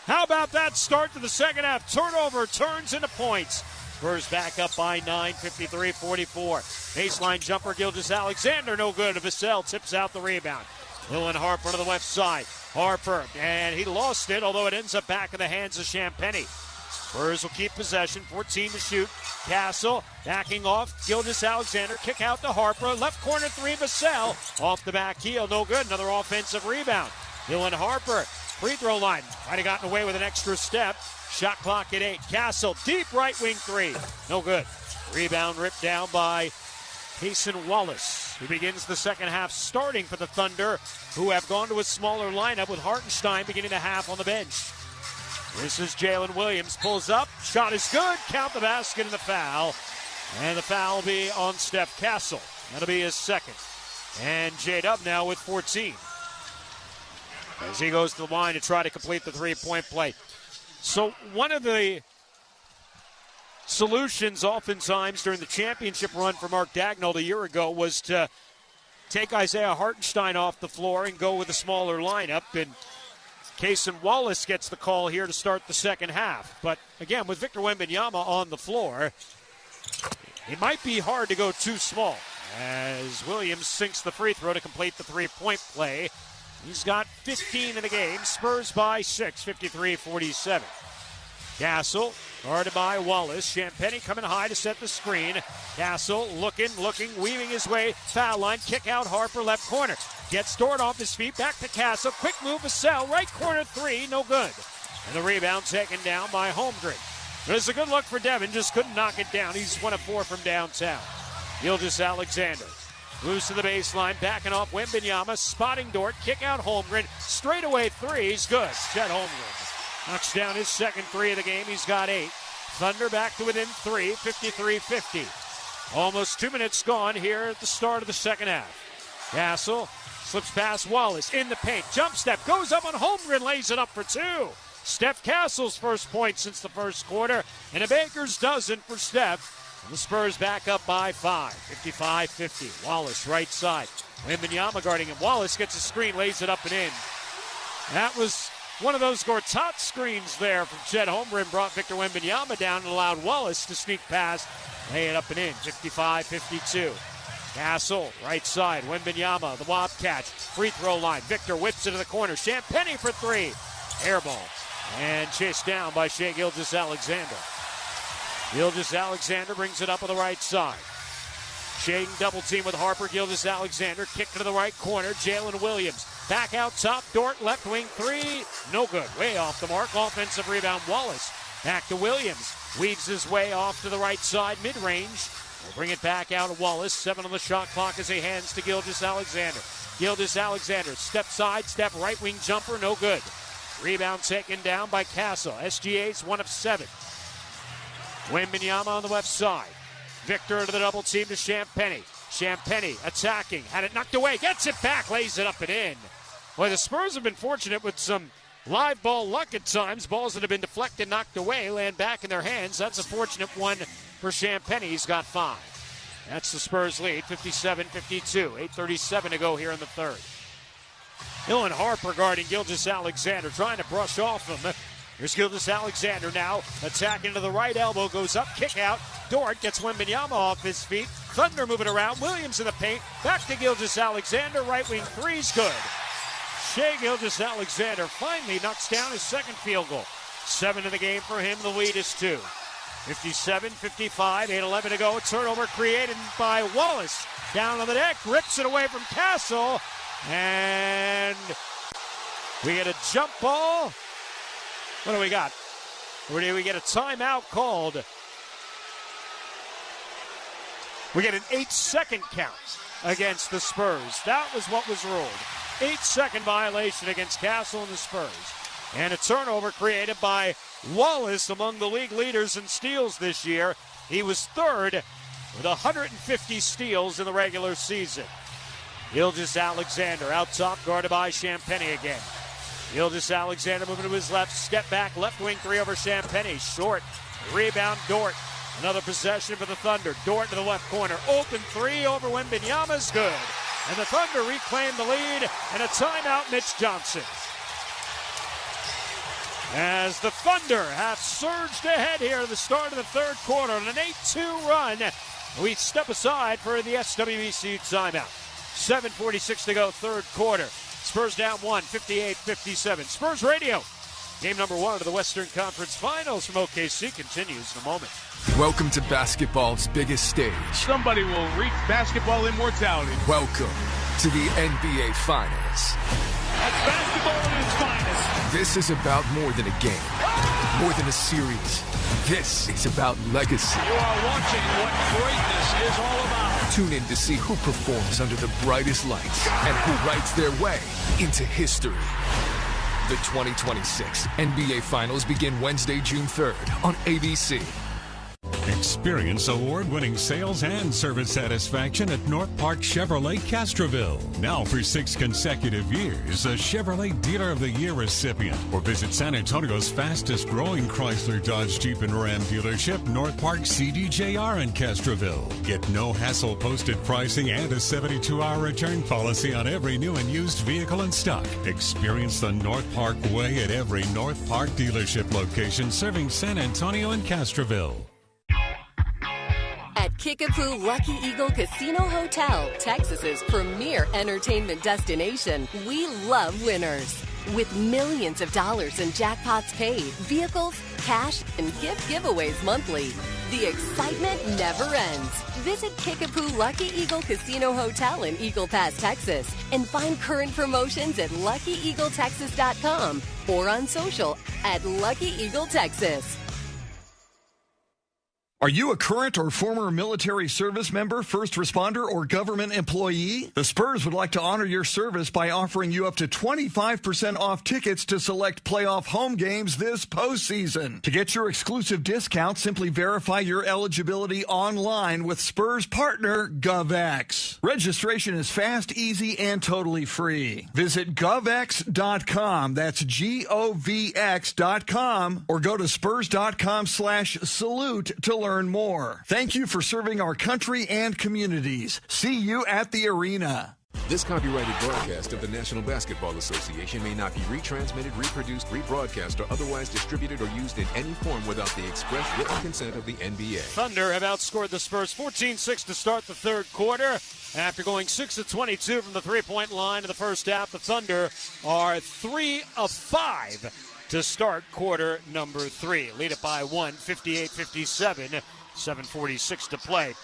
How about that start to the second half? Turnover turns into points. Spurs back up by 9, 53-44. Baseline jumper, Gilgeous-Alexander, no good. Vassell tips out the rebound. Dylan Harper to the left side. Harper, and he lost it, although it ends up back in the hands of Champagnie. Spurs will keep possession, 14 to shoot. Castle backing off. Gilgeous-Alexander, kick out to Harper. Left corner 3, Vassell. Off the back heel, no good. Another offensive rebound. Dylan Harper, free throw line. Might have gotten away with an extra step. Shot clock at 8. Castle, deep right wing 3. No good. Rebound ripped down by Payson Wallace, who begins the second half starting for the Thunder, who have gone to a smaller lineup with Hartenstein beginning the half on the bench. This is Jalen Williams. Pulls up. Shot is good. Count the basket and the foul. And the foul will be on Steph Castle. That'll be his second. And J-Dub now with 14. As he goes to the line to try to complete the three-point play. So one of the solutions oftentimes during the championship run for Mark Dagnall a year ago was to take Isaiah Hartenstein off the floor and go with a smaller lineup. And Payson Wallace gets the call here to start the second half. But again, with Victor Wembanyama on the floor, it might be hard to go too small as Williams sinks the free throw to complete the three-point play. He's got 15 in the game. Spurs by 6, 53-47. Castle, guarded by Wallace. Champagnie coming high to set the screen. Castle looking, weaving his way. Foul line, kick out Harper, left corner. Gets Dort off his feet, back to Castle. Quick move, Vassell, right corner 3, no good. And the rebound taken down by Holmgren. It was a good look for Devin, just couldn't knock it down. He's 1 of 4 from downtown. Gilgeous-Alexander moves to the baseline, backing off Wembanyama, spotting Dort, kick out Holmgren, straightaway 3, he's good. Chet Holmgren Knocks down his second three of the game. He's got 8. Thunder back to within 3, 53-50. Almost 2 minutes gone here at the start of the second half. Castle slips past Wallace in the paint. Jump step, goes up on Holmgren, lays it up for 2. Steph Castle's first point since the first quarter, and a Baker's dozen for Steph. And the Spurs back up by 5, 55-50. Wallace right side. Wembanyama guarding him. Wallace gets a screen, lays it up and in. That was one of those Gortat screens there from Chet Holmgren, brought Victor Wembanyama down and allowed Wallace to sneak past, lay it up and in, 55-52. Castle, right side, Wembanyama, the Wildcats, free throw line. Victor whips it to the corner. Champagnie for 3. Air ball. And chased down by Shai Gilgeous-Alexander. Gilgeous-Alexander brings it up on the right side. Shading double team with Harper. Gilgeous-Alexander kick to the right corner. Jalen Williams back out top. Dort left wing 3. No good. Way off the mark. Offensive rebound. Wallace back to Williams. Weaves his way off to the right side. Mid-range. We'll bring it back out of Wallace. 7 on the shot clock as he hands to Gilgeous-Alexander. Gilgeous-Alexander. Step side. Step right wing jumper. No good. Rebound taken down by Castle. SGA's 1 of 7. Wembanyama on the left side. Victor to the double team to Champagnie. Champagnie attacking. Had it knocked away. Gets it back. Lays it up and in. Boy, the Spurs have been fortunate with some live ball luck at times. Balls that have been deflected, knocked away, land back in their hands. That's a fortunate one for Champagnie. He's got 5. That's the Spurs lead, 57-52. 8:37 to go here in the third. Dylan Harper guarding Gilgeous-Alexander, trying to brush off him. Here's Gilgeous-Alexander now, attacking to the right elbow, goes up, kick out. Dort gets Wembanyama off his feet. Thunder moving around, Williams in the paint. Back to Gilgeous-Alexander, right wing 3's good. Shai Gilgeous-Alexander finally knocks down his second field goal. 7 in the game for him, the lead is 2. 57-55, 8:11 to go. A turnover created by Wallace. Down on the deck, rips it away from Castle. And we get a jump ball. What do we got? Or do we get a timeout called? We get an 8-second count against the Spurs. That was what was ruled. 8-second violation against Castle and the Spurs. And a turnover created by Wallace, among the league leaders in steals this year. He was third with 150 steals in the regular season. Gilgeous-Alexander out top, guarded by Champagnie again. Gilgeous-Alexander moving to his left, step back, left wing 3 over Champagnie. Short, rebound Dort. Another possession for the Thunder. Dort to the left corner, open 3 over Wembanyama's good. And the Thunder reclaim the lead, and a timeout, Mitch Johnson. As the Thunder have surged ahead here at the start of the third quarter on an 8-2 run, we step aside for the SWBC timeout. 7:46 to go, third quarter. Spurs down 1, 58-57. Spurs Radio. Game number 1 of the Western Conference Finals from OKC continues in a moment. Welcome to basketball's biggest stage. Somebody will reach basketball immortality. Welcome to the NBA Finals. That's basketball at its finest. This is about more than a game, more than a series. This is about legacy. You are watching what greatness is all about. Tune in to see who performs under the brightest lights and who writes their way into history. The 2026 NBA Finals begin Wednesday, June 3rd on ABC. Experience award-winning sales and service satisfaction at North Park Chevrolet Castroville. Now for 6 consecutive years, a Chevrolet Dealer of the Year recipient. Or visit San Antonio's fastest-growing Chrysler, Dodge, Jeep, and Ram dealership, North Park CDJR in Castroville. Get no-hassle posted pricing and a 72-hour return policy on every new and used vehicle in stock. Experience the North Park way at every North Park dealership location serving San Antonio and Castroville. At Kickapoo Lucky Eagle Casino Hotel, Texas's premier entertainment destination, we love winners. With millions of dollars in jackpots paid, vehicles, cash, and gift giveaways monthly, the excitement never ends. Visit Kickapoo Lucky Eagle Casino Hotel in Eagle Pass, Texas, and find current promotions at LuckyEagleTexas.com or on social at Lucky Eagle Texas. Are you a current or former military service member, first responder, or government employee? The Spurs would like to honor your service by offering you up to 25% off tickets to select playoff home games this postseason. To get your exclusive discount, simply verify your eligibility online with Spurs partner GovX. Registration is fast, easy, and totally free. Visit govx.com, that's govx.com, or go to spurs.com/salute to learn more. Thank you for serving our country and communities. See you at the arena. This copyrighted broadcast of the National Basketball Association may not be retransmitted, reproduced, rebroadcast, or otherwise distributed or used in any form without the express written consent of the NBA. Thunder have outscored the Spurs 14-6 to start the third quarter. After going 6 of 22 from the three-point line in the first half, the Thunder are 3 of 5 to start quarter number 3. Lead it by 1, 58-57, 7:46 to play.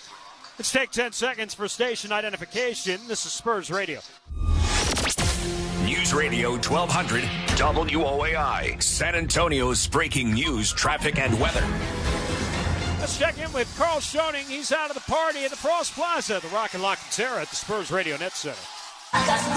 Let's take 10 seconds for station identification. This is Spurs Radio. News Radio 1200 WOAI, San Antonio's breaking news, traffic, and weather. Let's check in with Carl Schoening. He's out of the party at the Frost Plaza, the Rock and Lock and Terra at the Spurs Radio Net Center.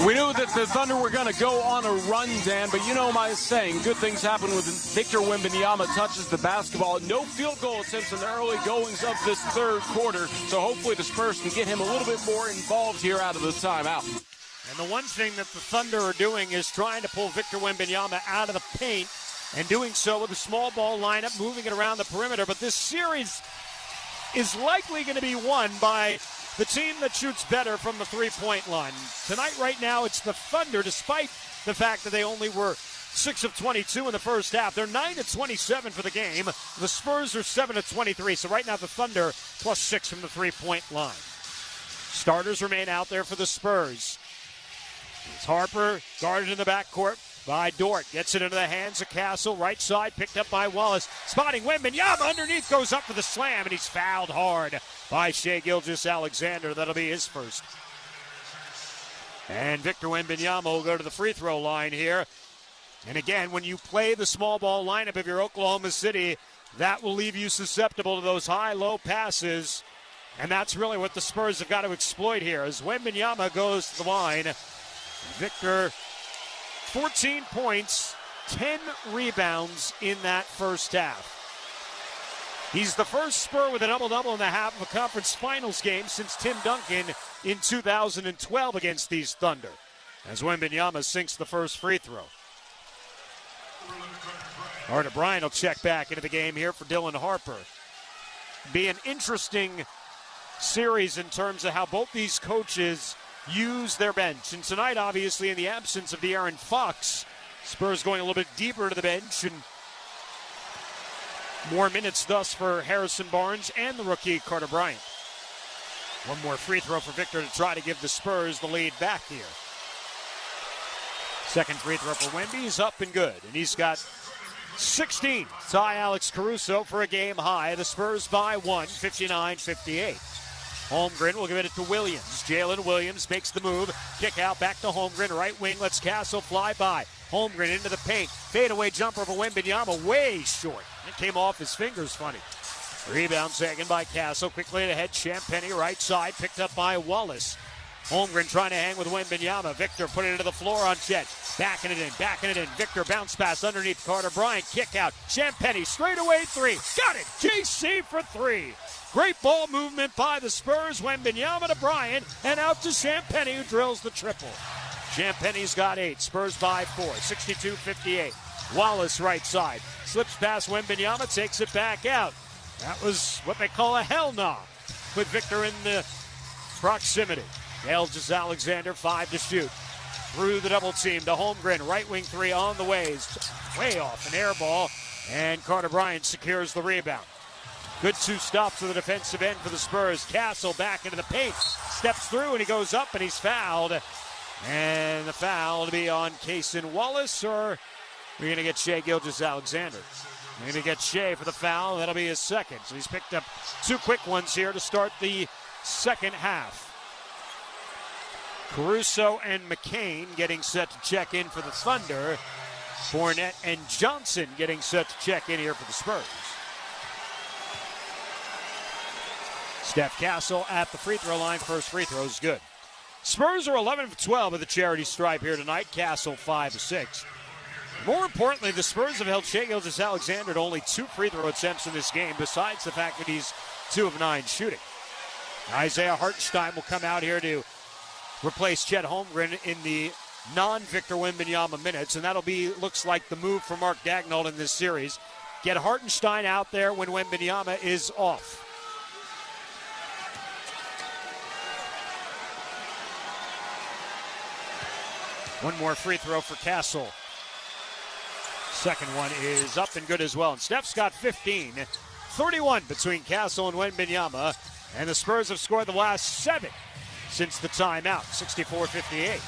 We knew that the Thunder were going to go on a run, Dan, but you know my saying, good things happen when Victor Wembanyama touches the basketball. No field goal attempts in the early goings of this third quarter, so hopefully the Spurs can get him a little bit more involved here out of the timeout. And the one thing that the Thunder are doing is trying to pull Victor Wembanyama out of the paint, and doing so with a small ball lineup, moving it around the perimeter. But this series is likely going to be won by the team that shoots better from the three-point line. Tonight, right now, it's the Thunder, despite the fact that they only were 6 of 22 in the first half. They're 9 of 27 for the game. The Spurs are 7 of 23. So right now, the Thunder +6 from the three-point line. Starters remain out there for the Spurs. It's Harper guarded in the backcourt by Dort. Gets it into the hands of Castle. Right side picked up by Wallace. Spotting Wembanyama underneath. Goes up for the slam, and he's fouled hard by Shai Gilgeous-Alexander. That'll be his first. And Victor Wembanyama will go to the free throw line here. And again, when you play the small ball lineup of your Oklahoma City, that will leave you susceptible to those high-low passes. And that's really what the Spurs have got to exploit here. As Wembanyama goes to the line, Victor, 14 points, 10 rebounds in that first half. He's the first Spur with a double-double in the half of a conference finals game since Tim Duncan in 2012 against these Thunder, as Wembanyama sinks the first free throw. Arda Bryant will check back into the game here for Dylan Harper. Be an interesting series in terms of how both these coaches use their bench. And tonight, obviously, in the absence of De'Aaron Fox, Spurs going a little bit deeper to the bench, and more minutes thus for Harrison Barnes and the rookie Carter Bryant. One more free throw for Victor to try to give the Spurs the lead back here. Second free throw for Wemby. He's up and good, and he's got 16. Tie Alex Caruso for a game high. The Spurs by 1, 59-58. Holmgren will give it to Williams. Jalen Williams makes the move. Kick out back to Holmgren. Right wing lets Castle fly by. Holmgren into the paint. Fadeaway jumper for Wembanyama. Way short. It came off his fingers funny. Rebound taken by Castle. Quickly ahead. Champagnie right side. Picked up by Wallace. Holmgren trying to hang with Wembanyama. Victor put it into the floor on Chet. Backing it in. Victor bounce pass underneath Carter Bryant. Kick out. Champagnie straight away three. Got it. JC for three. Great ball movement by the Spurs. Wembanyama to Bryant, and out to Champagnie, who drills the triple. Champagnie's got 8. Spurs by 4. 62-58. Wallace right side. Slips past Wembanyama, takes it back out. That was what they call a hell nah, with Victor in the proximity. Gilgeous-Alexander, 5 to shoot. Through the double team to Holmgren. Right wing three on the way off, an air ball, and Carter Bryant secures the rebound. Good 2 stops to the defensive end for the Spurs. Castle back into the paint. Steps through and he goes up and he's fouled. And the foul to be on Cason Wallace, or we're going to get Shai Gilgeous-Alexander. We're going to get Shai for the foul. That'll be his second. So he's picked up 2 quick ones here to start the second half. Caruso and McCain getting set to check in for the Thunder. Fournette and Johnson getting set to check in here for the Spurs. Steph Castle at the free throw line. First free throw is good. Spurs are 11 of 12 with the charity stripe here tonight. Castle 5 of 6. More importantly, the Spurs have held Shai Gilgeous-Alexander to only 2 free throw attempts in this game, besides the fact that he's 2 of 9 shooting. Isaiah Hartenstein will come out here to replace Chet Holmgren in the non-Victor Wembanyama minutes, and that'll be, looks like, the move for Mark Daigneault in this series. Get Hartenstein out there when Wembanyama is off. One more free throw for Castle. Second one is up and good as well. And Steph's got 15. 31 between Castle and Wembanyama. And the Spurs have scored the last 7 since the timeout. 64-58.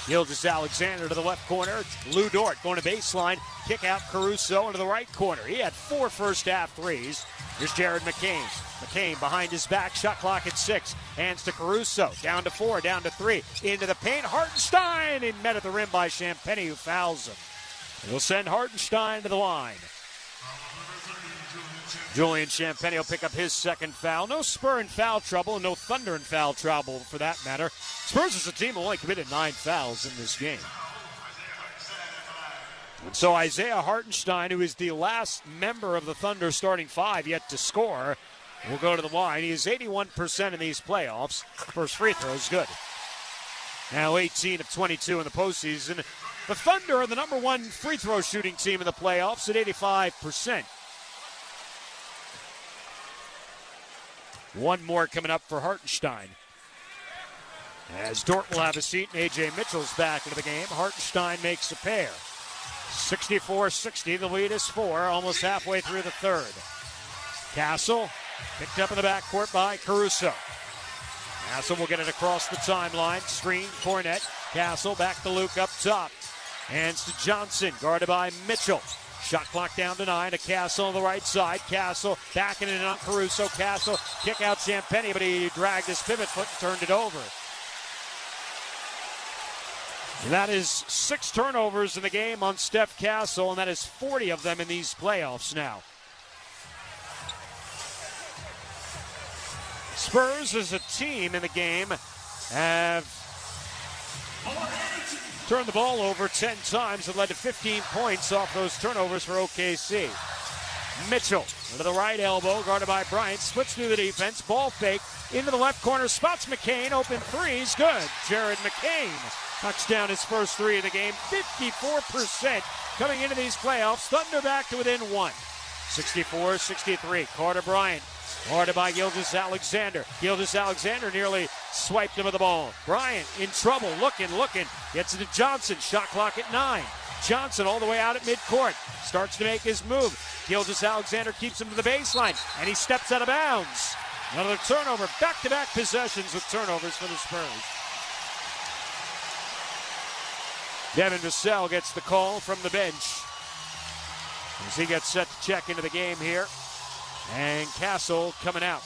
Gilgeous-Alexander to the left corner. Lou Dort going to baseline. Kick out Caruso into the right corner. He had 4 first-half threes. Here's Jared McCain. McCain behind his back. Shot clock at 6. Hands to Caruso. Down to 4. Down to 3. Into the paint. Hartenstein. And met at the rim by Champagnie, who fouls him. He'll send Hartenstein to the line. Julian Champagnie will pick up his second foul. No Spur in foul trouble, and no Thunder in foul trouble for that matter. Spurs as a team have only committed 9 fouls in this game. And so Isaiah Hartenstein, who is the last member of the Thunder starting 5 yet to score, will go to the line. He is 81% in these playoffs. First free throw is good. Now 18 of 22 in the postseason. The Thunder are the number 1 free throw shooting team in the playoffs at 85%. One more coming up for Hartenstein. As Dort will have a seat and A.J. Mitchell's back into the game, Hartenstein makes a pair. 64-60, the lead is 4, almost halfway through the third. Castle picked up in the backcourt by Caruso. Castle will get it across the timeline. Screen, Cornette. Castle back to Luke up top. Hands to Johnson, guarded by Mitchell. Shot clock down to 9 to Castle on the right side. Castle backing it on Caruso. Castle kick out Champagnie, but he dragged his pivot foot and turned it over. And that is 6 turnovers in the game on Steph Castle, and that is 40 of them in these playoffs now. Spurs as a team in the game have turned the ball over 10 times and led to 15 points off those turnovers for OKC. Mitchell to the right elbow, guarded by Bryant, splits through the defense, ball fake, into the left corner, spots McCain, open threes, good. Jared McCain knocks down his first 3 of the game, 54% coming into these playoffs. Thunder back to within 1. 64-63, Carter Bryant. Guarded by Gilgeous-Alexander. Gilgeous-Alexander nearly swiped him with the ball. Bryant in trouble, looking. Gets it to Johnson. Shot clock at 9. Johnson all the way out at midcourt. Starts to make his move. Gilgeous-Alexander keeps him to the baseline, and he steps out of bounds. Another turnover. Back-to-back possessions with turnovers for the Spurs. Devin Vassell gets the call from the bench as he gets set to check into the game here. And Castle coming out.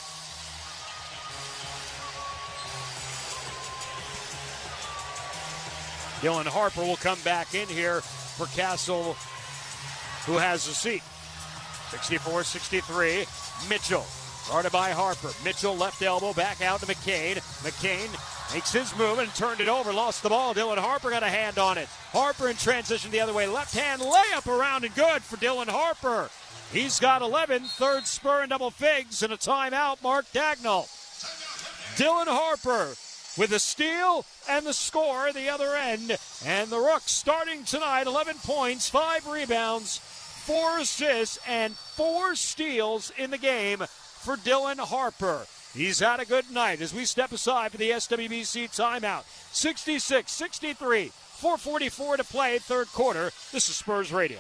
Dylan Harper will come back in here for Castle, who has a seat. 64-63. Mitchell, guarded by Harper. Mitchell left elbow, back out to McCain. McCain makes his move and turned it over, lost the ball. Dylan Harper got a hand on it. Harper in transition the other way. Left hand layup around and good for Dylan Harper. He's got 11, third Spur in double figs, and a timeout, Mark Daigneault. Dylan Harper with the steal and the score at the other end. And the Rooks starting tonight, 11 points, 5 rebounds, 4 assists, and 4 steals in the game for Dylan Harper. He's had a good night as we step aside for the SWBC timeout. 66-63, 4:44 to play, third quarter. This is Spurs Radio.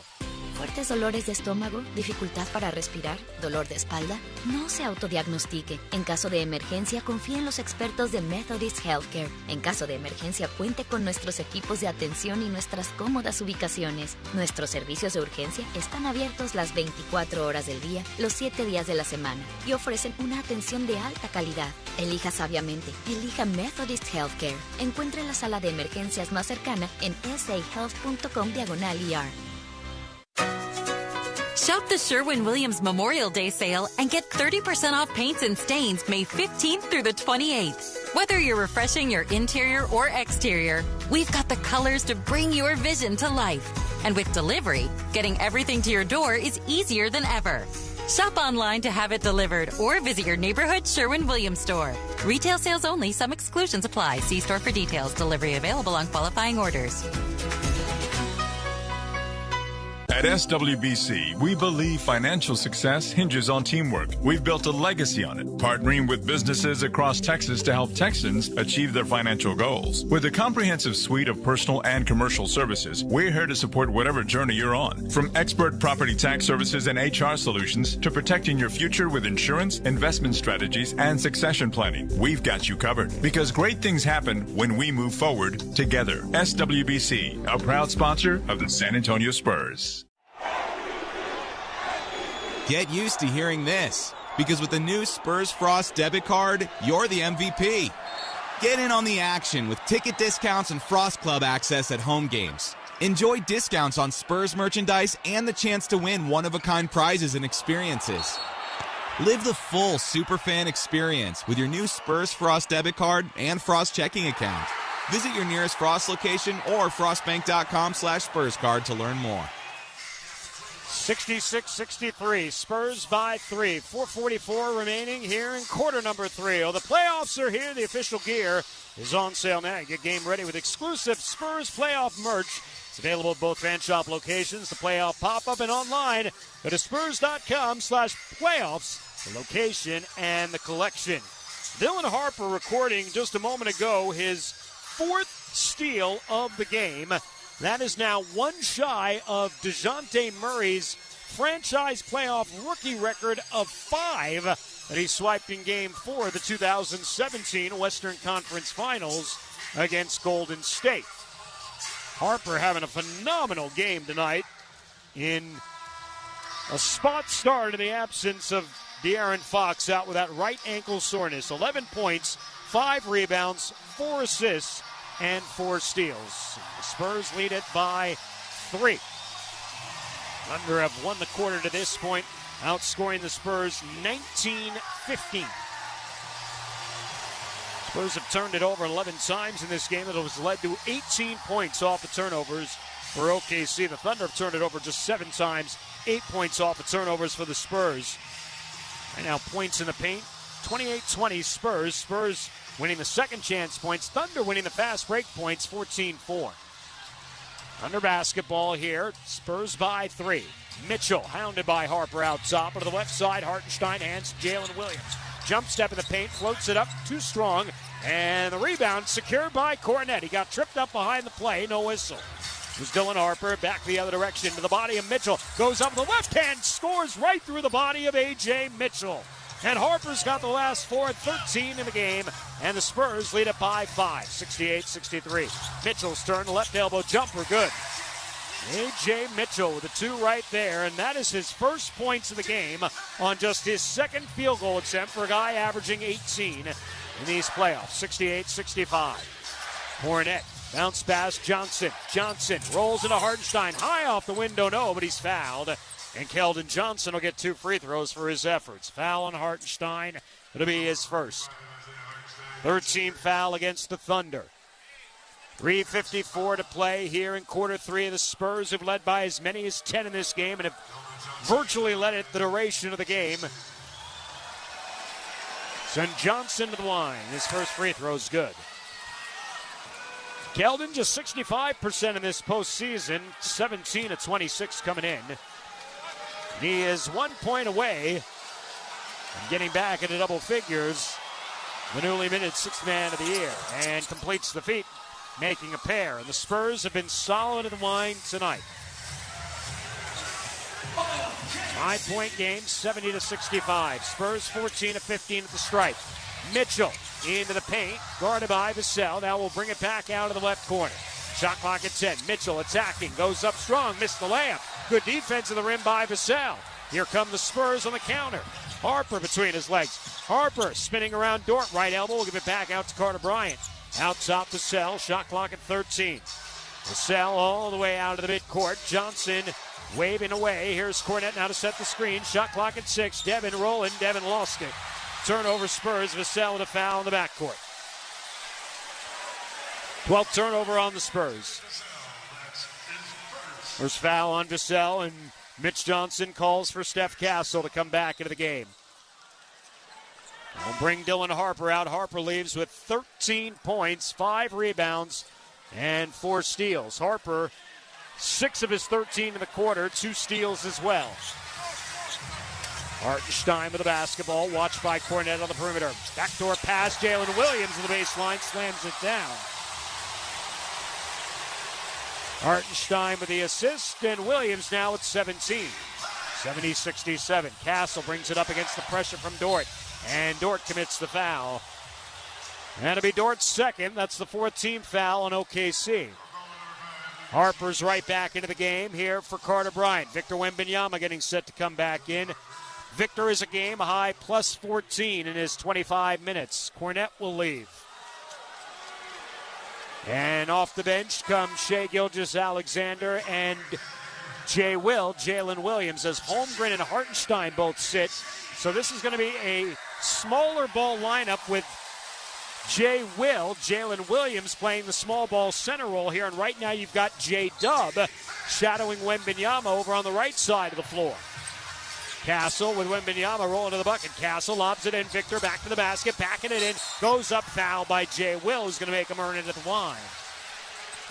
¿Fuertes dolores de estómago? ¿Dificultad para respirar? ¿Dolor de espalda? No se autodiagnostique. En caso de emergencia, confíe en los expertos de Methodist Healthcare. En caso de emergencia, cuente con nuestros equipos de atención y nuestras cómodas ubicaciones. Nuestros servicios de urgencia están abiertos las 24 horas del día, los 7 días de la semana, y ofrecen una atención de alta calidad. Elija sabiamente. Elija Methodist Healthcare. Encuentre la sala de emergencias más cercana en sahealth.com/ER. Shop the Sherwin-Williams Memorial Day sale and get 30% off paints and stains May 15th through the 28th. Whether you're refreshing your interior or exterior, we've got the colors to bring your vision to life. And with delivery, getting everything to your door is easier than ever. Shop online to have it delivered or visit your neighborhood Sherwin-Williams store. Retail sales only. Some exclusions apply. See store for details. Delivery available on qualifying orders. At SWBC, we believe financial success hinges on teamwork. We've built a legacy on it, partnering with businesses across Texas to help Texans achieve their financial goals. With a comprehensive suite of personal and commercial services, we're here to support whatever journey you're on. From expert property tax services and HR solutions to protecting your future with insurance, investment strategies, and succession planning, we've got you covered. Because great things happen when we move forward together. SWBC, a proud sponsor of the San Antonio Spurs. Get used to hearing this, because with the new Spurs Frost debit card, you're the MVP. Get in on the action with ticket discounts and Frost Club access at home games. Enjoy discounts on Spurs merchandise and the chance to win one-of-a-kind prizes and experiences. Live the full Superfan experience with your new Spurs Frost debit card and Frost checking account. Visit your nearest Frost location or frostbank.com/SpursCard to learn more. 66-63, Spurs by 3. 4:44 remaining here in quarter number 3. Oh, the playoffs are here. The official gear is on sale now. Get game ready with exclusive Spurs playoff merch. It's available at both fan shop locations, the playoff pop-up, and online. Go to spurs.com/playoffs, the location and the collection. Dylan Harper recording just a moment ago his 4th steal of the game. That is now one shy of DeJounte Murray's franchise playoff rookie record of 5 that he swiped in Game 4 of the 2017 Western Conference Finals against Golden State. Harper having a phenomenal game tonight in a spot start in the absence of De'Aaron Fox out with that right ankle soreness. 11 points, 5 rebounds, 4 assists, and 4 steals. The Spurs lead it by 3. Thunder have won the quarter to this point, outscoring the Spurs 19-15. Spurs have turned it over 11 times in this game. It has led to 18 points off the turnovers for OKC. The Thunder have turned it over just 7 times, 8 points off the turnovers for the Spurs. Right now, points in the paint, 28-20 Spurs. Spurs winning the second chance points. Thunder winning the fast break points, 14-4. Thunder basketball here. Spurs by 3. Mitchell hounded by Harper out top. To the left side, Hartenstein hands Jalen Williams. Jump step in the paint, floats it up, too strong. And the rebound secured by Cornette. He got tripped up behind the play, no whistle. It was Dylan Harper back the other direction to the body of Mitchell. Goes up the left hand, scores right through the body of A.J. Mitchell. And Harper's got the last 4, 13 in the game, and the Spurs lead it by 5, 68-63. Mitchell's turn, left elbow jumper, good. A.J. Mitchell with the 2 right there, and that is his first points of the game on just his second field goal attempt for a guy averaging 18 in these playoffs, 68-65. Cornette, bounce pass, Johnson. Johnson rolls into Hartenstein, high off the window, no, but he's fouled. And Keldon Johnson will get 2 free throws for his efforts. Foul on Hartenstein. It'll be his first. 3rd team foul against the Thunder. 3:54 to play here in quarter 3. The Spurs have led by as many as 10 in this game and have virtually led it the duration of the game. Send Johnson to the line. His first free throw is good. Keldon just 65% in this postseason. 17 of 26 coming in. He is 1 point away from getting back into double figures. The newly minted 6th man of the year, and completes the feat, making a pair. And the Spurs have been solid in the line tonight. 5-point game, 70-65. Spurs 14 of 15 at the stripe. Mitchell into the paint, guarded by Vassell. Now we'll bring it back out of the left corner. Shot clock at 10. Mitchell attacking, goes up strong, missed the layup. Good defense of the rim by Vassell. Here come the Spurs on the counter. Harper between his legs. Harper spinning around Dort, right elbow. We'll give it back out to Carter Bryant. Out top to Vassell, shot clock at 13. Vassell all the way out of the midcourt. Johnson Waving away. Here's Cornette now to set the screen. Shot clock at 6. Devin rolling. Devin lost it. Turnover Spurs. Vassell with a foul in the backcourt. 12th turnover on the Spurs. First foul on Vassell, and Mitch Johnson calls for Steph Castle to come back into the game. We'll bring Dylan Harper out. Harper leaves with 13 points, 5 rebounds, and 4 steals. Harper, 6 of his 13 in the quarter, 2 steals as well. Hartenstein with the basketball, watched by Cornette on the perimeter. Backdoor pass, Jalen Williams to the baseline, slams it down. Hartenstein with the assist, and Williams now at 17. 70-67. Castle brings it up against the pressure from Dort, and Dort commits the foul. And it'll be Dort's second. That's the 4th team foul on OKC. Harper's right back into the game here for Carter Bryant. Victor Wembanyama getting set to come back in. Victor is a game high plus 14 in his 25 minutes. Cornette will leave. And off the bench comes Shai Gilgeous-Alexander and Jalen Williams, as Holmgren and Hartenstein both sit. So this is going to be a smaller ball lineup with Jalen Williams playing the small ball center role here. And right now you've got J-Dub shadowing Wembanyama over on the right side of the floor. Castle with Wembanyama rolling to the bucket. Castle lobs it in. Victor back to the basket, backing it in. Goes up, foul by Jay Will, who's going to make him earn it at the line.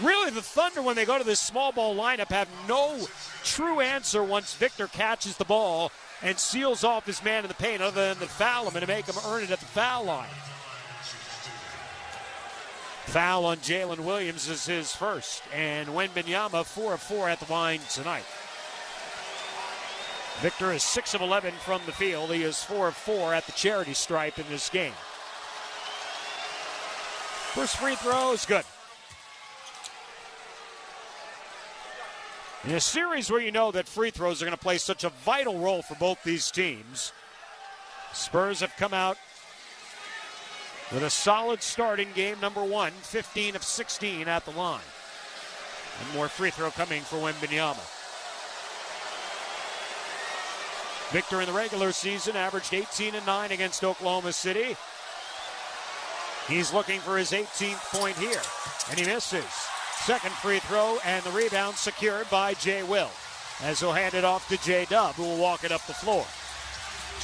Really, the Thunder, when they go to this small ball lineup, have no true answer once Victor catches the ball and seals off his man in the paint, other than to foul him and to make him earn it at the foul line. Foul on Jalen Williams is his first, and Wembanyama 4 of 4 at the line tonight. Victor is 6 of 11 from the field. He is 4 of 4 at the charity stripe in this game. First free throw is good. In a series where you know that free throws are going to play such a vital role for both these teams, Spurs have come out with a solid start in game number 1, 15 of 16 at the line. One more free throw coming for Wembanyama. Victor in the regular season averaged 18 and 9 against Oklahoma City. He's looking for his 18th point here, and he misses. Second free throw, and the rebound secured by Jay Will, as he'll hand it off to J-Dub, who will walk it up the floor.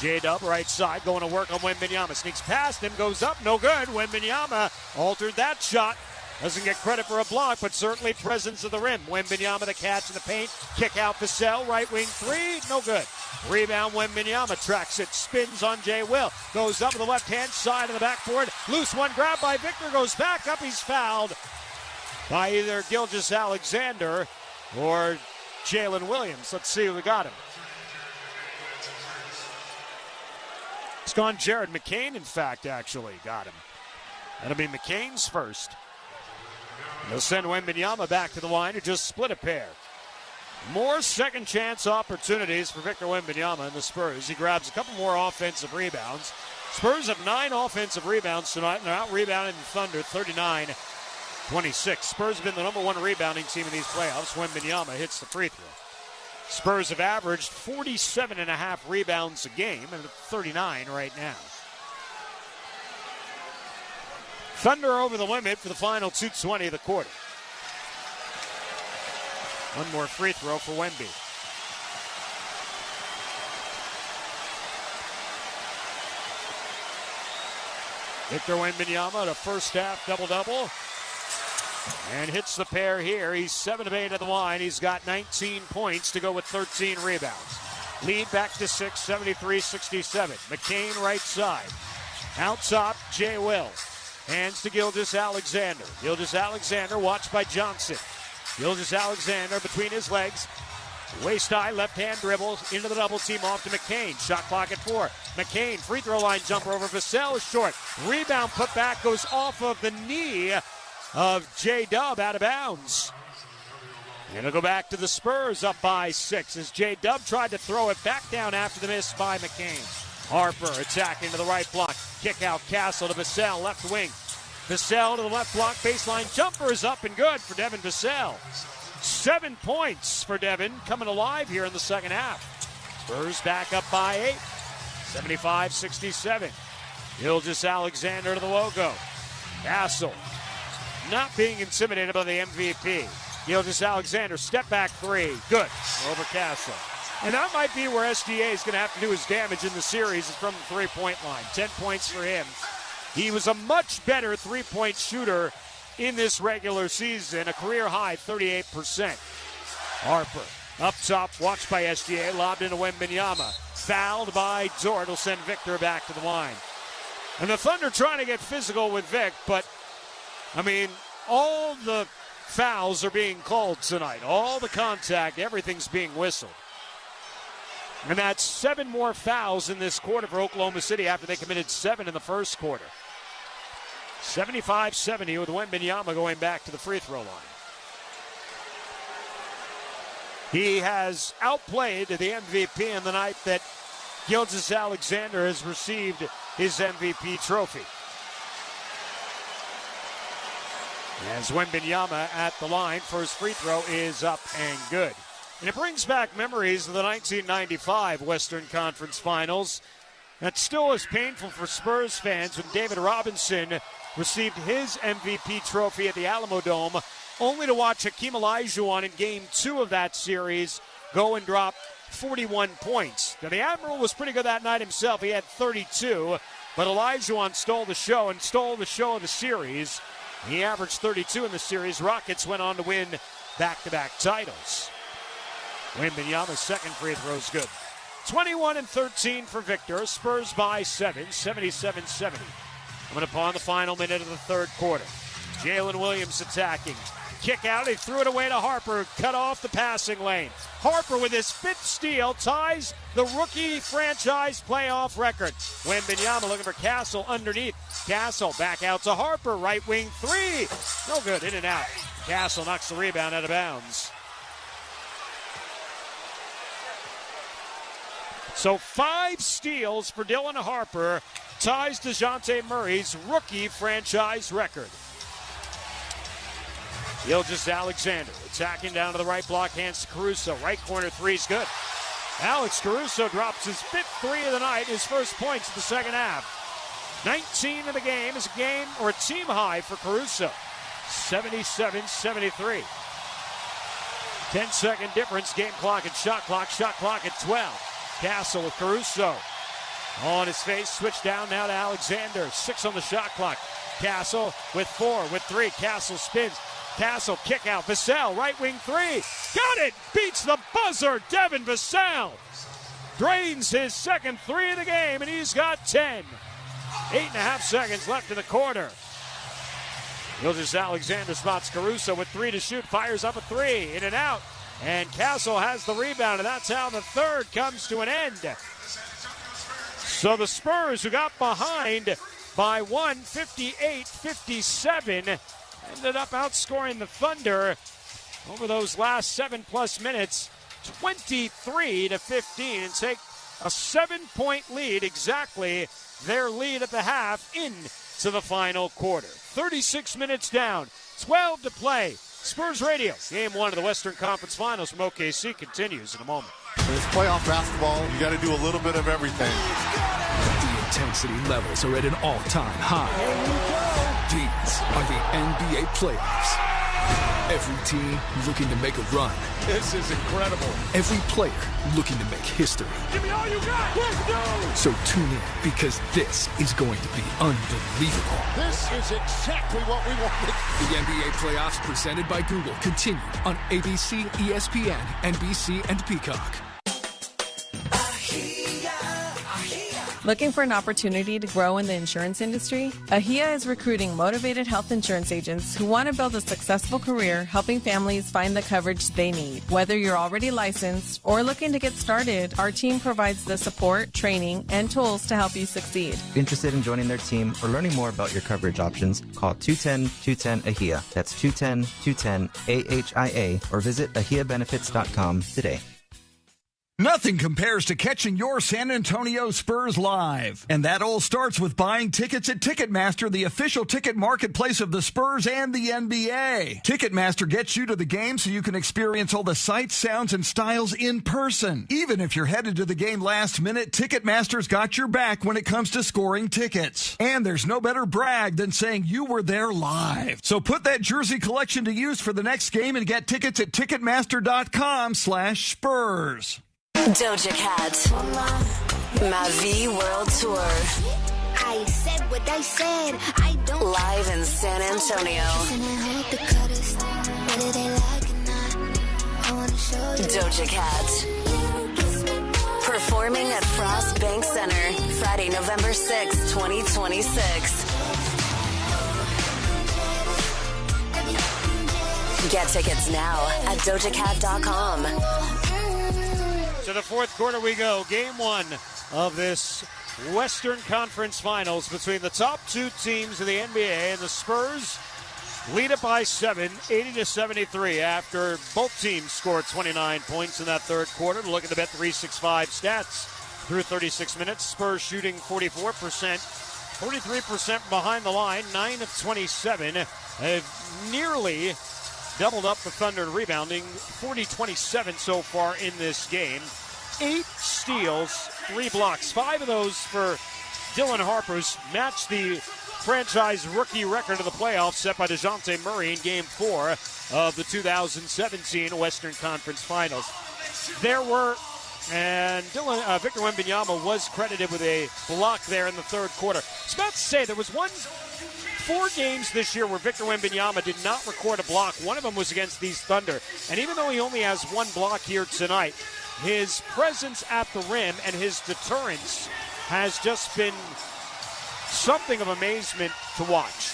J-Dub, right side, going to work on Wembanyama. Sneaks past him, goes up, no good. Wembanyama altered that shot. Doesn't get credit for a block, but certainly presence of the rim. Wembanyama, the catch in the paint. Kick out Vassell, right wing 3, no good. Rebound, Wembanyama tracks it, spins on Jay Will. Goes up to the left-hand side of the backboard. Loose one, grab by Victor, goes back up. He's fouled by either Gilgeous-Alexander or Jalen Williams. Let's see who got him. It's gone Jared McCain, in fact, actually got him. That'll be McCain's first. They'll send Wembanyama back to the line to just split a pair. More second chance opportunities for Victor Wembanyama and the Spurs. He grabs a couple more offensive rebounds. Spurs have 9 offensive rebounds tonight, and they're out-rebounding the Thunder 39-26. Spurs have been the number 1 rebounding team in these playoffs. Wembanyama hits the free throw. Spurs have averaged 47.5 rebounds a game, and 39 right now. Thunder over the limit for the final 2:20 of the quarter. One more free throw for Wemby. Victor Wembanyama, the first half double-double. And hits the pair here. He's 7 of 8 at the line. He's got 19 points to go with 13 rebounds. Lead back to 6, 73-67. McCain right side. Out top, Jay Will. Hands to Gilgeous-Alexander. Gilgeous-Alexander watched by Johnson. Gilgeous-Alexander between his legs. Waist high, left hand dribble into the double team off to McCain. Shot clock at 4. McCain, free throw line jumper over Vassell is short. Rebound put back goes off of the knee of J-Dub, out of bounds. And it'll go back to the Spurs up by 6 as J-Dub tried to throw it back down after the miss by McCain. Harper attacking to the right block. Kick out Castle to Vassell, left wing. Vassell to the left block, baseline jumper is up and good for Devin Vassell. 7 points for Devon coming alive here in the second half. Spurs back up by 8, 75-67. Gilgeous-Alexander to the logo. Castle not being intimidated by the MVP. Gilgeous-Alexander, step back three. Good. Over Castle. And that might be where SGA is going to have to do his damage in the series, is from the three-point line. 10 points for him. He was a much better three-point shooter in this regular season, a career-high 38%. Harper up top, watched by SGA, lobbed into Wembanyama. Fouled by Dort, will send Victor back to the line. And the Thunder trying to get physical with Vic, but, I mean, all the fouls are being called tonight. All the contact, everything's being whistled. And that's 7 more fouls in this quarter for Oklahoma City after they committed 7 in the first quarter. 75-70 with Wembanyama going back to the free throw line. He has outplayed the MVP in the night that Gilgeous-Alexander has received his MVP trophy. As Wembanyama at the line, first free throw is up and good. And it brings back memories of the 1995 Western Conference Finals. That still is painful for Spurs fans when David Robinson received his MVP trophy at the Alamo Dome, only to watch Hakeem Olajuwon in Game 2 of that series go and drop 41 points. Now, the Admiral was pretty good that night himself. He had 32, but Olajuwon stole the show and stole the show of the series. He averaged 32 in the series. Rockets went on to win back-to-back titles. Wembanyama's second free throw is good. 21-13 for Victor. Spurs by 7, 77-70. Coming upon the final minute of the third quarter. Jalen Williams attacking. Kick out. He threw it away to Harper. Cut off the passing lane. Harper with his 5th steal ties the rookie franchise playoff record. Wembanyama looking for Castle underneath. Castle back out to Harper. Right wing three. No good. In and out. Castle knocks the rebound out of bounds. So 5 steals for Dylan Harper ties DeJounte Murray's rookie franchise record. Gilgeous-Alexander attacking down to the right block, hands to Caruso. Right corner three's good. Alex Caruso drops his 5th three of the night, his first points of the second half. 19 of the game is a game or a team high for Caruso. 77-73. 10-second difference, game clock and shot clock at 12. Castle with Caruso on his face, switch down now to Alexander. 6 on the shot clock. Castle with 4, with 3. Castle spins. Castle kick out. Vassell, right wing three. Got it! Beats the buzzer. Devin Vassell drains his second 3 of the game, and he's got 10. 8.5 seconds left in the quarter. Gilgeous-Alexander spots Caruso with 3 to shoot. Fires up a 3. In and out. And Castle has the rebound, and that's how the third comes to an end. So the Spurs, who got behind by 1, 58-57, ended up outscoring the Thunder over those last 7+ minutes, 23-15, and take a 7-point lead, exactly their lead at the half, into the final quarter. 36 minutes down, 12 to play. Spurs Radio, Game 1 of the Western Conference Finals from OKC continues in a moment. When it's playoff basketball, you got to do a little bit of everything. The intensity levels are at an all-time high. These are the NBA playoffs. Every team looking to make a run. This is incredible. Every player looking to make history. Give me all you got. Let's go. So tune in, because this is going to be unbelievable. This is exactly what we wanted. The NBA playoffs presented by Google continue on ABC, ESPN, NBC, and Peacock. Looking for an opportunity to grow in the insurance industry? AHIA is recruiting motivated health insurance agents who want to build a successful career helping families find the coverage they need. Whether you're already licensed or looking to get started, our team provides the support, training, and tools to help you succeed. Interested in joining their team or learning more about your coverage options? Call 210-210-AHIA. That's 210-210-AHIA or visit ahiabenefits.com today. Nothing compares to catching your San Antonio Spurs live. And that all starts with buying tickets at Ticketmaster, the official ticket marketplace of the Spurs and the NBA. Ticketmaster gets you to the game so you can experience all the sights, sounds, and styles in person. Even if you're headed to the game last minute, Ticketmaster's got your back when it comes to scoring tickets. And there's no better brag than saying you were there live. So put that jersey collection to use for the next game and get tickets at Ticketmaster.com/Spurs. Doja Cat, Ma Vie World Tour. I said what I said. I don't live in San Antonio. Doja Cat performing at Frost Bank Center Friday, November 6, 2026. Get tickets now at dojacat.com. To the fourth quarter we go. Game one of this Western Conference Finals between the top two teams in the NBA, and the Spurs lead it by 7, 80-73, after both teams scored 29 points in that third quarter. Look at the Bet365 stats. Through 36 minutes, Spurs shooting 44%, 43% behind the line, 9 of 27. Have nearly doubled up the Thunder in rebounding, 40-27 so far in this game. 8 steals, 3 blocks. 5 of those for Dylan Harper's matched the franchise rookie record of the playoffs set by DeJounte Murray in Game 4 of the 2017 Western Conference Finals. There were, and Victor Wembanyama was credited with a block there in the third quarter. I was about to say, there was 4 games this year where Victor Wembanyama did not record a block. One of them was against these Thunder. And even though he only has 1 block here tonight, his presence at the rim and his deterrence has just been something of amazement to watch.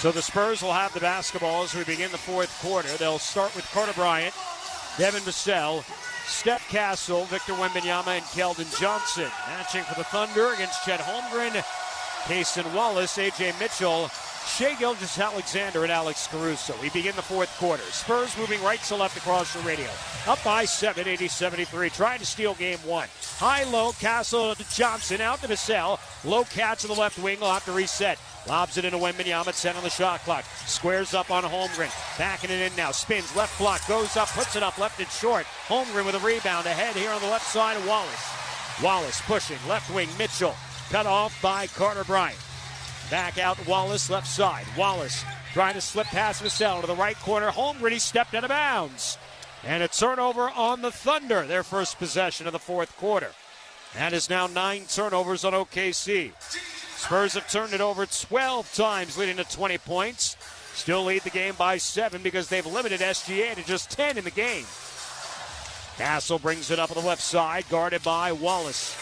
So the Spurs will have the basketball as we begin the fourth quarter. They'll start with Carter Bryant, Devin Vassell, Steph Castle, Victor Wembanyama, and Keldon Johnson. Matching for the Thunder against Chet Holmgren, Payson Wallace, A.J. Mitchell, Shai Gilgeous-Alexander, and Alex Caruso. We begin the fourth quarter. Spurs moving right to left across the radio. Up by 7, 80-73, trying to steal game one. High-low, Castle to Johnson, out to Vassell. Low catch to the left wing, will have to reset. Lobs it into Wembanyama, 10 on the shot clock. Squares up on Holmgren. Backing it in now. Spins, left block, goes up, puts it up, left and short. Holmgren with a rebound ahead here on the left side of Wallace. Wallace pushing, left wing, Mitchell. Cut off by Carter Bryant. Back out Wallace, left side. Wallace trying to slip past Vassell to the right corner. Holmgren, he stepped out of bounds. And a turnover on the Thunder, their first possession of the fourth quarter. That is now 9 turnovers on OKC. Spurs have turned it over 12 times, leading to 20 points. Still lead the game by 7 because they've limited SGA to just 10 in the game. Castle brings it up on the left side, guarded by Wallace.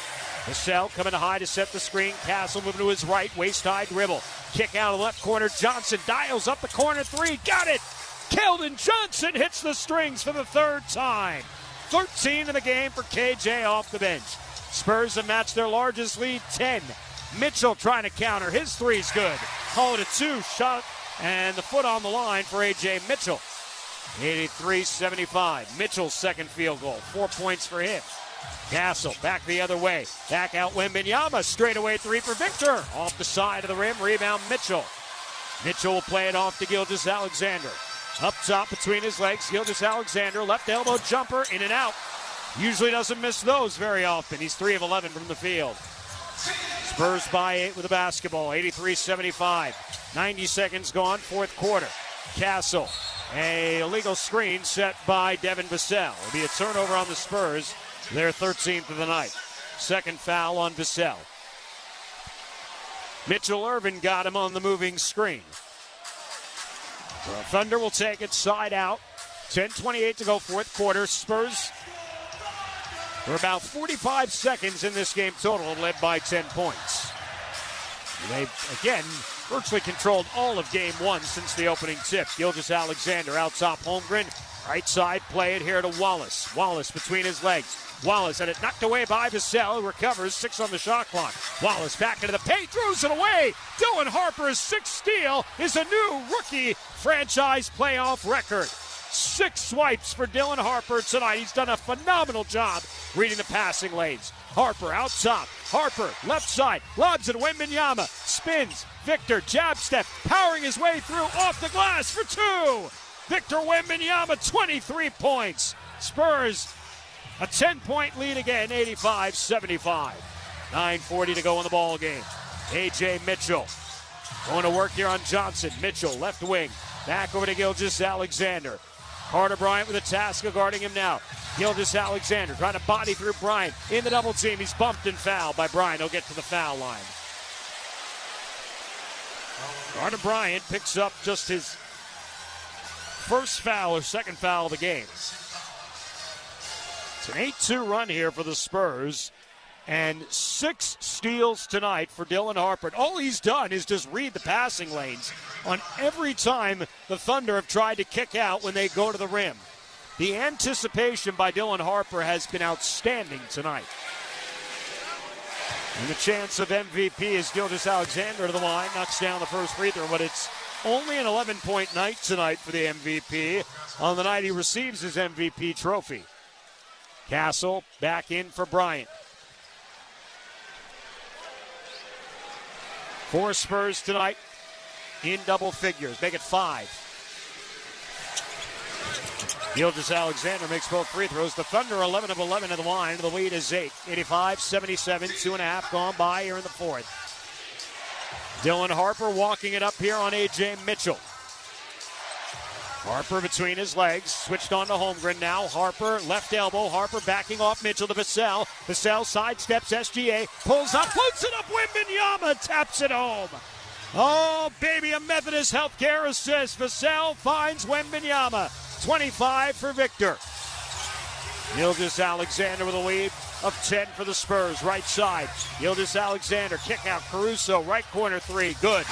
Vassell coming high to set the screen. Castle moving to his right, waist-high dribble. Kick out of the left corner. Johnson dials up the corner three. Got it! Keldon Johnson hits the strings for the third time. 13 in the game for KJ off the bench. Spurs have matched their largest lead, 10. Mitchell trying to counter. His three's good. Call it a 2 shot, and the foot on the line for A.J. Mitchell. 83-75. Mitchell's second field goal. 4 points for him. Castle back the other way. Back out Wembanyama. Straightaway 3 for Victor. Off the side of the rim. Rebound Mitchell. Mitchell will play it off to Gilgeous-Alexander. Up top between his legs. Gilgeous-Alexander. Left elbow jumper. In and out. Usually doesn't miss those very often. He's 3 of 11 from the field. Spurs by 8 with the basketball. 83-75. 90 seconds gone. Fourth quarter. Castle. A illegal screen set by Devin Vassell. It'll be a turnover on the Spurs. Their 13th of the night. Second foul on Vassell. Mitchell Irvin got him on the moving screen. The Thunder will take it side out. 10:28 to go, fourth quarter. Spurs for about 45 seconds in this game total, led by 10 points. They've, again, virtually controlled all of game one since the opening tip. Gilgeous-Alexander out top Holmgren. Right side, play it here to Wallace. Wallace between his legs. Wallace had it knocked away by Vassell. Recovers, 6 on the shot clock. Wallace back into the paint, throws it away. Dylan Harper's 6th steal is a new rookie franchise playoff record. 6 swipes for Dylan Harper tonight. He's done a phenomenal job reading the passing lanes. Harper out top. Harper left side. Lobs it. Wembanyama spins. Victor jab step. Powering his way through off the glass for 2. Victor Wembanyama, 23 points. Spurs a 10-point lead again, 85-75. 9:40 to go in the ball game. A.J. Mitchell going to work here on Johnson. Mitchell, left wing. Back over to Gilgeous-Alexander. Carter Bryant with a task of guarding him now. Gilgeous-Alexander trying to body through Bryant. In the double team, he's bumped and fouled by Bryant. He'll get to the foul line. Carter Bryant picks up just his first foul or second foul of the game. It's an 8-2 run here for the Spurs. And 6 steals tonight for Dylan Harper. All he's done is just read the passing lanes on every time the Thunder have tried to kick out when they go to the rim. The anticipation by Dylan Harper has been outstanding tonight. And the chance of MVP is Gilgeous-Alexander to the line, knocks down the first free throw, but it's only an 11-point night tonight for the MVP on the night he receives his MVP trophy. Castle back in for Bryant. 4 Spurs tonight in double figures. Make it 5. Gilgeous-Alexander makes both free throws. The Thunder 11 of 11 at the line. The lead is 8. 85-77. 2.5 gone by here in the fourth. Dylan Harper walking it up here on A.J. Mitchell. Harper between his legs. Switched on to Holmgren now. Harper, left elbow. Harper backing off Mitchell to Vassell. Vassell sidesteps SGA. Pulls up, floats it up. Wembanyama taps it home. Oh, baby, a Methodist Healthcare assist. Vassell finds Wembanyama. 25 for Victor. Gilgeous-Alexander with a lead of 10 for the Spurs. Right side. Gilgeous-Alexander, kick out. Caruso, right corner 3. Good.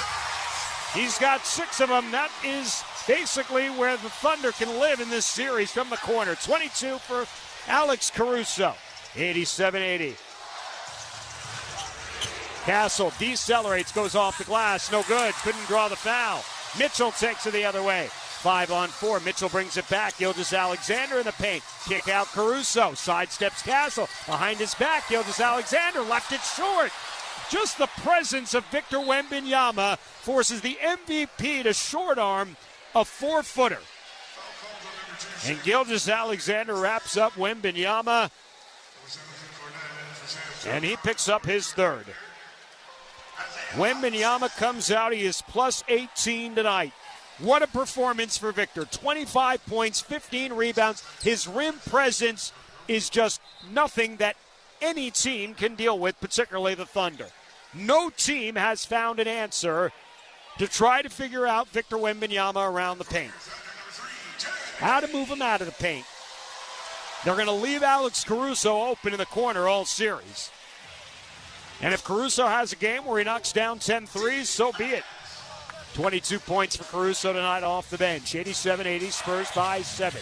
He's got 6 of them. That is basically where the Thunder can live in this series from the corner. 22 for Alex Caruso. 87-80. Castle decelerates, goes off the glass. No good. Couldn't draw the foul. Mitchell takes it the other way. 5-on-4. Mitchell brings it back. Gilgeous-Alexander in the paint. Kick out Caruso. Sidesteps Castle. Behind his back, Gilgeous-Alexander left it short. Just the presence of Victor Wembanyama forces the MVP to short arm a 4-footer. And Gilgeous-Alexander wraps up Wembanyama. And he picks up his third. Wembanyama comes out. He is plus 18 tonight. What a performance for Victor. 25 points, 15 rebounds. His rim presence is just nothing that any team can deal with, particularly the Thunder. No team has found an answer to try to figure out Victor Wembanyama around the paint. How to move him out of the paint. They're going to leave Alex Caruso open in the corner all series. And if Caruso has a game where he knocks down 10 threes, so be it. 22 points for Caruso tonight off the bench. 87-80, Spurs by 7.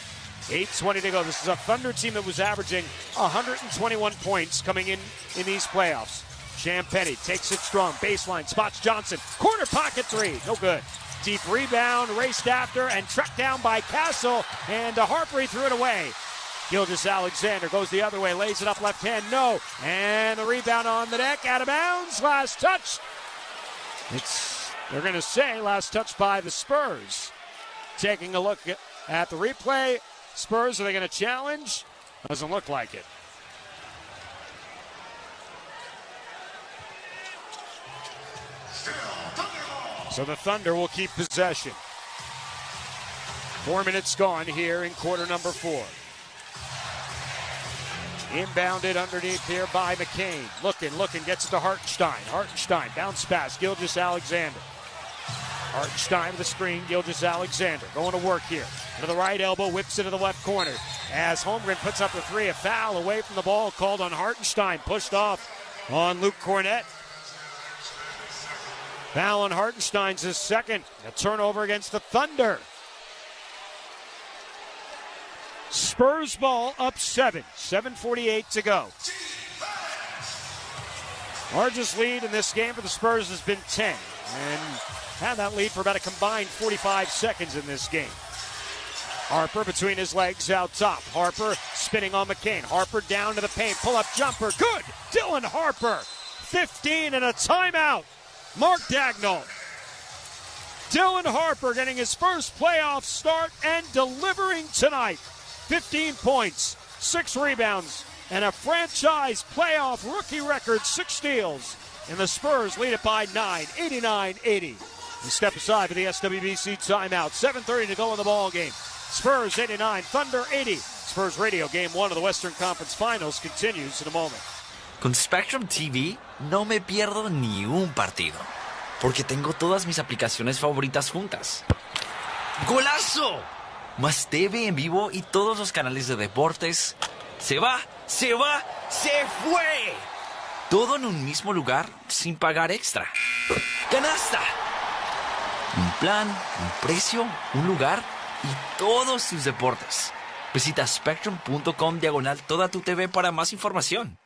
8:20 to go. This is a Thunder team that was averaging 121 points coming in these playoffs. Champagnie takes it strong. Baseline, spots Johnson. Corner pocket 3. No good. Deep rebound, raced after, and tracked down by Castle. And Harper, he threw it away. Gilgeous-Alexander goes the other way, lays it up left hand. No. And the rebound on the deck. Out of bounds. Last touch. They're going to say last touch by the Spurs. Taking a look at the replay. Spurs, are they going to challenge? Doesn't look like it. So the Thunder will keep possession. 4 minutes gone here in quarter number 4. Inbounded underneath here by McCain. Looking, gets it to Hartenstein. Hartenstein, bounce pass, Gilgeous-Alexander. Hartenstein with the screen, Gilgeous-Alexander going to work here. To the right elbow, whips it to the left corner. As Holmgren puts up the 3, a foul away from the ball called on Hartenstein. Pushed off on Luke Cornett. Foul on Hartenstein's his second. A turnover against the Thunder. Spurs ball up 7. 7:48 to go. Largest lead in this game for the Spurs has been 10. And had that lead for about a combined 45 seconds in this game. Harper between his legs out top. Harper spinning on McCain. Harper down to the paint. Pull-up jumper. Good. Dylan Harper. 15 and a timeout. Mark Dagnall. Dylan Harper getting his first playoff start and delivering tonight. 15 points, 6 rebounds, and a franchise playoff rookie record, 6 steals. And the Spurs lead it by 9, 89-80. We step aside for the SWBC timeout. 7:30 to go in the ball game. Spurs 89, Thunder 80. Spurs Radio Game 1 of the Western Conference Finals continues in a moment. Con Spectrum TV no me pierdo ni un partido, porque tengo todas mis aplicaciones favoritas juntas. ¡Golazo! Más TV en vivo y todos los canales de deportes. ¡Se va! ¡Se va! ¡Se fue! Todo en un mismo lugar sin pagar extra. ¡Canasta! Un plan, un precio, un lugar y todos tus deportes. Visita spectrum.com/toda tu TV para más información.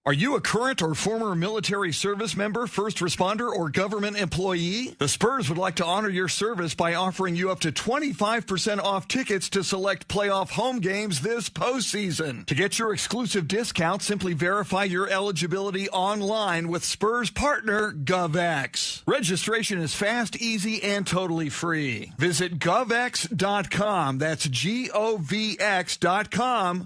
Are you a current or former military service member, first responder, or government employee? The Spurs would like to honor your service by offering you up to 25% off tickets to select playoff home games this postseason. To get your exclusive discount, simply verify your eligibility online with Spurs partner GovX. Registration is fast, easy, and totally free. Visit govx.com, that's govx.com,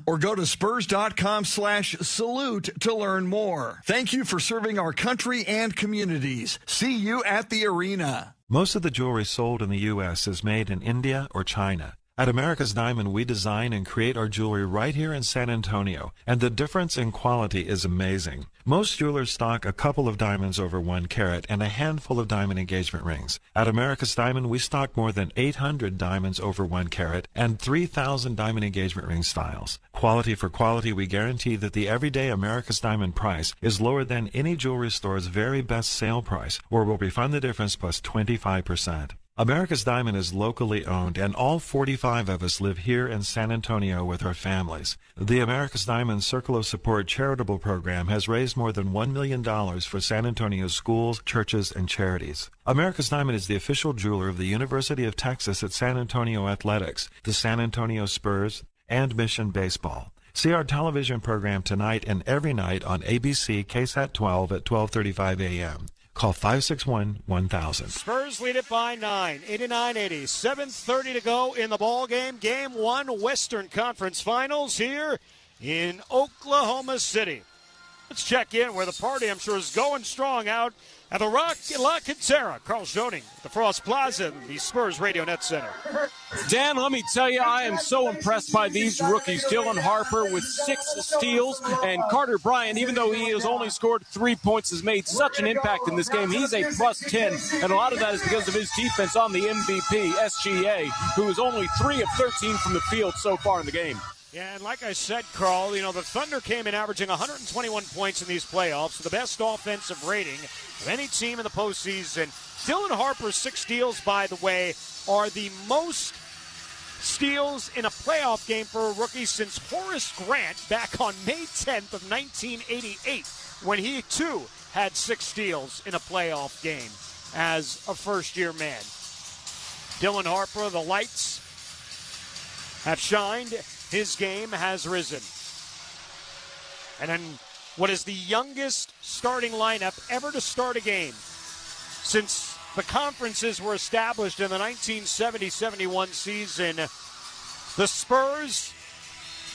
or go to spurs.com/salute to learn more. Thank you for serving our country and communities. See you at the arena. Most of the jewelry sold in the U.S. is made in India or China. At America's Diamond, we design and create our jewelry right here in San Antonio, and the difference in quality is amazing. Most jewelers stock a couple of diamonds over 1 carat and a handful of diamond engagement rings. At America's Diamond, we stock more than 800 diamonds over 1 carat and 3,000 diamond engagement ring styles. Quality for quality, we guarantee that the everyday America's Diamond price is lower than any jewelry store's very best sale price, or we'll refund the difference plus 25%. America's Diamond is locally owned, and all 45 of us live here in San Antonio with our families. The America's Diamond Circle of Support charitable program has raised more than $1 million for San Antonio's schools, churches, and charities. America's Diamond is the official jeweler of the University of Texas at San Antonio Athletics, the San Antonio Spurs, and Mission Baseball. See our television program tonight and every night on ABC KSAT 12 at 12:35 a.m. Call 561-1000. Spurs lead it by 9, 89-80. 7:30 to go in the ball game. Game 1, Western Conference Finals here in Oklahoma City. Let's check in where the party, I'm sure, is going strong out at the Rock La Cantera. Carl Schoening at the Frost Plaza, the Spurs Radio Net Center. Dan, let me tell you, I am so impressed by these rookies. Dylan Harper with 6 steals, and Carter Bryant, even though he has only scored 3 points, has made such an impact in this game. He's a plus 10, and a lot of that is because of his defense on the MVP, SGA, who is only 3 of 13 from the field so far in the game. Yeah, and like I said, Carl, the Thunder came in averaging 121 points in these playoffs, the best offensive rating of any team in the postseason. Dylan Harper's 6 steals, by the way, are the most steals in a playoff game for a rookie since Horace Grant back on May 10th of 1988, when he, too, had 6 steals in a playoff game as a first-year man. Dylan Harper, the lights have shined. His game has risen. And then what is the youngest starting lineup ever to start a game since the conferences were established in the 1970-71 season. The Spurs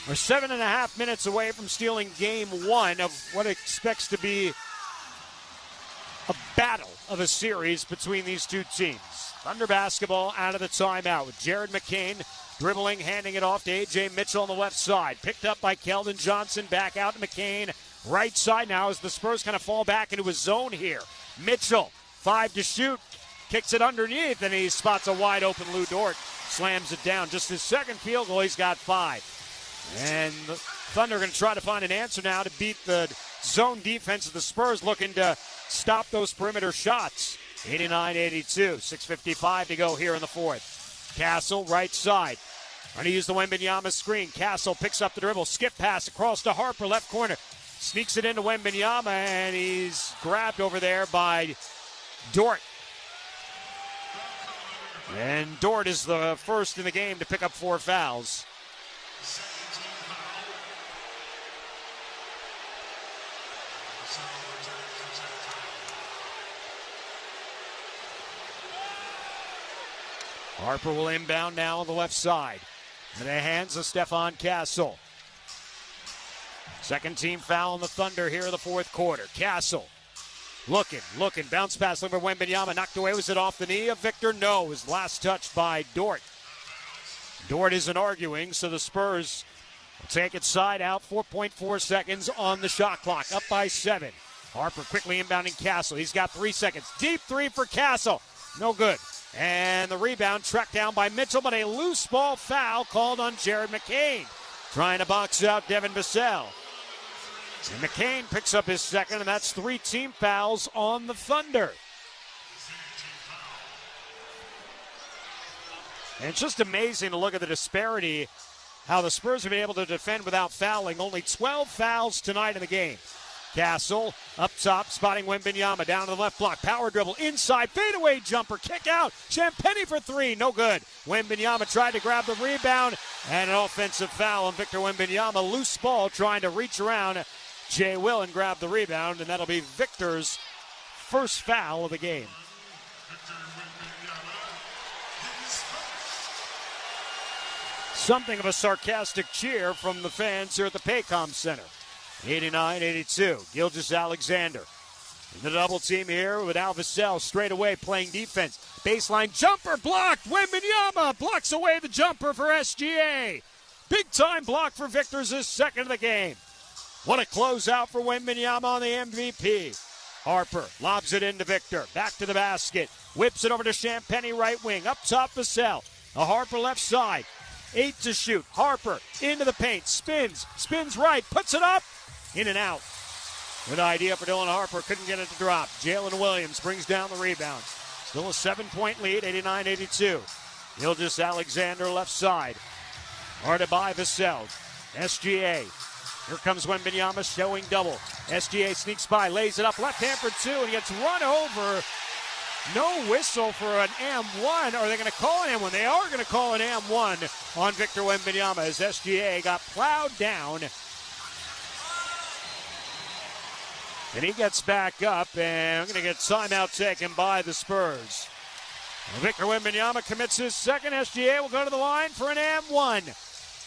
are 7.5 minutes away from stealing game 1 of what expects to be a battle of a series between these two teams. Thunder basketball out of the timeout with Jared McCain dribbling, handing it off to A.J. Mitchell on the left side. Picked up by Keldon Johnson, back out to McCain. Right side now as the Spurs kind of fall back into his zone here. Mitchell, 5 to shoot, kicks it underneath, and he spots a wide open Lou Dort. Slams it down. Just his second field goal, he's got 5. And the Thunder are going to try to find an answer now to beat the zone defense of the Spurs, looking to stop those perimeter shots. 89-82, 6:55 to go here in the fourth. Castle, right side. Trying to use the Wembanyama screen. Castle picks up the dribble. Skip pass across to Harper, left corner. Sneaks it into Wembanyama, and he's grabbed over there by Dort. And Dort is the first in the game to pick up 4 fouls. Harper will inbound now on the left side. In the hands of Stefan Castle. Second team foul on the Thunder here in the fourth quarter. Castle looking. Bounce pass over Wembanyama. Knocked away. Was it off the knee of Victor? No. It was last touched by Dort. Dort isn't arguing, so the Spurs will take it side out. 4.4 seconds on the shot clock. Up by 7. Harper quickly inbounding Castle. He's got 3 seconds. Deep 3 for Castle. No good. And the rebound tracked down by Mitchell, but a loose ball foul called on Jared McCain. Trying to box out Devin Vassell. And McCain picks up his second, and that's 3 team fouls on the Thunder. And it's just amazing to look at the disparity, how the Spurs have been able to defend without fouling. Only 12 fouls tonight in the game. Castle up top, spotting Wembanyama down to the left block. Power dribble inside, fadeaway jumper, kick out. Champagny for 3, no good. Wembanyama tried to grab the rebound, and an offensive foul on Victor Wembanyama. Loose ball trying to reach around Jay Will and grab the rebound, and that'll be Victor's first foul of the game. Something of a sarcastic cheer from the fans here at the Paycom Center. 89-82, Gilgeous-Alexander. In the double team here with Al Vassell straight away playing defense. Baseline jumper blocked. Wembanyama blocks away the jumper for SGA. Big time block for Victor's his second of the game. What a closeout for Wembanyama on the MVP. Harper lobs it into Victor. Back to the basket. Whips it over to Champagny right wing. Up top Vassell. A Harper left side. 8 to shoot. Harper into the paint. Spins right. Puts it up. In and out. Good idea for Dylan Harper. Couldn't get it to drop. Jalen Williams brings down the rebound. Still a 7-point lead, 89-82. Gilgeous-Alexander left side. Guarded by Vassell. SGA. Here comes Wembanyama showing double. SGA sneaks by, lays it up. Left hand for 2, and he gets run over. No whistle for an M1. Are they going to call an M1? They are going to call an M1 on Victor Wembanyama as SGA got plowed down. And he gets back up, and I'm going to get timeout taken by the Spurs. Victor Wembanyama commits his second. SGA will go to the line for an M1.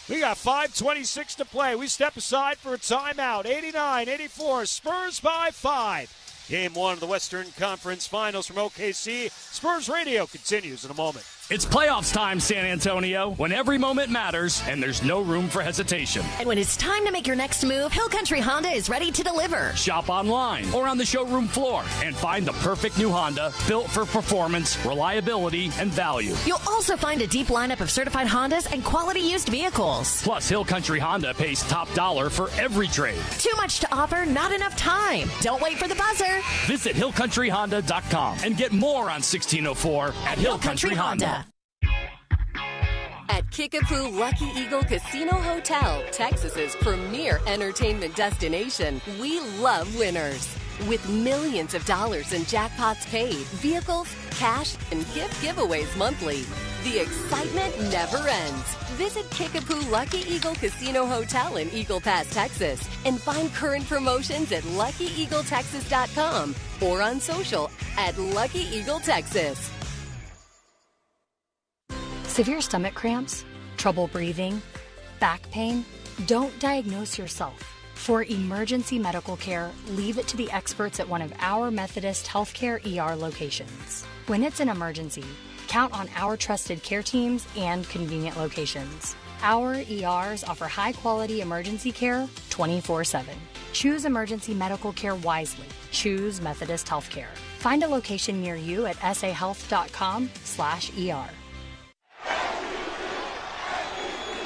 We got 5:26 to play. We step aside for a timeout. 89-84, Spurs by 5. Game 1 of the Western Conference Finals from OKC. Spurs Radio continues in a moment. It's playoffs time, San Antonio, when every moment matters and there's no room for hesitation. And when it's time to make your next move, Hill Country Honda is ready to deliver. Shop online or on the showroom floor and find the perfect new Honda built for performance, reliability, and value. You'll also find a deep lineup of certified Hondas and quality used vehicles. Plus, Hill Country Honda pays top dollar for every trade. Too much to offer, not enough time. Don't wait for the buzzer. Visit HillCountryHonda.com and get more on 1604 at Hill Country Honda. At Kickapoo Lucky Eagle Casino Hotel, Texas's premier entertainment destination, we love winners. With millions of dollars in jackpots paid, vehicles, cash, and gift giveaways monthly, the excitement never ends. Visit Kickapoo Lucky Eagle Casino Hotel in Eagle Pass, Texas, and find current promotions at LuckyEagleTexas.com or on social at Lucky Eagle Texas. Severe stomach cramps, trouble breathing, back pain? Don't diagnose yourself. For emergency medical care, leave it to the experts at one of our Methodist Healthcare ER locations. When it's an emergency, count on our trusted care teams and convenient locations. Our ERs offer high-quality emergency care 24/7. Choose emergency medical care wisely. Choose Methodist Healthcare. Find a location near you at sahealth.com/ER.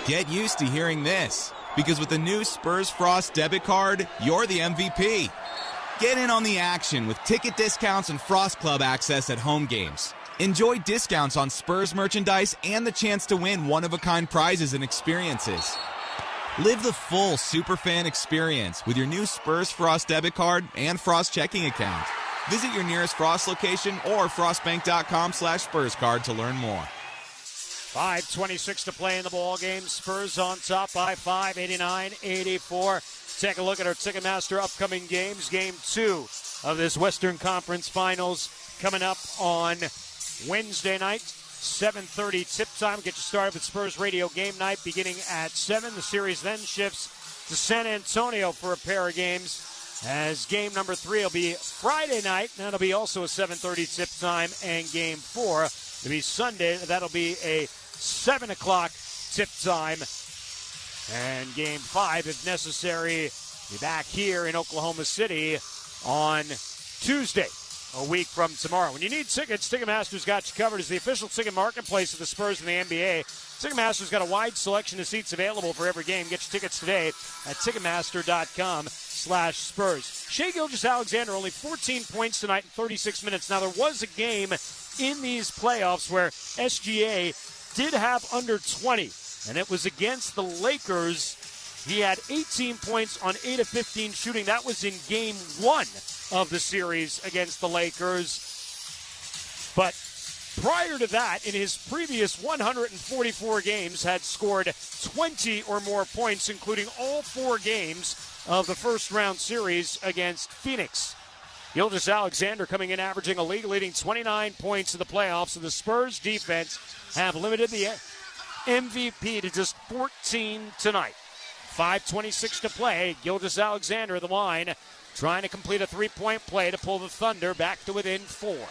Get used to hearing this, because with the new Spurs Frost debit card, you're the MVP. Get in on the action with ticket discounts and Frost Club access at home games. Enjoy discounts on Spurs merchandise and the chance to win one-of-a-kind prizes and experiences. Live the full Superfan experience with your new Spurs Frost debit card and Frost checking account. Visit your nearest Frost location or frostbank.com/Spurs card to learn more. 5:26 to play in the ball game. Spurs on top by 5, 89-84. Take a look at our Ticketmaster upcoming games. Game 2 of this Western Conference Finals coming up on Wednesday night, 7:30 tip time. Get you started with Spurs Radio Game Night beginning at 7. The series then shifts to San Antonio for a pair of games, as game number 3 will be Friday night. That'll be also a 7:30 tip time, and game 4 will be Sunday. That'll be a 7 o'clock tip time, and game 5, if necessary, be back here in Oklahoma City on Tuesday, a week from tomorrow. When you need tickets, Ticketmaster's got you covered as the official ticket marketplace of the Spurs and the NBA. Ticketmaster's got a wide selection of seats available for every game. Get your tickets today at Ticketmaster.com/Spurs. Shai Gilgeous-Alexander, only 14 points tonight in 36 minutes. Now, there was a game in these playoffs where SGA did have under 20, and it was against the Lakers. He had 18 points on 8 of 15 shooting. That was in game 1 of the series against the Lakers. But prior to that, in his previous 144 games, had scored 20 or more points, including all 4 games of the first-round series against Phoenix. Gilgeous-Alexander coming in averaging a league-leading 29 points in the playoffs, and the Spurs defense have limited the MVP to just 14 tonight. 5:26 to play. Gilgeous-Alexander, the line, trying to complete a 3-point play to pull the Thunder back to within 4.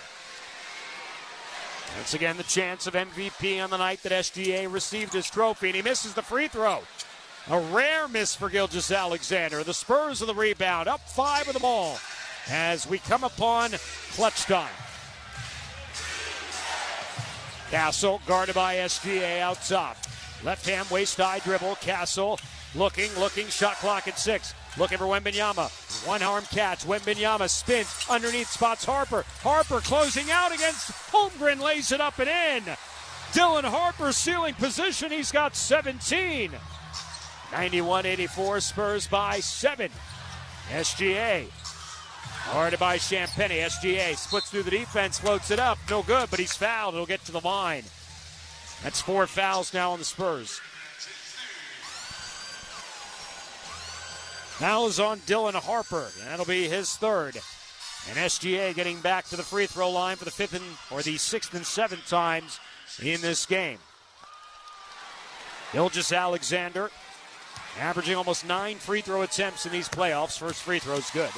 Once again, the chance of MVP on the night that SGA received his trophy, and he misses the free throw. A rare miss for Gilgeous-Alexander. The Spurs with the rebound, up 5 with the ball as we come upon clutch time. Castle guarded by SGA out top. Left hand waist-high dribble. Castle looking, shot clock at 6. Looking for Wembanyama. One-arm catch. Wembanyama spins underneath, spots Harper. Harper closing out against Holmgren, lays it up and in. Dylan Harper sealing position. He's got 17. 91-84, Spurs by 7. SGA guarded by Champagnie. SGA splits through the defense, floats it up. No good, but he's fouled. It'll get to the line. That's 4 fouls now on the Spurs. Foul is on Dylan Harper, and that'll be his 3rd. And SGA getting back to the free throw line for the 6th and 7th times in this game. Gilgeous-Alexander averaging almost 9 free throw attempts in these playoffs. First free throw's good.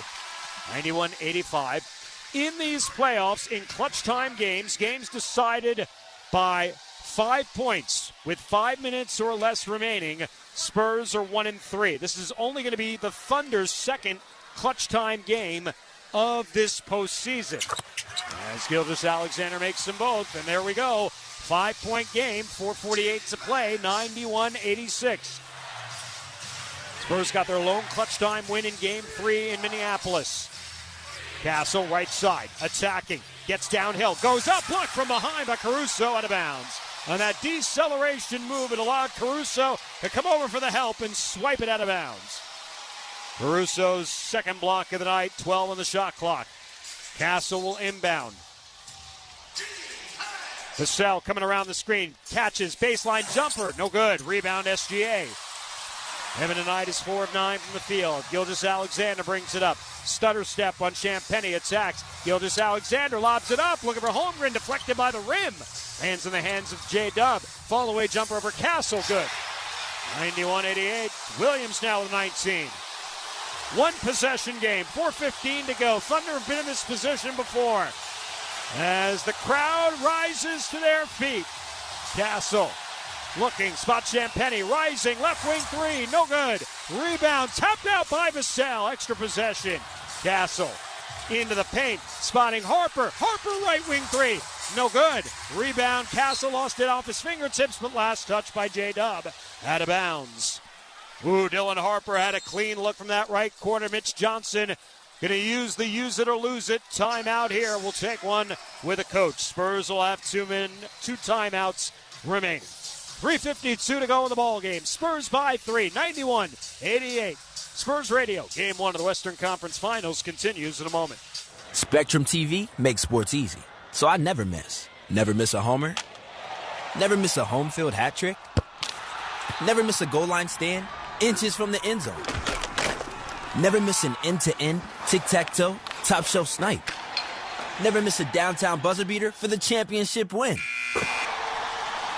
91-85. In these playoffs, in clutch time games decided by 5 points with 5 minutes or less remaining, Spurs are 1-3. This is only going to be the Thunder's 2nd clutch time game of this postseason. As Gilgeous-Alexander makes them both, and there we go. 5-point game, 4:48 to play, 91-86. Spurs got their lone clutch time win in game 3 in Minneapolis. Castle right side, attacking, gets downhill, goes up, blocked from behind by Caruso, out of bounds. On that deceleration move, it allowed Caruso to come over for the help and swipe it out of bounds. Caruso's 2nd block of the night, 12 on the shot clock. Castle will inbound. Vassell coming around the screen, catches, baseline jumper, no good. Rebound SGA. Evan tonight is 4 of 9 from the field. Gilgeous-Alexander brings it up. Stutter step on Champagnie, attacks. Gilgeous-Alexander lobs it up, looking for Holmgren, deflected by the rim. Hands in the hands of J-Dub. Fall away jumper over Castle, good. 91-88. Williams now with 19. 1 possession game, 4:15 to go. Thunder have been in this position before. As the crowd rises to their feet. Castle looking, spot Champagnie, rising, left wing 3, no good. Rebound, tapped out by Vassell, extra possession. Castle into the paint, spotting Harper. Harper right wing 3, no good. Rebound, Castle lost it off his fingertips, but last touch by J-Dub, out of bounds. Dylan Harper had a clean look from that right corner. Mitch Johnson going to use the use it or lose it timeout here. We'll take one with a coach. Spurs will have 2 timeouts remaining. 3:52 to go in the ball game. Spurs by 3, 91-88. Spurs Radio, Game 1 of the Western Conference Finals continues in a moment. Spectrum TV makes sports easy, so I never miss. Never miss a homer. Never miss a home field hat trick. Never miss a goal line stand inches from the end zone. Never miss an end-to-end, tic-tac-toe, top-shelf snipe. Never miss a downtown buzzer beater for the championship win.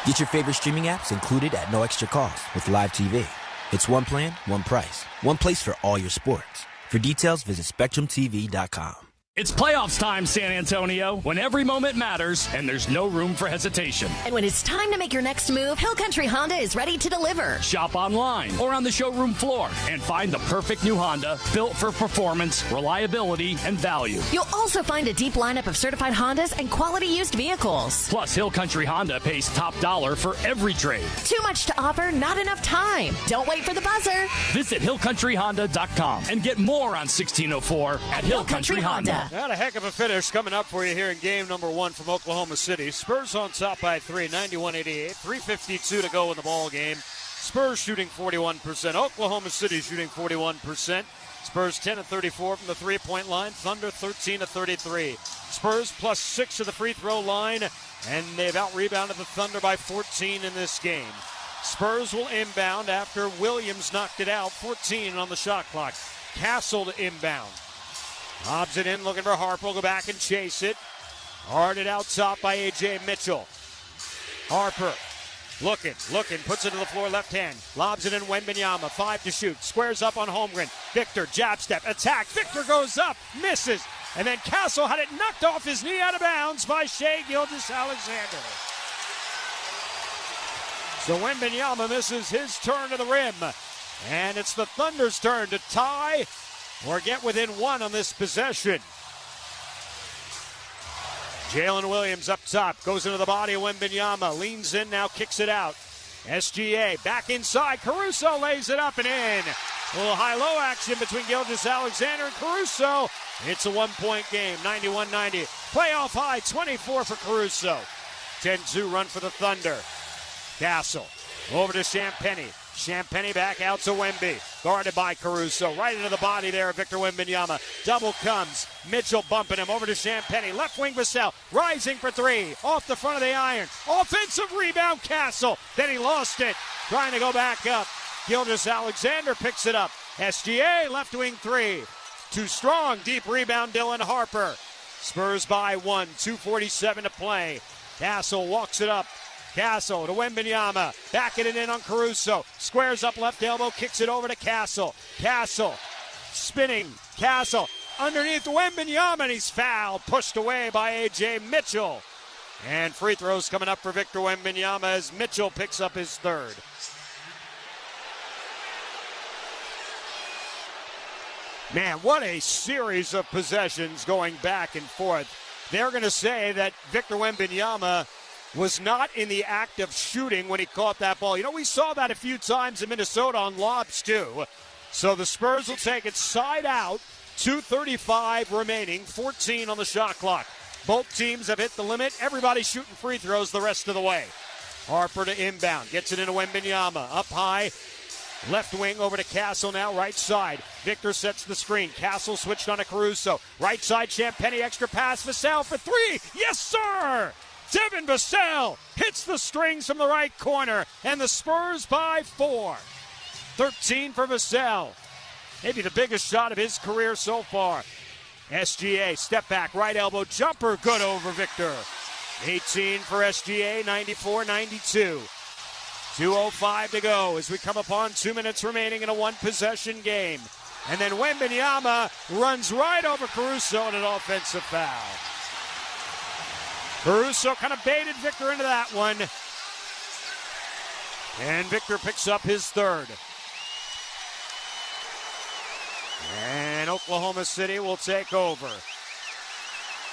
Get your favorite streaming apps included at no extra cost with Live TV. It's one plan, one price, one place for all your sports. For details, visit SpectrumTV.com. It's playoffs time, San Antonio, when every moment matters and there's no room for hesitation. And when it's time to make your next move, Hill Country Honda is ready to deliver. Shop online or on the showroom floor and find the perfect new Honda built for performance, reliability, and value. You'll also find a deep lineup of certified Hondas and quality used vehicles. Plus, Hill Country Honda pays top dollar for every trade. Too much to offer, not enough time. Don't wait for the buzzer. Visit HillCountryHonda.com and get more on 1604 at Hill Country Honda. Not a heck of a finish coming up for you here in game number 1 from Oklahoma City. Spurs on top by 3, 91-88. 3:52 to go in the ball game. Spurs shooting 41%. Oklahoma City shooting 41%. Spurs 10 of 34 from the three-point line. Thunder 13 of 33. Spurs plus 6 to the free throw line, and they've out-rebounded the Thunder by 14 in this game. Spurs will inbound after Williams knocked it out. 14 on the shot clock. Castle to inbound. Lobs it in, looking for Harper. Will go back and chase it. Guarded out top by A.J. Mitchell. Harper looking, puts it to the floor, left hand. Lobs it in, Wembanyama, 5 to shoot. Squares up on Holmgren. Victor, jab step, attack. Victor goes up, misses. And then Castle had it knocked off his knee out of bounds by Shai Gilgeous-Alexander. So Wembanyama misses his turn to the rim. And it's the Thunder's turn to tie or get within 1 on this possession. Jalen Williams up top, goes into the body of Wembanyama, leans in now, kicks it out. SGA back inside, Caruso lays it up and in. A little high-low action between Gilgeous-Alexander and Caruso. It's a 1-point game, 91-90. Playoff high, 24 for Caruso. 10-2 run for the Thunder. Castle over to Champagnie. Champagnie back out to Wemby. Guarded by Caruso. Right into the body there of Victor Wembanyama. Double comes. Mitchell bumping him over to Champagnie. Left wing Vassell. Rising for 3. Off the front of the iron. Offensive rebound Castle. Then he lost it. Trying to go back up. Gilgeous-Alexander picks it up. SGA left wing 3. Too strong. Deep rebound Dylan Harper. Spurs by 1. 2:47 to play. Castle walks it up. Castle to Wembanyama, backing it in on Caruso, squares up left elbow, kicks it over to Castle. Castle, spinning, Castle, underneath Wembanyama, and he's fouled, pushed away by A.J. Mitchell. And free throws coming up for Victor Wembanyama as Mitchell picks up his 3rd. Man, what a series of possessions going back and forth. They're going to say that Victor Wembanyama was not in the act of shooting when he caught that ball. You know, we saw that a few times in Minnesota on lobs too. So the Spurs will take it side out. 2:35 remaining, 14 on the shot clock. Both teams have hit the limit. Everybody's shooting free throws the rest of the way. Harper to inbound, gets it into Wembanyama. Up high, left wing over to Castle now, right side. Victor sets the screen. Castle switched on to Caruso. Right side, Champagnie, extra pass. Vassell for 3. Yes, sir! Devin Vassell hits the strings from the right corner, and the Spurs by 4. 13 for Vassell. Maybe the biggest shot of his career so far. SGA, step back, right elbow jumper, good over Victor. 18 for SGA, 94-92. 2:05 to go as we come upon 2 minutes remaining in a 1-possession game. And then Wembanyama runs right over Caruso on an offensive foul. Caruso kind of baited Victor into that one. And Victor picks up his 3rd. And Oklahoma City will take over.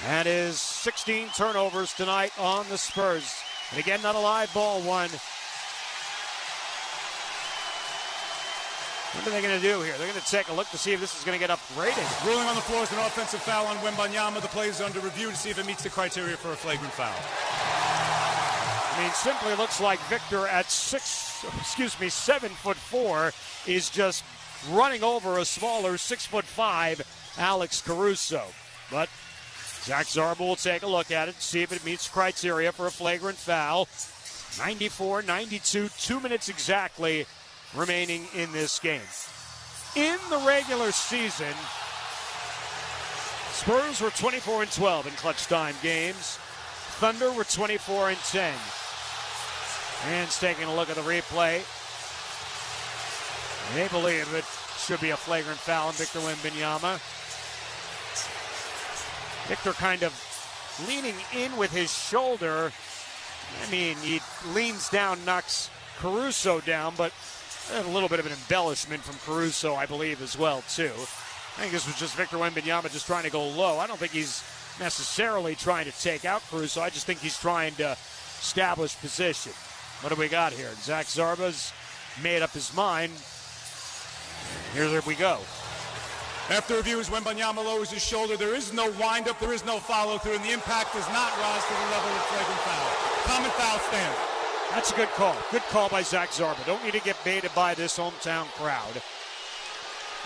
That is 16 turnovers tonight on the Spurs. And again, not a live ball one. What are they going to do here? They're going to take a look to see if this is going to get upgraded. Ruling on the floor is an offensive foul on Wembanyama. The play is under review to see if it meets the criteria for a flagrant foul. I mean, simply looks like Victor at 7'4" is just running over a smaller 6'5" Alex Caruso. But Zach Zarba will take a look at it, see if it meets criteria for a flagrant foul. 94-92, 2 minutes exactly remaining in this game. In the regular season, Spurs were 24-12 in clutch time games. Thunder were 24-10. And taking a look at the replay. They believe it should be a flagrant foul on Victor Wembanyama. Victor kind of leaning in with his shoulder. I mean, he leans down, knocks Caruso down, but a little bit of an embellishment from Caruso, I believe, as well, too. I think this was just Victor Wembanyama just trying to go low. I don't think he's necessarily trying to take out Caruso. I just think he's trying to establish position. What do we got here? Zach Zarba's made up his mind. Here we go. After reviews, Wembanyama lowers his shoulder. There is no windup, there is no follow-through, and the impact does not rise to the level of flagrant foul. Common foul stand. That's a good call. Good call by Zach Zarba. Don't need to get baited by this hometown crowd.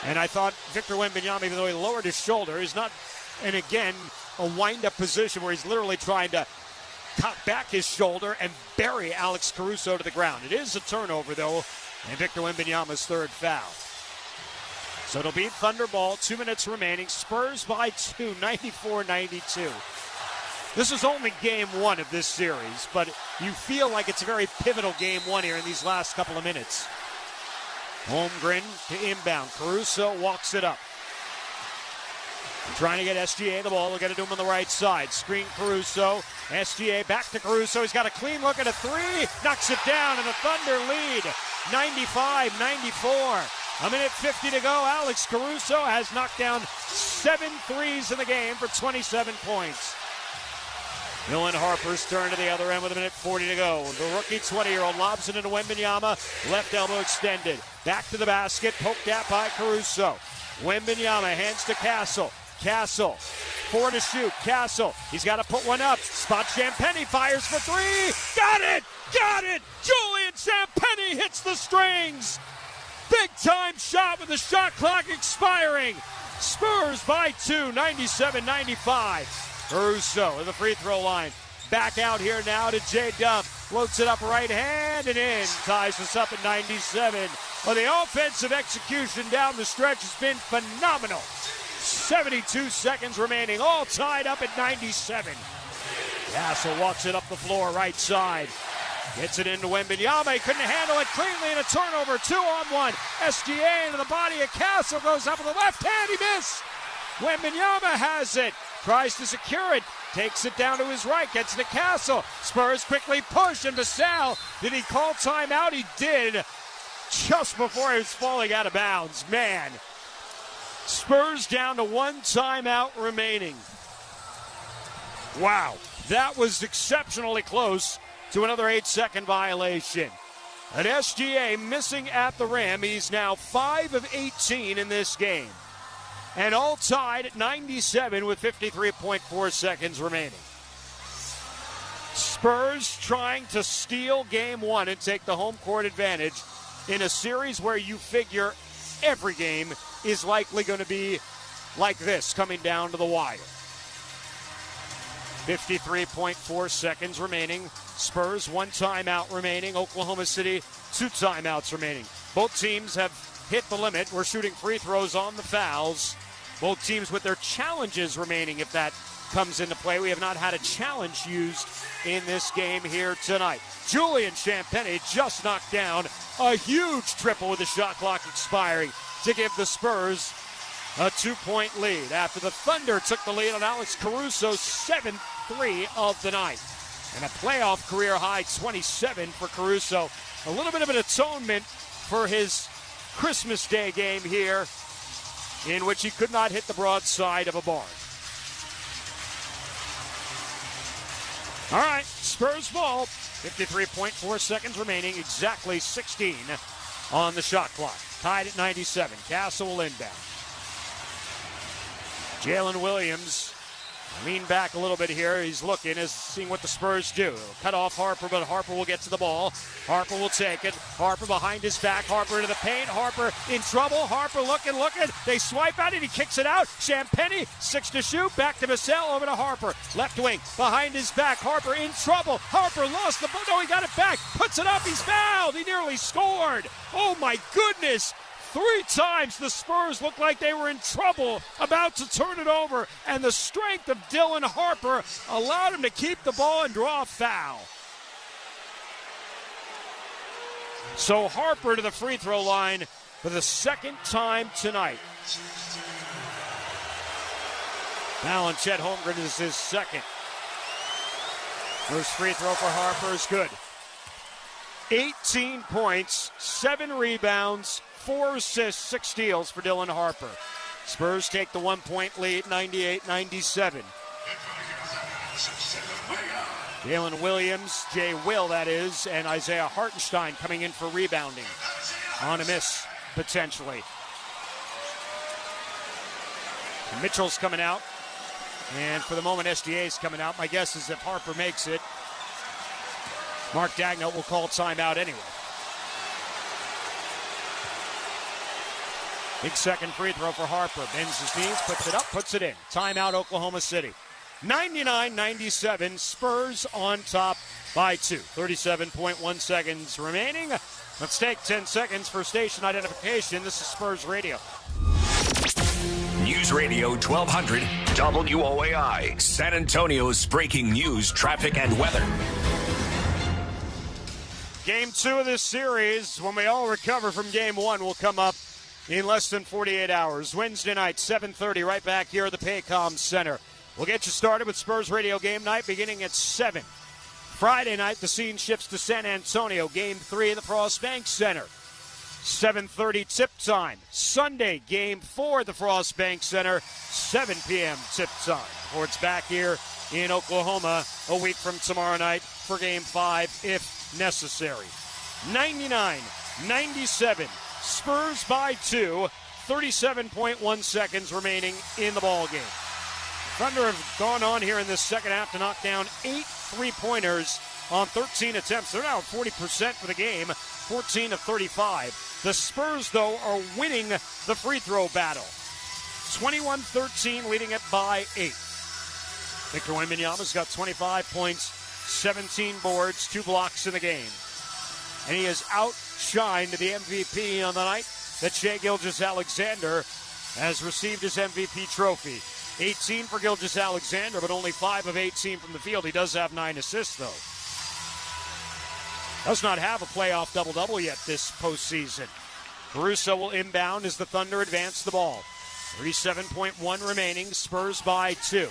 And I thought Victor Wembanyama, even though he lowered his shoulder, is not, and again, a wind-up position where he's literally trying to cock back his shoulder and bury Alex Caruso to the ground. It is a turnover, though, and Victor Wembanyama's third foul. So it'll be Thunder ball, 2 minutes remaining. Spurs by 2, 94-92. This is only game one of this series, but you feel like it's a very pivotal game one here in these last couple of minutes. Holmgren to inbound. Caruso walks it up. Trying to get SGA the ball. They'll get it to him on the right side. Screen Caruso. SGA back to Caruso. He's got a clean look at a three. Knocks it down, and the Thunder lead 95-94. A minute 50 to go. Alex Caruso has knocked down 7 threes in the game for 27 points. Dylan Harper's turn to the other end with a minute 40 to go. The rookie 20-year-old lobs it into Wembanyama. Left elbow extended. Back to the basket. Poked at by Caruso. Wembanyama hands to Castle. Castle, 4 to shoot. Castle, he's got to put one up. Spot Champagnie, fires for 3. Got it! Got it! Julian Champagnie hits the strings. Big time shot with the shot clock expiring. Spurs by 2, 97-95. Caruso at the free throw line. Back out here now to J-Dub. Floats it up right hand and in. Ties us up at 97. Well, the offensive execution down the stretch has been phenomenal. 72 seconds remaining, all tied up at 97. Castle walks it up the floor, right side. Gets it into Wembanyama. He couldn't handle it cleanly, and a turnover, 2-on-1. SGA into the body of Castle, goes up with the left hand, he missed. Wembanyama has it, tries to secure it, takes it down to his right, gets to Castle. Spurs quickly push, and Vassell, did he call timeout? He did, just before he was falling out of bounds. Man, Spurs down to 1 timeout remaining. Wow, that was exceptionally close to another 8-second violation. An SGA missing at the rim. He's now 5 of 18 in this game. And all tied at 97 with 53.4 seconds remaining. Spurs trying to steal game one and take the home court advantage in a series where you figure every game is likely going to be like this, coming down to the wire. 53.4 seconds remaining. Spurs 1 timeout remaining. Oklahoma City 2 timeouts remaining. Both teams have hit the limit. We're shooting free throws on the fouls. Both teams with their challenges remaining, if that comes into play. We have not had a challenge used in this game here tonight. Julian Champagnie just knocked down a huge triple with the shot clock expiring to give the Spurs a 2-point lead after the Thunder took the lead on Alex Caruso's 7th three of the night. And a playoff career-high 27 for Caruso. A little bit of an atonement for his Christmas Day game here, in which he could not hit the broadside of a barn. All right, Spurs ball. 53.4 seconds remaining, exactly 16 on the shot clock. Tied at 97. Castle will inbound. Jalen Williams Lean back a little bit here. He's looking, seeing what the Spurs do. Cut off Harper, but Harper will get to the ball. Harper will take it. Harper behind his back. Harper into the paint. Harper in trouble. Harper looking. They swipe at it. He kicks it out. Champagny, 6 to shoot. Back to Vassell. Over to Harper. Left wing behind his back. Harper in trouble. Harper lost the ball. No, he got it back. Puts it up. He's fouled. He nearly scored. Oh, my goodness. 3 times the Spurs looked like they were in trouble, about to turn it over, and the strength of Dylan Harper allowed him to keep the ball and draw a foul. So Harper to the free throw line for the second time tonight. Now, and Chet Holmgren is his second. First free throw for Harper is good. 18 points, 7 rebounds, 4 assists, 6 steals for Dylan Harper. Spurs take the 1-point lead, 98-97. Jalen Williams, Jay Will that is, and Isaiah Hartenstein coming in for rebounding. On a miss, potentially. Mitchell's coming out. And for the moment, SGA's coming out. My guess is if Harper makes it, Mark Dagnall will call timeout anyway. Big second free throw for Harper. Bends his knees, puts it up, puts it in. Timeout, Oklahoma City. 99-97, Spurs on top by 2. 37.1 seconds remaining. Let's take 10 seconds for station identification. This is Spurs Radio. News Radio 1200 WOAI, San Antonio's breaking news, traffic, and weather. Game 2 of this series, when we all recover from Game 1, will come up in less than 48 hours. Wednesday night, 7:30, right back here at the Paycom Center. We'll get you started with Spurs Radio Game Night beginning at 7. Friday night, the scene shifts to San Antonio. Game 3 at the Frost Bank Center. 7:30 tip time. Sunday, Game 4 at the Frost Bank Center. 7 p.m. tip time. Before it's back here in Oklahoma a week from tomorrow night for Game 5 if necessary. 99-97. Spurs by 2. 37.1 seconds remaining in the ball game. Thunder have gone on here in this second half to knock down 8 3-pointers on 13 attempts. They're now at 40% for the game, 14 of 35. The Spurs, though, are winning the free throw battle. 21-13, leading it by 8. Victor Wembanyama's got 25 points, 17 boards, 2 blocks in the game. And he has outshined the MVP on the night that Shai Gilgeous-Alexander has received his MVP trophy. 18 for Gilgeous-Alexander, but only 5 of 18 from the field. He does have 9 assists, though. Does not have a playoff double-double yet this postseason. Caruso will inbound as the Thunder advance the ball. 37.1 remaining, Spurs by 2.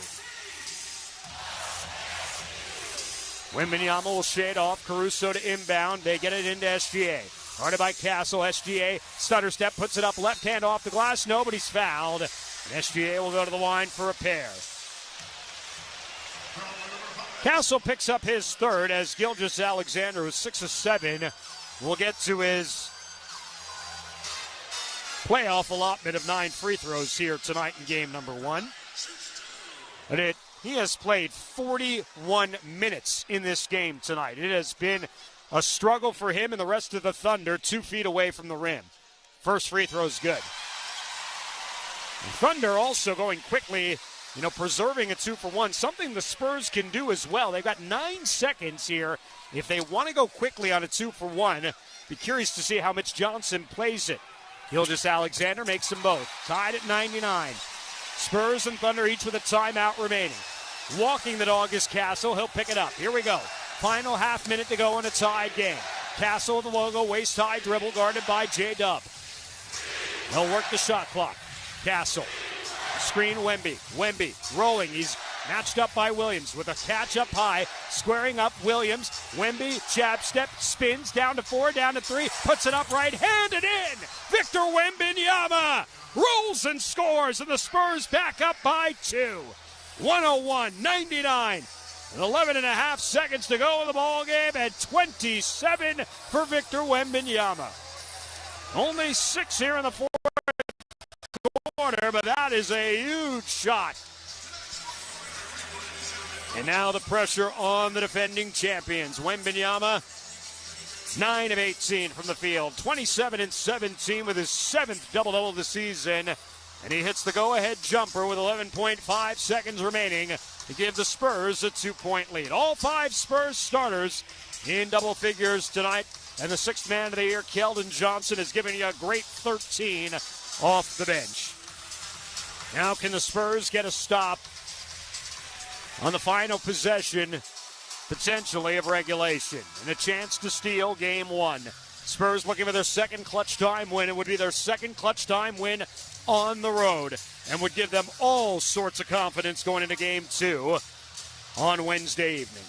Wembanyama will shade off, Caruso to inbound. They get it into SGA. Guarded by Castle, SGA, stutter step, puts it up, left hand off the glass. Nobody's fouled. And SGA will go to the line for a pair. Castle picks up his third as Gilgeous-Alexander, who's 6 of 7, will get to his playoff allotment of 9 free throws here tonight in game number 1. But he has played 41 minutes in this game tonight. It has been a struggle for him and the rest of the Thunder, 2 feet away from the rim. First free throw is good. The Thunder also going quickly, preserving a 2-for-1, something the Spurs can do as well. They've got 9 seconds here if they want to go quickly on a 2-for-1. Be curious to see how Mitch Johnson plays it. Gilgeous-Alexander makes them both. Tied at 99. Spurs and Thunder each with a timeout remaining. Walking the dog is Castle. He'll pick it up. Here we go. Final half minute to go in a tied game. Castle with the logo, waist-high dribble guarded by J-Dub. They'll work the shot clock. Castle. Screen Wemby. Wemby rolling. He's matched up by Williams with a catch up high. Squaring up Williams. Wemby, jab step, spins down to 4, down to 3. Puts it up right-handed in. Victor Wembanyama rolls and scores, and the Spurs back up by 2. 101-99. 11 and a half seconds to go in the ball game, and 27 for Victor Wembanyama. Only 6 here in the fourth quarter, but that is a huge shot. And now the pressure on the defending champions. Wembanyama, 9 of 18 from the field, 27 and 17 with his 7th double-double of the season. And he hits the go-ahead jumper with 11.5 seconds remaining to give the Spurs a 2-point lead. All 5 Spurs starters in double figures tonight. And the 6th man of the year, Keldon Johnson, has given you a great 13 off the bench. Now can the Spurs get a stop on the final possession, potentially, of regulation, and a chance to steal game 1. Spurs looking for their second clutch time win. It would be their second clutch time win on the road and would give them all sorts of confidence going into game 2 on Wednesday evening.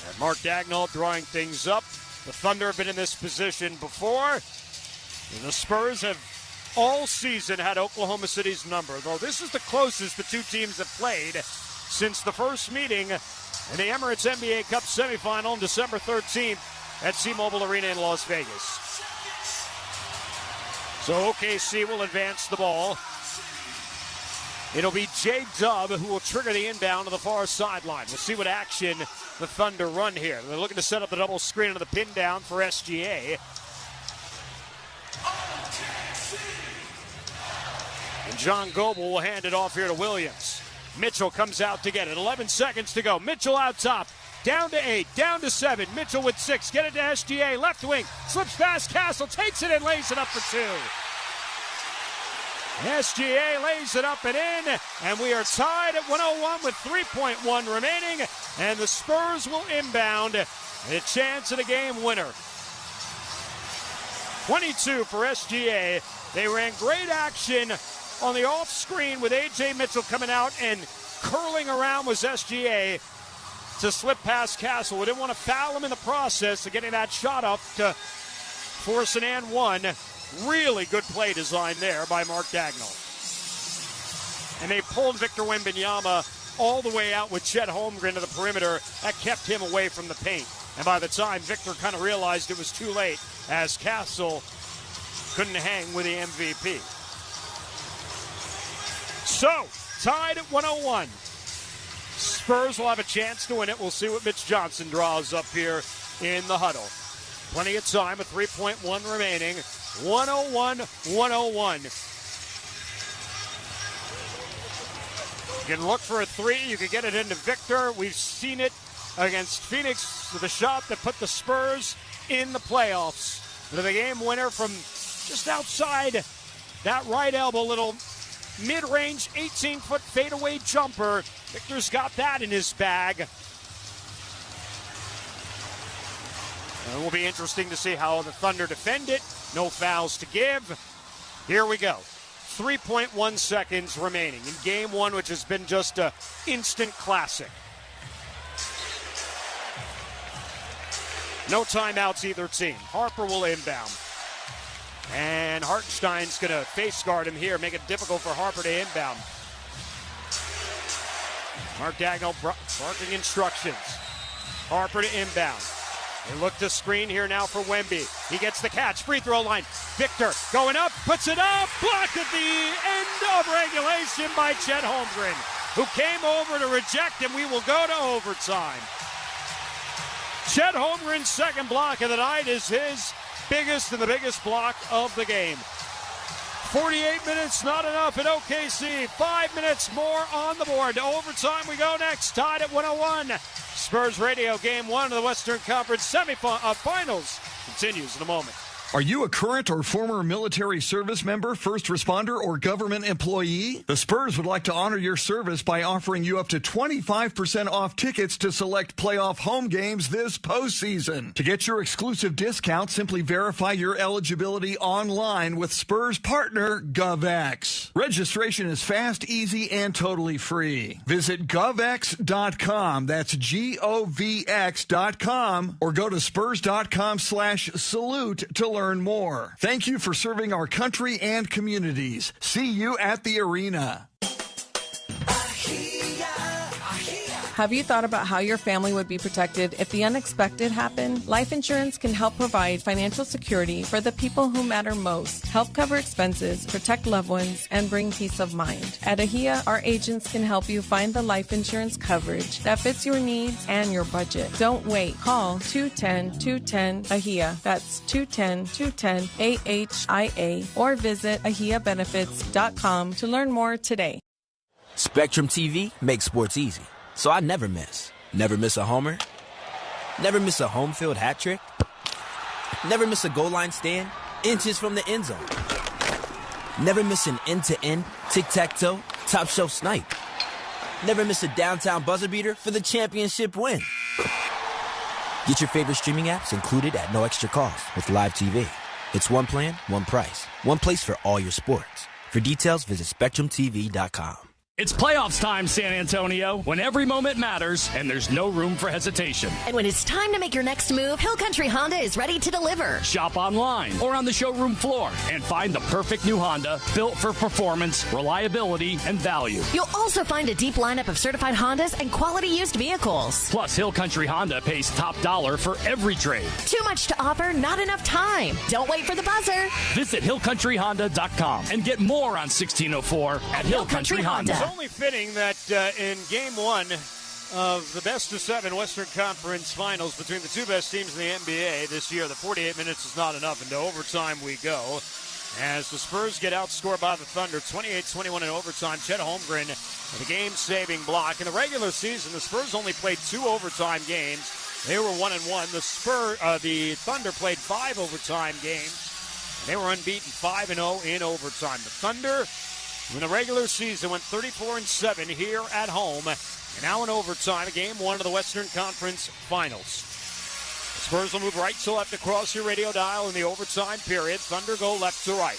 And Mark Daigneault drawing things up. The Thunder have been in this position before. And the Spurs have all season had Oklahoma City's number, though this is the closest the two teams have played since the first meeting in the Emirates NBA Cup semifinal on December 13th at T-Mobile Arena in Las Vegas. So OKC will advance the ball. It'll be J-Dub who will trigger the inbound to the far sideline. We'll see what action the Thunder run here. They're looking to set up the double screen on the pin down for SGA. And John Goble will hand it off here to Williams. Mitchell comes out to get it. 11 seconds to go. Mitchell out top. Down to 8. Down to 7. Mitchell with 6. Get it to SGA. Left wing. Slips past Castle. Takes it and lays it up for 2. SGA lays it up and in. And we are tied at 101 with 3.1 remaining. And the Spurs will inbound. A chance at a game winner. 22 for SGA. They ran great action on the off screen with A.J. Mitchell coming out, and curling around was SGA to slip past Castle. We didn't want to foul him in the process of getting that shot up to force an and one. Really good play design there by Mark Daigneault. And they pulled Victor Wembanyama all the way out with Chet Holmgren to the perimeter. That kept him away from the paint. And by the time Victor kind of realized it was too late, as Castle couldn't hang with the MVP. So, tied at 101. Spurs will have a chance to win it. We'll see what Mitch Johnson draws up here in the huddle. Plenty of time, a 3.1 remaining. 101-101. You can look for a 3. You can get it into Victor. We've seen it against Phoenix with a shot that put the Spurs in the playoffs. With a game winner from just outside that right elbow, little mid-range 18-foot fadeaway jumper. Victor's got that in his bag. It will be interesting to see how the Thunder defend it. No fouls to give. Here we go. 3.1 seconds remaining in game 1, which has been just an instant classic. No timeouts either team. Harper will inbound. And Hartenstein's going to face guard him here, make it difficult for Harper to inbound. Mark Daigneault barking instructions. Harper to inbound. They look to screen here now for Wemby. He gets the catch, free throw line. Victor going up, puts it up, blocked at the end of regulation by Chet Holmgren, who came over to reject him. We will go to overtime. Chet Holmgren's second block of the night is his biggest and the biggest block of the game. 48 minutes, not enough at OKC. 5 minutes more on the board. To overtime we go next, tied at 101. Spurs Radio, Game 1 of the Western Conference Finals continues in a moment. Are you a current or former military service member, first responder, or government employee? The Spurs would like to honor your service by offering you up to 25% off tickets to select playoff home games this postseason. To get your exclusive discount, simply verify your eligibility online with Spurs partner GovX. Registration is fast, easy, and totally free. Visit govx.com, that's govx.com, or go to spurs.com/salute to learn more. Thank you for serving our country and communities. See you at the arena. Have you thought about how your family would be protected if the unexpected happened? Life insurance can help provide financial security for the people who matter most, help cover expenses, protect loved ones, and bring peace of mind. At AHIA, our agents can help you find the life insurance coverage that fits your needs and your budget. Don't wait. Call 210-210-AHIA. That's 210-210-AHIA or visit AHIAbenefits.com to learn more today. Spectrum TV makes sports easy, so I never miss. Never miss a homer. Never miss a home field hat trick. Never miss a goal line stand, inches from the end zone. Never miss an end-to-end, tic-tac-toe, top-shelf snipe. Never miss a downtown buzzer beater for the championship win. Get your favorite streaming apps included at no extra cost with Live TV. It's one plan, one price, one place for all your sports. For details, visit SpectrumTV.com. It's playoffs time, San Antonio, when every moment matters and there's no room for hesitation. And when it's time to make your next move, Hill Country Honda is ready to deliver. Shop online or on the showroom floor and find the perfect new Honda built for performance, reliability, and value. You'll also find a deep lineup of certified Hondas and quality used vehicles. Plus, Hill Country Honda pays top dollar for every trade. Too much to offer, not enough time. Don't wait for the buzzer. Visit HillCountryHonda.com and get more on 1604 at Hill Country Honda. It's only fitting that in Game 1 of the best-of-7 Western Conference Finals between the two best teams in the NBA this year, the 48 minutes is not enough. Into overtime we go as the Spurs get outscored by the Thunder 28-21 in overtime. Chet Holmgren with a game-saving block. In the regular season, the Spurs only played 2 overtime games. They were 1-1. The Thunder played 5 overtime games. They were unbeaten 5-0 in overtime. The Thunder, in the regular season, went 34-7 here at home. And now in overtime, Game 1 of the Western Conference Finals. The Spurs will move right to left across your radio dial in the overtime period. Thunder go left to right.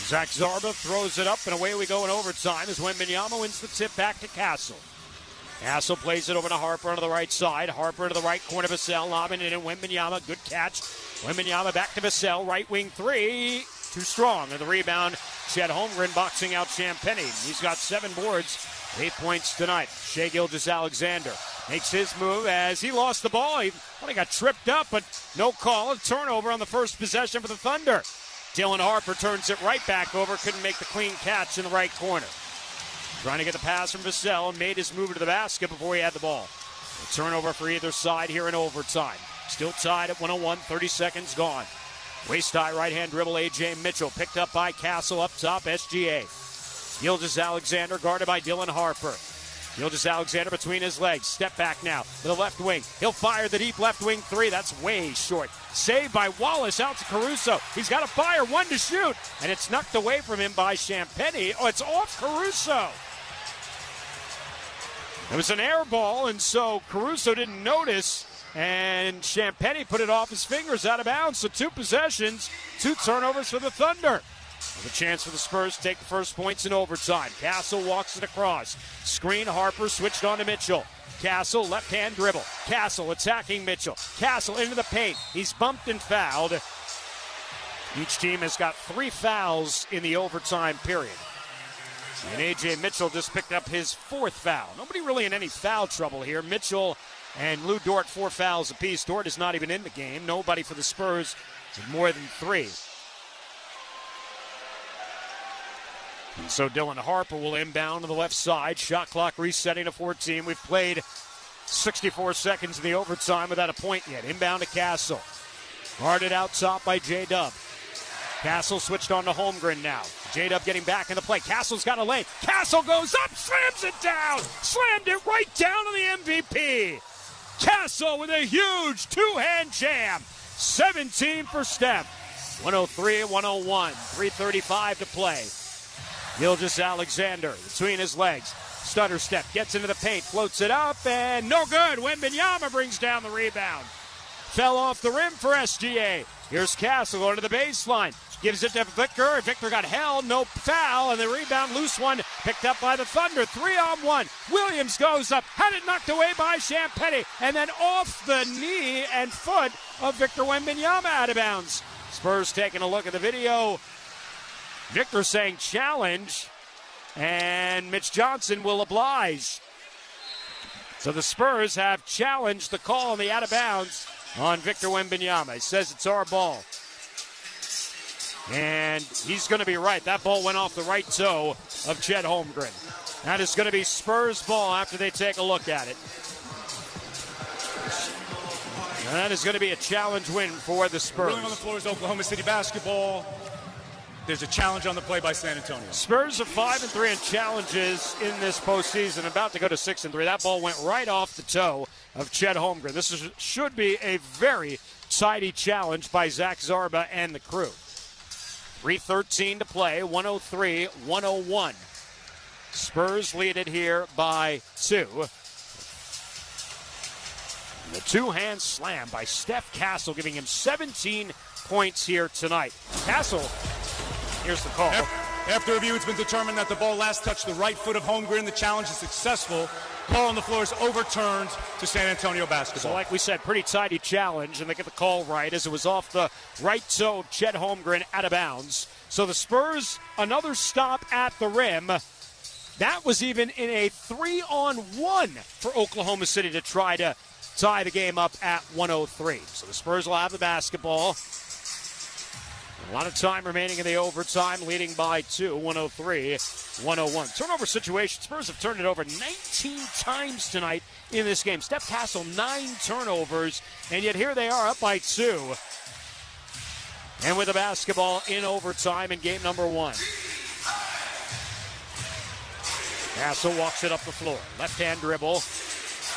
Zach Zarba throws it up, and away we go in overtime as Wembanyama wins the tip back to Castle. Castle plays it over to Harper on the right side. Harper to the right corner. Vassell lobbing it in. Wembanyama, good catch. Wembanyama back to Vassell, right wing three. Too strong. And the rebound, Chet Holmgren boxing out Champagnie. He's got 7 boards, 8 points tonight. Shai Gilgeous-Alexander makes his move as he lost the ball. He only got tripped up, but no call. A turnover on the first possession for the Thunder. Dylan Harper turns it right back over. Couldn't make the clean catch in the right corner. Trying to get the pass from Vassell and made his move to the basket before he had the ball. A turnover for either side here in overtime. Still tied at 101, 30 seconds gone. Waist-high right-hand dribble, A.J. Mitchell. Picked up by Castle up top, SGA. Gilgeous-Alexander guarded by Dylan Harper. Gilgeous-Alexander between his legs. Step back now to the left wing. He'll fire the deep left wing three. That's way short. Saved by Wallace out to Caruso. He's got a fire, 1 to shoot. And it's knocked away from him by Champagnie. Oh, it's off Caruso. It was an air ball, and so Caruso didn't notice. And Champagnie put it off his fingers out of bounds. So 2 possessions, 2 turnovers for the Thunder. With a chance for the Spurs to take the first points in overtime. Castle walks it across. Screen, Harper switched on to Mitchell. Castle, left-hand dribble. Castle attacking Mitchell. Castle into the paint. He's bumped and fouled. Each team has got 3 fouls in the overtime period. And A.J. Mitchell just picked up his 4th foul. Nobody really in any foul trouble here. Mitchell and Lou Dort 4 fouls apiece. Dort is not even in the game. Nobody for the Spurs with more than 3. And so Dylan Harper will inbound to the left side. Shot clock resetting to 14. We've played 64 seconds in the overtime without a point yet. Inbound to Castle. Guarded out top by J-Dub. Castle switched on to Holmgren now. J-Dub getting back in the play. Castle's got a lane. Castle goes up, slams it down. Slammed it right down on the MVP. Castle with a huge 2-hand jam. 17 for Steph. 103-101. 3:35 to play. Gilgeous-Alexander between his legs. Stutter step, gets into the paint, floats it up, and no good. Wembanyama brings down the rebound. Fell off the rim for SGA. Here's Castle going to the baseline. Gives it to Victor. Victor got held, no foul, and the rebound, loose one, picked up by the Thunder. 3-on-1. Williams goes up, had it knocked away by Champagnie, and then off the knee and foot of Victor Wembanyama out of bounds. Spurs taking a look at the video. Victor saying challenge, and Mitch Johnson will oblige. So the Spurs have challenged the call on the out of bounds on Victor Wembanyama. He says it's our ball. And he's going to be right. That ball went off the right toe of Chet Holmgren. That is going to be Spurs ball after they take a look at it. And that is going to be a challenge win for the Spurs. Ruling on the floor is Oklahoma City basketball. There's a challenge on the play by San Antonio. Spurs are 5-3 in challenges in this postseason, about to go to 6-3. That ball went right off the toe of Chet Holmgren. This should be a very tidy challenge by Zach Zarba and the crew. 3:13 to play, 103-101. Spurs lead it here by 2. The two-hand slam by Steph Castle, giving him 17 points here tonight. Castle, here's the call. After review, it's been determined that the ball last touched the right foot of Holmgren. The challenge is successful. Call on the floor is overturned to San Antonio basketball. So like we said, pretty tidy challenge, and they get the call right as it was off the right toe of Chet Holmgren out of bounds. So the Spurs, another stop at the rim. That was even in a 3-on-1 for Oklahoma City to try to tie the game up at 103. So the Spurs will have the basketball. A lot of time remaining in the overtime, leading by 2, 103-101. Turnover situation, Spurs have turned it over 19 times tonight in this game. Steph Castle, 9 turnovers, and yet here they are up by 2. And with the basketball in overtime in game number 1. Castle walks it up the floor. Left-hand dribble.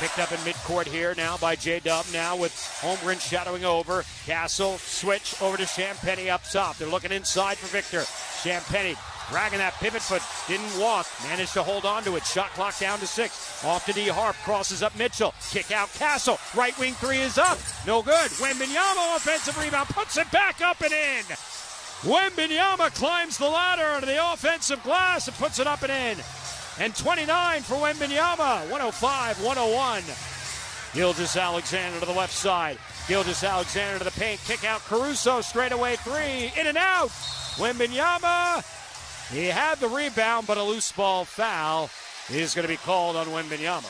Picked up in midcourt here now by J-Dub. Now with Holmgren shadowing over. Castle switch over to Champagnie up top. They're looking inside for Victor. Champagnie dragging that pivot foot. Didn't walk. Managed to hold on to it. Shot clock down to 6. Off to D. Harp. Crosses up Mitchell. Kick out Castle. Right wing 3 is up. No good. Wembanyama offensive rebound. Puts it back up and in. Wembanyama climbs the ladder to the offensive glass and puts it up and in. And 29 for Wembanyama, 105-101. Gilgeous-Alexander to the left side. Gilgeous-Alexander to the paint. Kick out Caruso, straightaway 3. In and out. Wembanyama, he had the rebound, but a loose ball foul is going to be called on Wembanyama.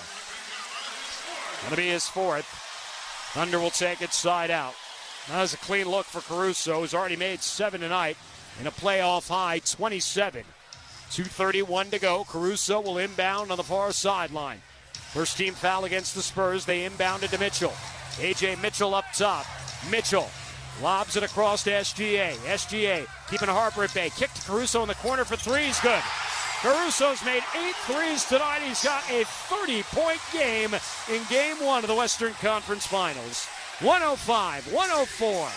Going to be his 4th. Thunder will take it side out. That was a clean look for Caruso, who's already made 7 tonight in a playoff high 27. 2:31 to go. Caruso will inbound on the far sideline. First team foul against the Spurs. They inbounded to Mitchell. A.J. Mitchell up top. Mitchell lobs it across to SGA. SGA keeping Harper at bay. Kick to Caruso in the corner for 3 is good. Caruso's made 8 threes tonight. He's got a 30-point game in Game 1 of the Western Conference Finals. 105-104.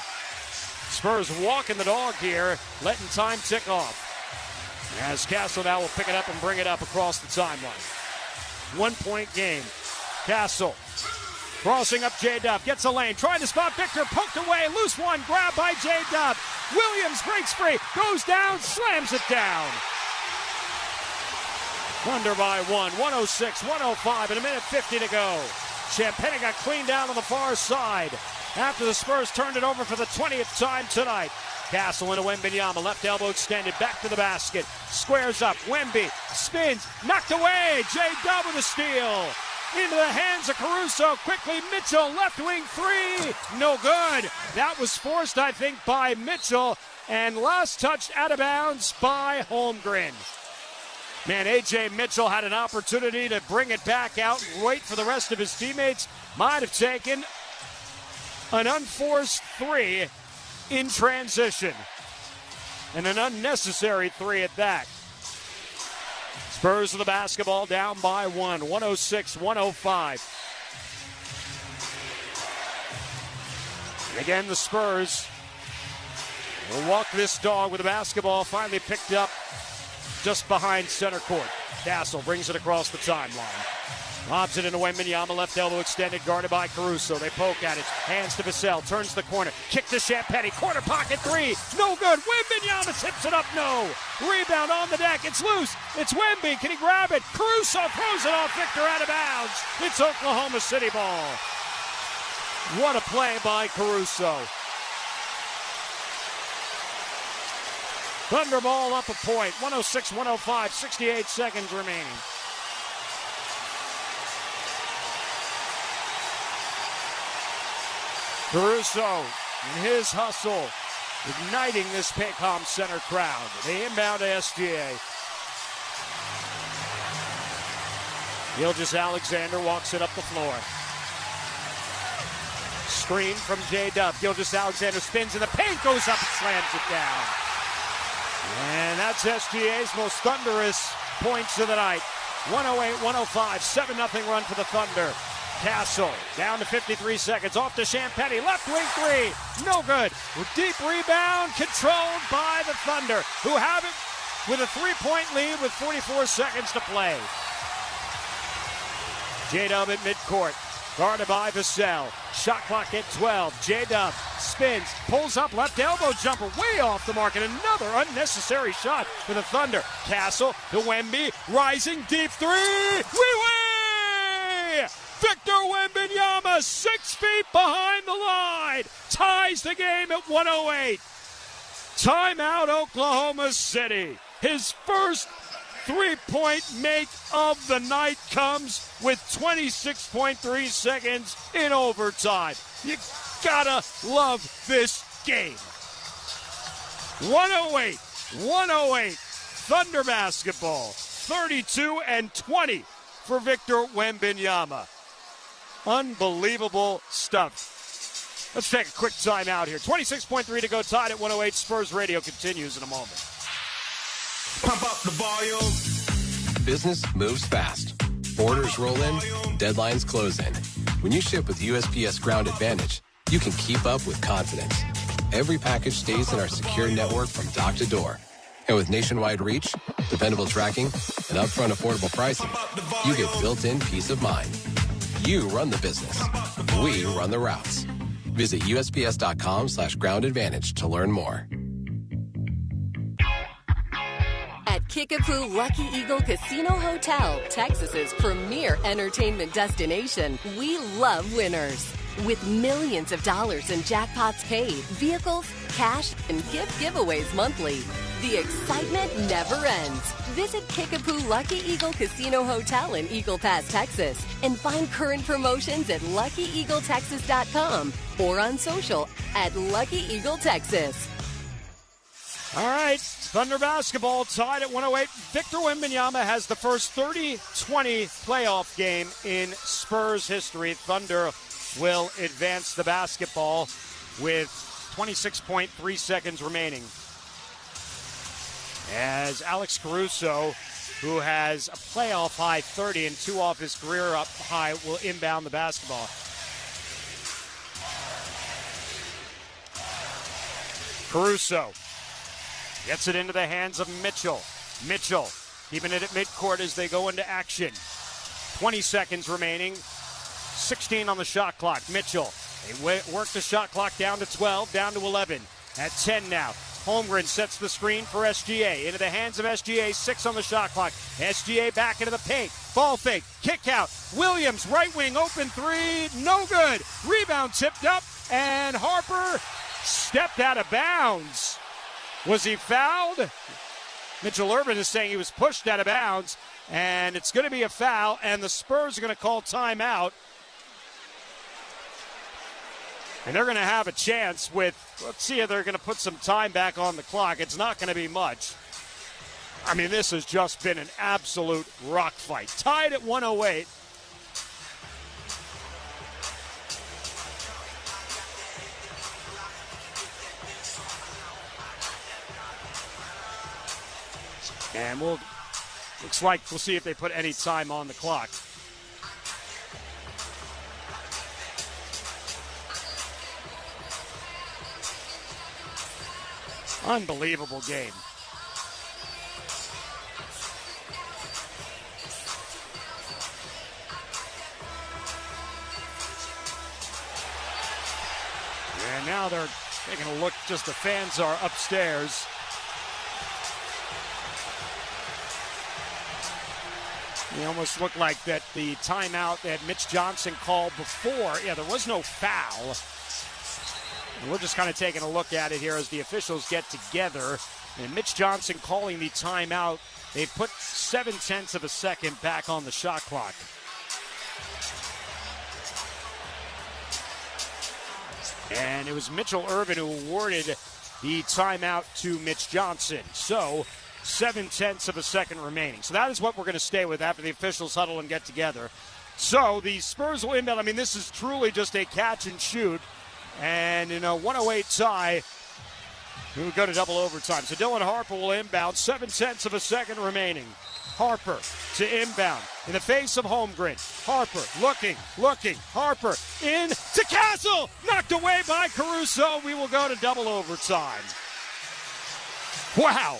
Spurs walking the dog here, letting time tick off. As Castle now will pick it up and bring it up across the timeline. 1-point game. Castle crossing up J-Dub. Gets a lane. Trying to spot Victor. Poked away. Loose one. Grabbed by J-Dub. Williams breaks free. Goes down. Slams it down. Thunder by 1. 106-105 and a minute 50 to go. Champagnie got cleaned down on the far side after the Spurs turned it over for the 20th time tonight. Castle into Wembanyama, left elbow extended, back to the basket, squares up, Wemby spins, knocked away, J-Dub with a steal, into the hands of Caruso, quickly Mitchell, left wing 3, no good. That was forced, I think, by Mitchell, and last touched out of bounds by Holmgren. Man, A.J. Mitchell had an opportunity to bring it back out and wait for the rest of his teammates, might have taken an unforced 3 in transition. And an unnecessary 3 at that. Spurs with the basketball down by 1. 106-105. And again, the Spurs will walk this dog with the basketball finally picked up just behind center court. Castle brings it across the timeline. Lobs it into Wembanyama, left elbow extended, guarded by Caruso. They poke at it. Hands to Vassell, turns the corner. Kick to Champagnie, corner pocket 3. No good. Wembanyama tips it up, no. Rebound on the deck. It's loose. It's Wemby. Can he grab it? Caruso throws it off Victor out of bounds. It's Oklahoma City ball. What a play by Caruso. Thunder ball up a point. 106-105, 68 seconds remaining. Caruso in his hustle, igniting this Pregame Center crowd. They inbound to SGA. Gilgeous-Alexander walks it up the floor. Screen from J-Dub. Gilgeous-Alexander spins in the paint, goes up and slams it down. And that's SGA's most thunderous points of the night. 108-105, 7-0 run for the Thunder. Castle down to 53 seconds, off to Champetti, left wing three, no good. Deep rebound controlled by the Thunder, who have it with a 3-point lead with 44 seconds to play. J-Dub at midcourt, guarded by Vassell. Shot clock at 12. J-Dub spins, pulls up, left elbow jumper, way off the mark, and another unnecessary shot for the Thunder. Castle to Wemby, rising deep three, Victor Wembanyama, 6 feet behind the line, ties the game at 108. Timeout, Oklahoma City. His first 3-point make of the night comes with 26.3 seconds in overtime. You gotta love this game. 108, Thunder basketball, 32-20 for Victor Wembanyama. Unbelievable stuff. Let's take a quick timeout here. 26.3 to go, tied at 108. Spurs Radio continues in a moment. Pump up the volume. Business moves fast. Orders roll in, deadlines close in. When you ship with USPS Ground Advantage, you can keep up with confidence. Every package stays in our secure network from dock to door. And with nationwide reach, dependable tracking, and upfront affordable pricing, you get built-in peace of mind. You run the business. We run the routes. Visit USPS.com/Ground Advantage to learn more. At Kickapoo Lucky Eagle Casino Hotel, Texas's premier entertainment destination, we love winners. With millions of dollars in jackpots paid, vehicles, cash, and gift giveaways monthly, the excitement never ends. Visit Kickapoo Lucky Eagle Casino Hotel in Eagle Pass, Texas, and find current promotions at LuckyEagleTexas.com or on social at Lucky Eagle Texas. All right, Thunder basketball tied at 108. Victor Wembanyama has the first 30-20 playoff game in Spurs history. Thunder will advance the basketball with 26.3 seconds remaining. As Alex Caruso, who has a playoff high 30 and 2 off his career up high, will inbound the basketball. Caruso gets it into the hands of Mitchell. Mitchell keeping it at midcourt as they go into action. 20 seconds remaining. 16 on the shot clock. Mitchell, they work the shot clock down to 12, down to 11. At 10 now. Holmgren sets the screen for SGA. Into the hands of SGA, 6 on the shot clock. SGA back into the paint. Ball fake, kick out. Williams, right wing, open three, no good. Rebound tipped up, and Harper stepped out of bounds. Was he fouled? Mitchell Urban is saying he was pushed out of bounds, and it's going to be a foul, and the Spurs are going to call timeout. And they're going to have a chance with, let's see if they're going to put some time back on the clock. It's not going to be much. I mean, this has just been an absolute rock fight. Tied at 108. And looks like we'll see if they put any time on the clock. Unbelievable game. And now they're taking a look, just the fans are upstairs. It almost looked like that the timeout that Mitch Johnson called before, there was no foul. And we're just kind of taking a look at it here as the officials get together. And Mitch Johnson calling the timeout. They put 0.7 of a second back on the shot clock. And it was Mitchell Irvin who awarded the timeout to Mitch Johnson. So 0.7 of a second remaining. So that is what we're going to stay with after the officials huddle and get together. So the Spurs will inbound. I mean, this is truly just a catch and shoot. And in a 108 tie, we will go to double overtime. So Dylan Harper will inbound. 0.7 of a second remaining. Harper to inbound in the face of Holmgren. Harper looking. Harper in to Castle. Knocked away by Caruso. We will go to double overtime. Wow.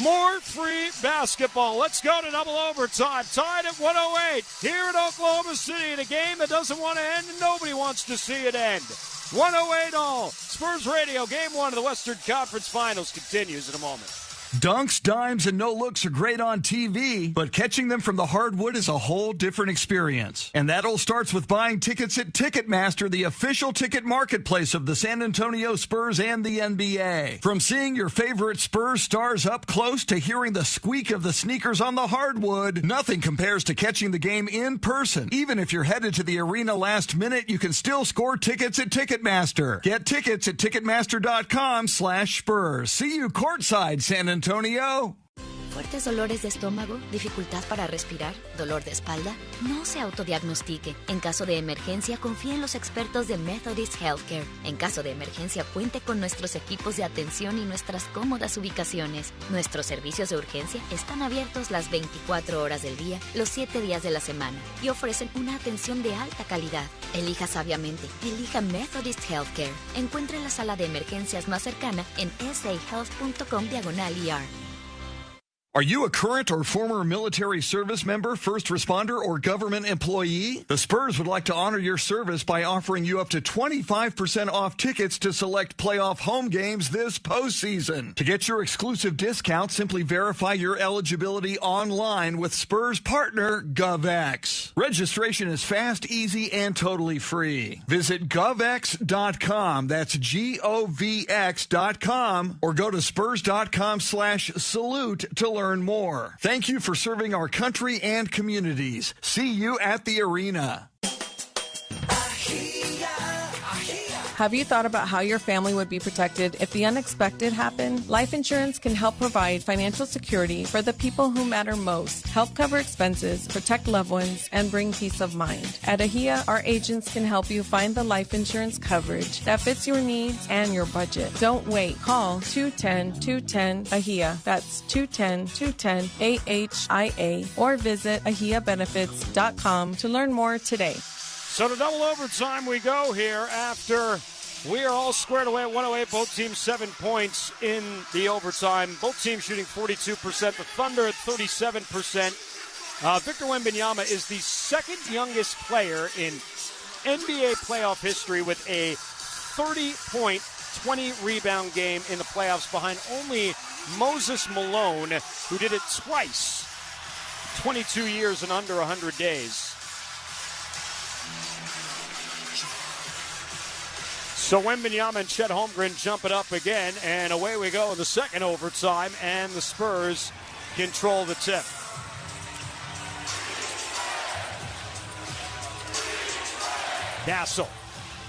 More free basketball. Let's go to double overtime. Tied at 108 here in Oklahoma City in a game that doesn't want to end and nobody wants to see it end. 108 all. Spurs Radio, Game 1 of the Western Conference Finals continues in a moment. Dunks, dimes, and no-looks are great on TV, but catching them from the hardwood is a whole different experience. And that all starts with buying tickets at Ticketmaster, the official ticket marketplace of the San Antonio Spurs and the NBA. From seeing your favorite Spurs stars up close to hearing the squeak of the sneakers on the hardwood, nothing compares to catching the game in person. Even if you're headed to the arena last minute, you can still score tickets at Ticketmaster. Get tickets at Ticketmaster.com/Spurs. See you courtside, San Antonio. ¿Fuertes dolores de estómago? ¿Dificultad para respirar? ¿Dolor de espalda? No se autodiagnostique. En caso de emergencia, confíe en los expertos de Methodist Healthcare. En caso de emergencia, cuente con nuestros equipos de atención y nuestras cómodas ubicaciones. Nuestros servicios de urgencia están abiertos las 24 horas del día, los 7 días de la semana, y ofrecen una atención de alta calidad. Elija sabiamente. Elija Methodist Healthcare. Encuentre la sala de emergencias más cercana en sahealth.com/ER. Are you a current or former military service member, first responder, or government employee? The Spurs would like to honor your service by offering you up to 25% off tickets to select playoff home games this postseason. To get your exclusive discount, simply verify your eligibility online with Spurs partner GovX. Registration is fast, easy, and totally free. Visit govx.com, that's govx.com, or go to spurs.com/salute to learn more. Thank you for serving our country and communities. See you at the arena. Have you thought about how your family would be protected if the unexpected happened? Life insurance can help provide financial security for the people who matter most, help cover expenses, protect loved ones, and bring peace of mind. At AHIA, our agents can help you find the life insurance coverage that fits your needs and your budget. Don't wait. Call 210-210-AHIA. That's 210-210-AHIA, or visit AHIAbenefits.com to learn more today. So to double overtime we go here after we are all squared away at 108. Both teams 7 points in the overtime. Both teams shooting 42%. The Thunder at 37%. Victor Wembanyama is the second youngest player in NBA playoff history with a 30-point, 20-rebound game in the playoffs behind only Moses Malone, who did it twice. 22 years and under 100 days. So Wembanyama and Chet Holmgren jump it up again, and away we go in the second overtime, and the Spurs control the tip. Castle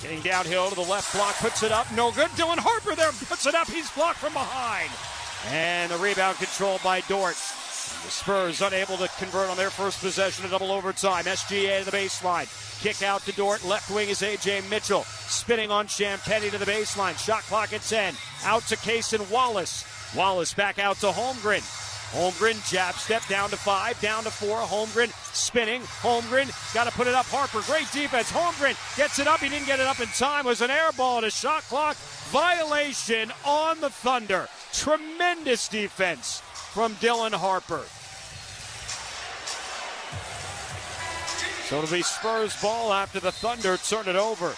getting downhill to the left block, puts it up, no good. Dylan Harper there puts it up, he's blocked from behind. And the rebound controlled by Dort. The Spurs unable to convert on their first possession of double overtime. SGA to the baseline. Kick out to Dort. Left wing is A.J. Mitchell. Spinning on Champagnie to the baseline. Shot clock at 10. Out to Cason Wallace. Wallace back out to Holmgren. Holmgren jab step down to 5, down to 4. Holmgren spinning. Holmgren got to put it up. Harper, great defense. Holmgren gets it up. He didn't get it up in time. It was an air ball and a shot clock violation on the Thunder. Tremendous defense from Dylan Harper. So it'll be Spurs ball after the Thunder turn it over.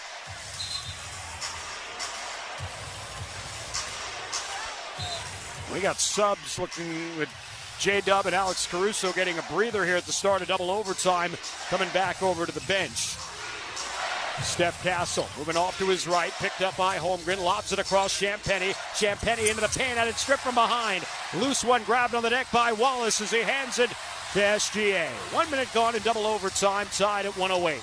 We got subs looking with J-Dub and Alex Caruso getting a breather here at the start of double overtime, coming back over to the bench. Steph Castle moving off to his right, picked up by Holmgren, lobs it across Champagnie. Champagnie into the paint, had it stripped from behind. Loose one grabbed on the deck by Wallace as he hands it to SGA. 1 minute gone in double overtime, tied at 108.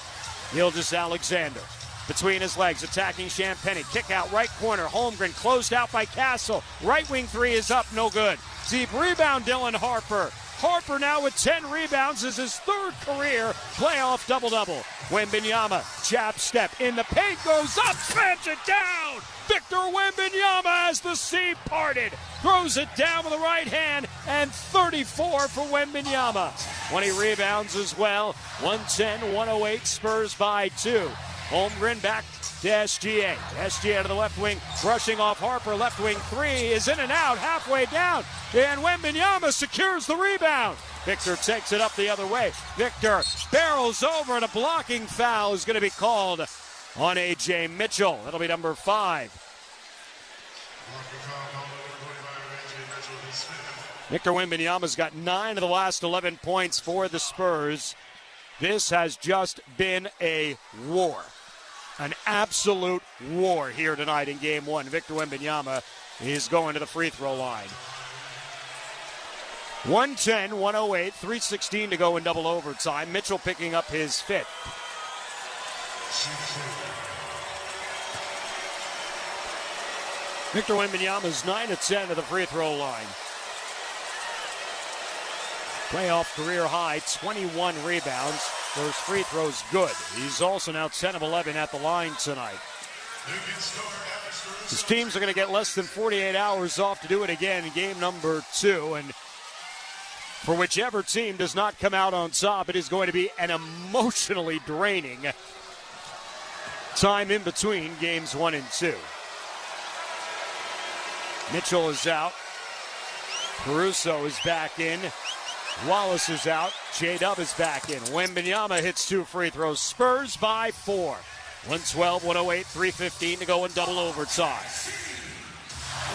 Gilgeous Alexander between his legs, attacking Champagny. Kick out right corner. Holmgren closed out by Castle. Right wing three is up, no good. Deep rebound, Dylan Harper. Harper now with 10 rebounds is his third career playoff double-double. Wembanyama, jab step in the paint, goes up, slams it down. Victor Wembanyama as the sea parted. Throws it down with the right hand, and 34 for Wembanyama. 20 rebounds as well. 110-108, Spurs by 2. Holmgren back to SGA. SGA to the left wing, brushing off Harper. Left wing three is in and out, halfway down. And Wembanyama secures the rebound. Victor takes it up the other way. Victor barrels over, and a blocking foul is going to be called on A.J. Mitchell. That'll be number 5. Victor Wembanyama's got 9 of the last 11 points for the Spurs. This has just been a war. An absolute war here tonight in Game 1. Victor Wembanyama is going to the free throw line. 110-108, 3:16 to go in double overtime. Mitchell picking up his 5th. Victor Wembanyama's 9 of 10 to the free throw line. Playoff career high, 21 rebounds. Those free throws good. He's also now 10 of 11 at the line tonight. His teams are going to get less than 48 hours off to do it again in game number 2. And for whichever team does not come out on top, it is going to be an emotionally draining time in between games 1 and 2. Mitchell is out. Caruso is back in. Wallace is out. J-Dub is back in. Wembanyama hits 2 free throws. Spurs by 4. 112-108, 3:15 to go in double overtime.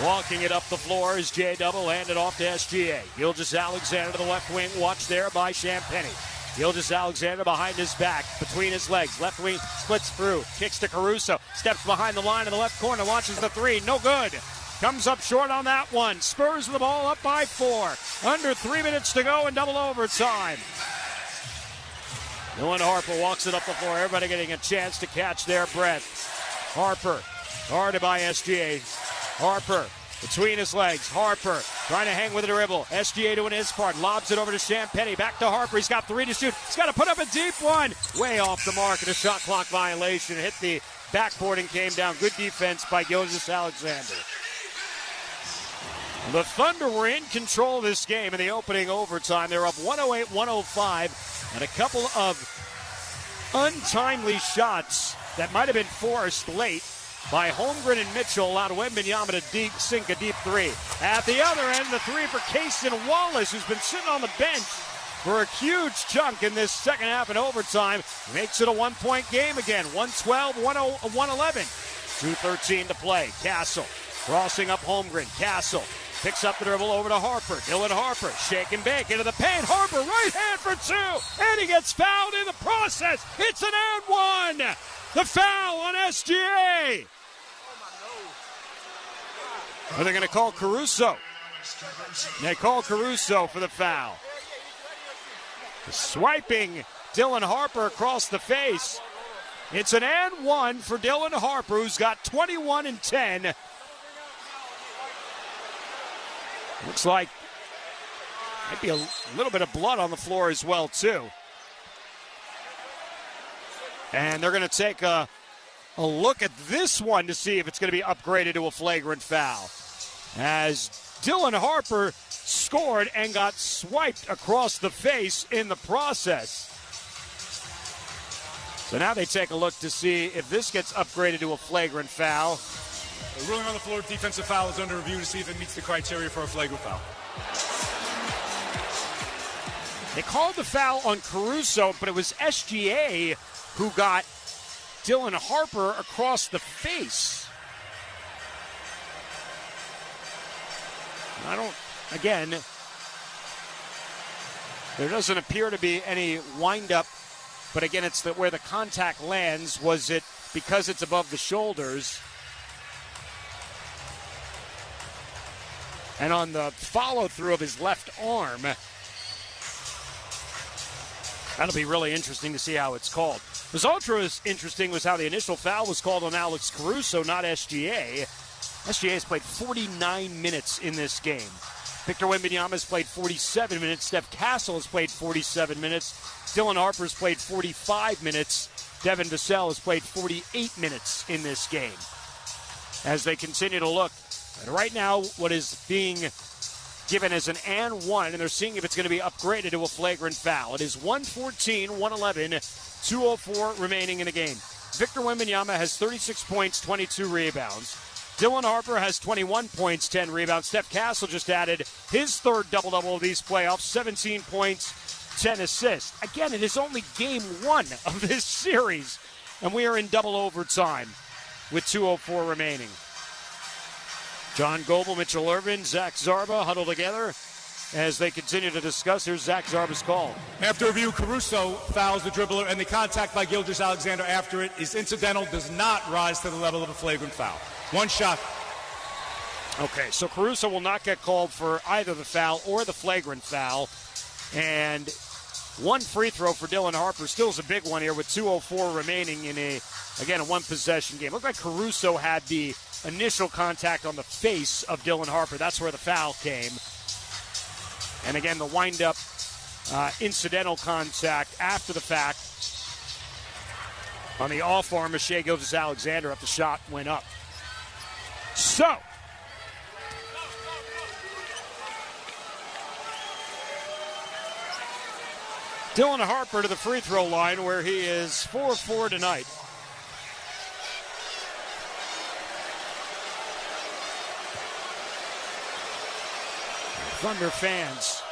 Walking it up the floor is J-Dub, handed off to SGA. Gilgeous-Alexander to the left wing, watched there by Champagny. Gilgeous-Alexander behind his back, between his legs. Left wing splits through, kicks to Caruso. Steps behind the line in the left corner, launches the 3. No good. Comes up short on that one. Spurs with the ball up by 4. Under 3 minutes to go in double overtime. Dylan Harper walks it up the floor. Everybody getting a chance to catch their breath. Harper, guarded by SGA. Harper, between his legs. Harper trying to hang with the dribble. SGA doing his part. Lobs it over to Champagny. Back to Harper. He's got 3 to shoot. He's got to put up a deep one. Way off the mark, and a shot clock violation. Hit the backboard and came down. Good defense by Gilgeous-Alexander. The Thunder were in control of this game in the opening overtime. They're up 108-105, and a couple of untimely shots that might have been forced late by Holmgren and Mitchell allowed Wembanyama to sink a deep 3. At the other end, the 3 for Cason Wallace, who's been sitting on the bench for a huge chunk in this second half in overtime. Makes it a 1-point game again, 112-111. 2:13 to play. Castle crossing up Holmgren. Castle picks up the dribble over to Harper. Dylan Harper, shake and bake into the paint. Harper, right hand for 2. And he gets fouled in the process. It's an and 1. The foul on SGA. Are they going to call Caruso? They call Caruso for the foul. Swiping Dylan Harper across the face. It's an and 1 for Dylan Harper, who's got 21 and 10. Looks like might be a little bit of blood on the floor as well, too. And they're going to take a look at this one to see if it's going to be upgraded to a flagrant foul. As Dylan Harper scored and got swiped across the face in the process. So now they take a look to see if this gets upgraded to a flagrant foul. The ruling on the floor, defensive foul is under review to see if it meets the criteria for a flagrant foul. They called the foul on Caruso, but it was SGA who got Dylan Harper across the face. There doesn't appear to be any wind-up, but again, it's where the contact lands. Was it because it's above the shoulders? And on the follow-through of his left arm, That'll be really interesting to see how it's called. What was ultra interesting was how the initial foul was called on Alex Caruso, not SGA. SGA has played 49 minutes in this game. Victor Wembanyama has played 47 minutes. Steph Castle has played 47 minutes. Dylan Harper has played 45 minutes. Devin Vassell has played 48 minutes in this game. As they continue to look, and right now what is being given as an and one, and they're seeing if it's going to be upgraded to a flagrant foul. It is 114, 111, 2:04 remaining in the game. Victor Wembanyama has 36 points, 22 rebounds. Dylan Harper has 21 points, 10 rebounds. Steph Castle just added his third double-double of these playoffs, 17 points, 10 assists. Again, it is only game one of this series, and we are in double overtime with 2:04 remaining. John Goble, Mitchell Irvin, Zach Zarba huddled together as they continue to discuss. Here's Zach Zarba's call. After review, Caruso fouls the dribbler, and the contact by Gilgeous-Alexander after it is incidental, does not rise to the level of a flagrant foul. One shot. Okay, so Caruso will not get called for either the foul or the flagrant foul. And one free throw for Dylan Harper still is a big one here with 2:04 remaining in a one-possession game. Looked like Caruso had the initial contact on the face of Dylan Harper. That's where the foul came. And again, the wind-up incidental contact after the fact on the off-arm of Shai Gilgeous-Alexander after the shot went up. So, Dylan Harper to the free throw line where he is 4-4 tonight. Thunder fans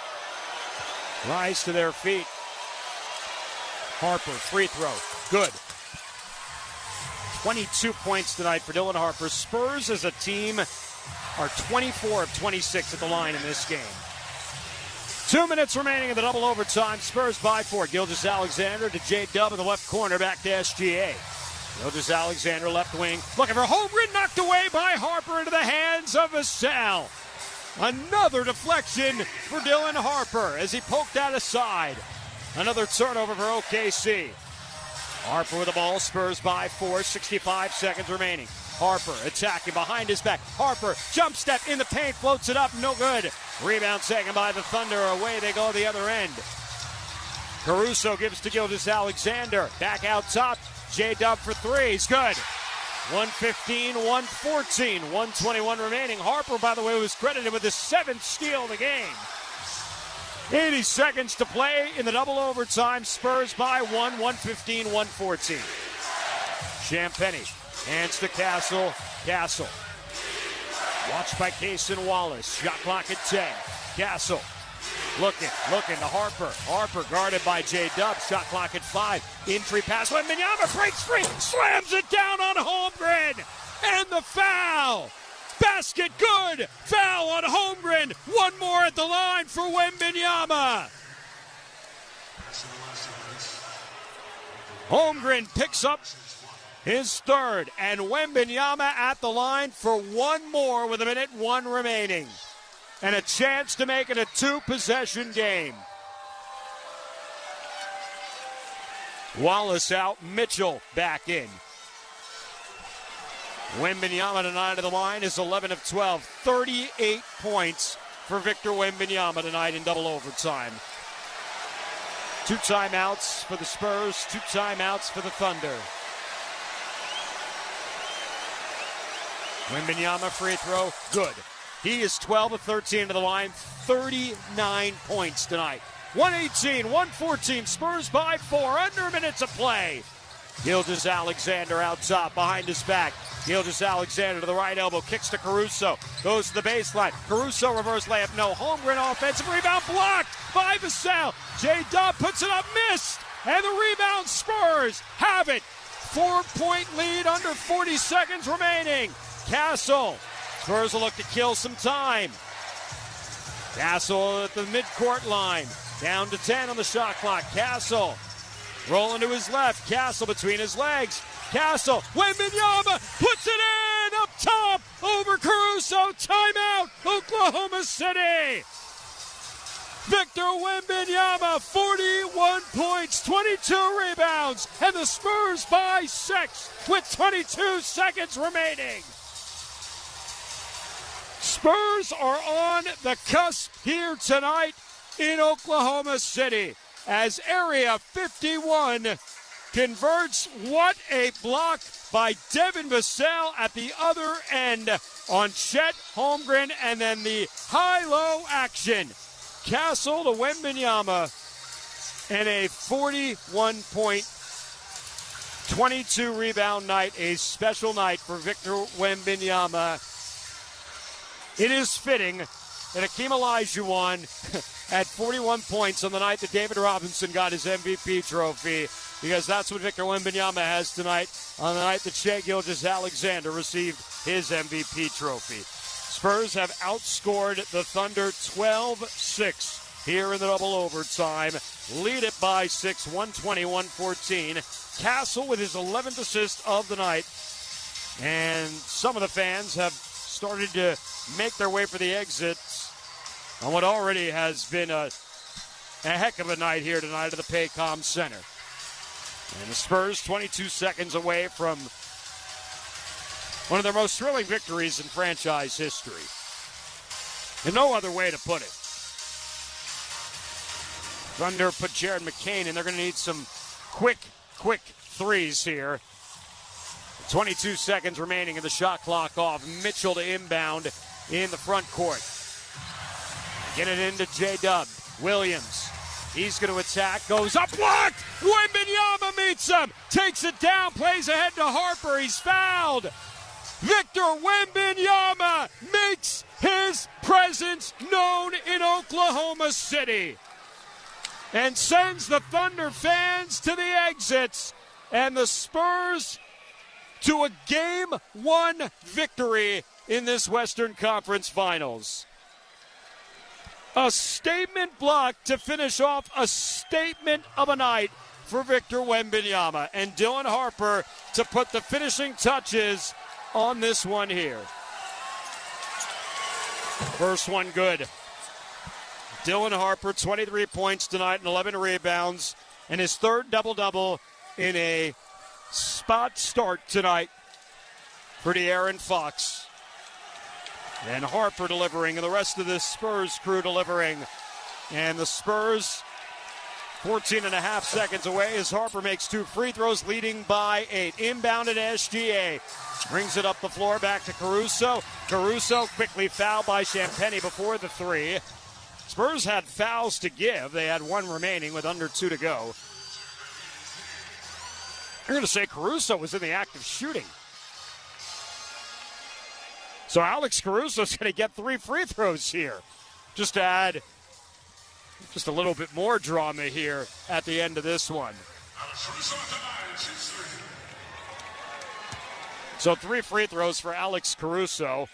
rise to their feet. Harper, free throw, good. 22 points tonight for Dylan Harper. Spurs as a team are 24 of 26 at the line in this game. 2 minutes remaining in the double overtime. Spurs by 4. Gilgeous-Alexander to J-Dub in the left corner, back to SGA. Gilgeous-Alexander, left wing, looking for Holmgren, knocked away by Harper into the hands of Vassell. Another deflection for Dylan Harper as he poked that aside. Another turnover for OKC. Harper with the ball, Spurs by 4, 65 seconds remaining. Harper attacking behind his back. Harper, jump step in the paint, floats it up, no good. Rebound taken by the Thunder, away they go the other end. Caruso gives to Gilgeous-Alexander, back out top, J-Dub for three, he's good. 115, 114, 121 remaining. Harper, by the way, was credited with his 7th steal of the game. 80 seconds to play in the double overtime. Spurs by 1, 115, 114. Champagny hands to Castle. Castle. Watched by Cason Wallace. Shot clock at 10. Castle looking to Harper. Harper guarded by J-Dub. Shot clock at 5. Entry pass. Wembanyama breaks free. Slams it down on Holmgren. And the foul. Basket good. Foul on Holmgren. One more at the line for Wembanyama. Holmgren picks up his third. And Wembanyama at the line for one more with 1:01 remaining. And a chance to make it a 2-possession game. Wallace out, Mitchell back in. Wembanyama tonight at the line is 11 of 12. 38 points for Victor Wembanyama tonight in double overtime. 2 timeouts for the Spurs, 2 timeouts for the Thunder. Wembanyama free throw, good. He is 12 of 13 to the line, 39 points tonight. 118, 114, Spurs by 4, under a minute to play. Gilgeous-Alexander out top, behind his back. Gilgeous-Alexander to the right elbow, kicks to Caruso, goes to the baseline. Caruso reverse layup, no. Holmgren offensive rebound blocked by Vassell. J-Dub puts it up, missed, and the rebound Spurs have it. 4-point lead, under 40 seconds remaining. Castle. Spurs will look to kill some time. Castle at the midcourt line. Down to 10 on the shot clock. Castle rolling to his left. Castle between his legs. Castle. Wembanyama puts it in up top over Caruso. Timeout, Oklahoma City. Victor Wembanyama, 41 points, 22 rebounds, and the Spurs by 6 with 22 seconds remaining. Spurs are on the cusp here tonight in Oklahoma City as Area 51 converts. What a block by Devin Vassell at the other end on Chet Holmgren, and then the high-low action. Castle to Wembanyama, and a 41-point, 22-rebound night, a special night for Victor Wembanyama. It is fitting that Hakeem Olajuwon had 41 points on the night that David Robinson got his MVP trophy, because that's what Victor Wembanyama has tonight on the night that Shai Gilgeous-Alexander received his MVP trophy. Spurs have outscored the Thunder 12-6 here in the double overtime. Lead it by 6, 120-114. Castle with his 11th assist of the night. And some of the fans have started to make their way for the exits on what already has been a heck of a night here tonight at the Paycom Center. And the Spurs 22 seconds away from one of their most thrilling victories in franchise history. And no other way to put it. Thunder put Jared McCain in. They're going to need some quick threes here. 22 seconds remaining and the shot clock off. Mitchell to inbound in the front court. Get it into J-Dub. Williams. He's going to attack. Goes up. Blocked! Wembanyama meets him. Takes it down. Plays ahead to Harper. He's fouled. Victor Wembanyama makes his presence known in Oklahoma City and sends the Thunder fans to the exits, and the Spurs to a Game 1 victory in this Western Conference Finals. A statement block to finish off a statement of a night for Victor Wembanyama, and Dylan Harper to put the finishing touches on this one here. First one good. Dylan Harper, 23 points tonight and 11 rebounds, and his third double-double in a spot start tonight for De'Aaron Fox. And Harper delivering, and the rest of the Spurs crew delivering. And the Spurs 14 and a half seconds away as Harper makes 2 free throws, leading by 8. Inbounded SGA. Brings it up the floor, back to Caruso. Caruso quickly fouled by Champagnie before the 3. Spurs had fouls to give. They had 1 remaining with under 2 to go. I'm going to say Caruso was in the act of shooting. So Alex Caruso's going to get 3 free throws here, just to add just a little bit more drama here at the end of this one. So 3 free throws for Alex Caruso.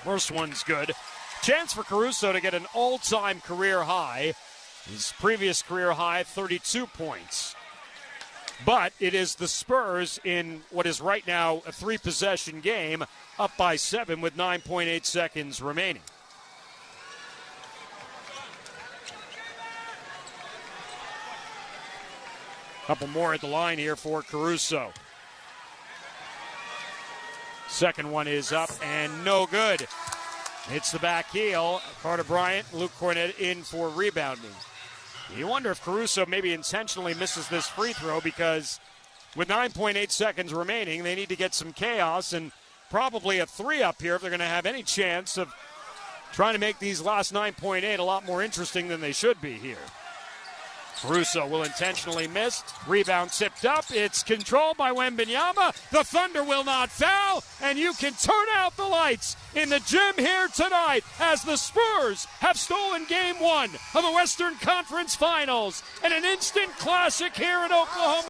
First one's good. Chance for Caruso to get an all-time career high. His previous career high, 32 points. But it is the Spurs in what is right now a 3-possession game, up by 7 with 9.8 seconds remaining. Couple more at the line here for Caruso. Second one is up and no good. Hits the back heel. Carter Bryant, Luke Cornett in for rebounding. You wonder if Caruso maybe intentionally misses this free throw, because with 9.8 seconds remaining, they need to get some chaos and probably a 3 up here if they're going to have any chance of trying to make these last 9.8 a lot more interesting than they should be here. Caruso will intentionally miss. Rebound tipped up. It's controlled by Wembanyama. The Thunder will not foul, and you can turn out the lights in the gym here tonight as the Spurs have stolen Game 1 of the Western Conference Finals, and an instant classic here in Oklahoma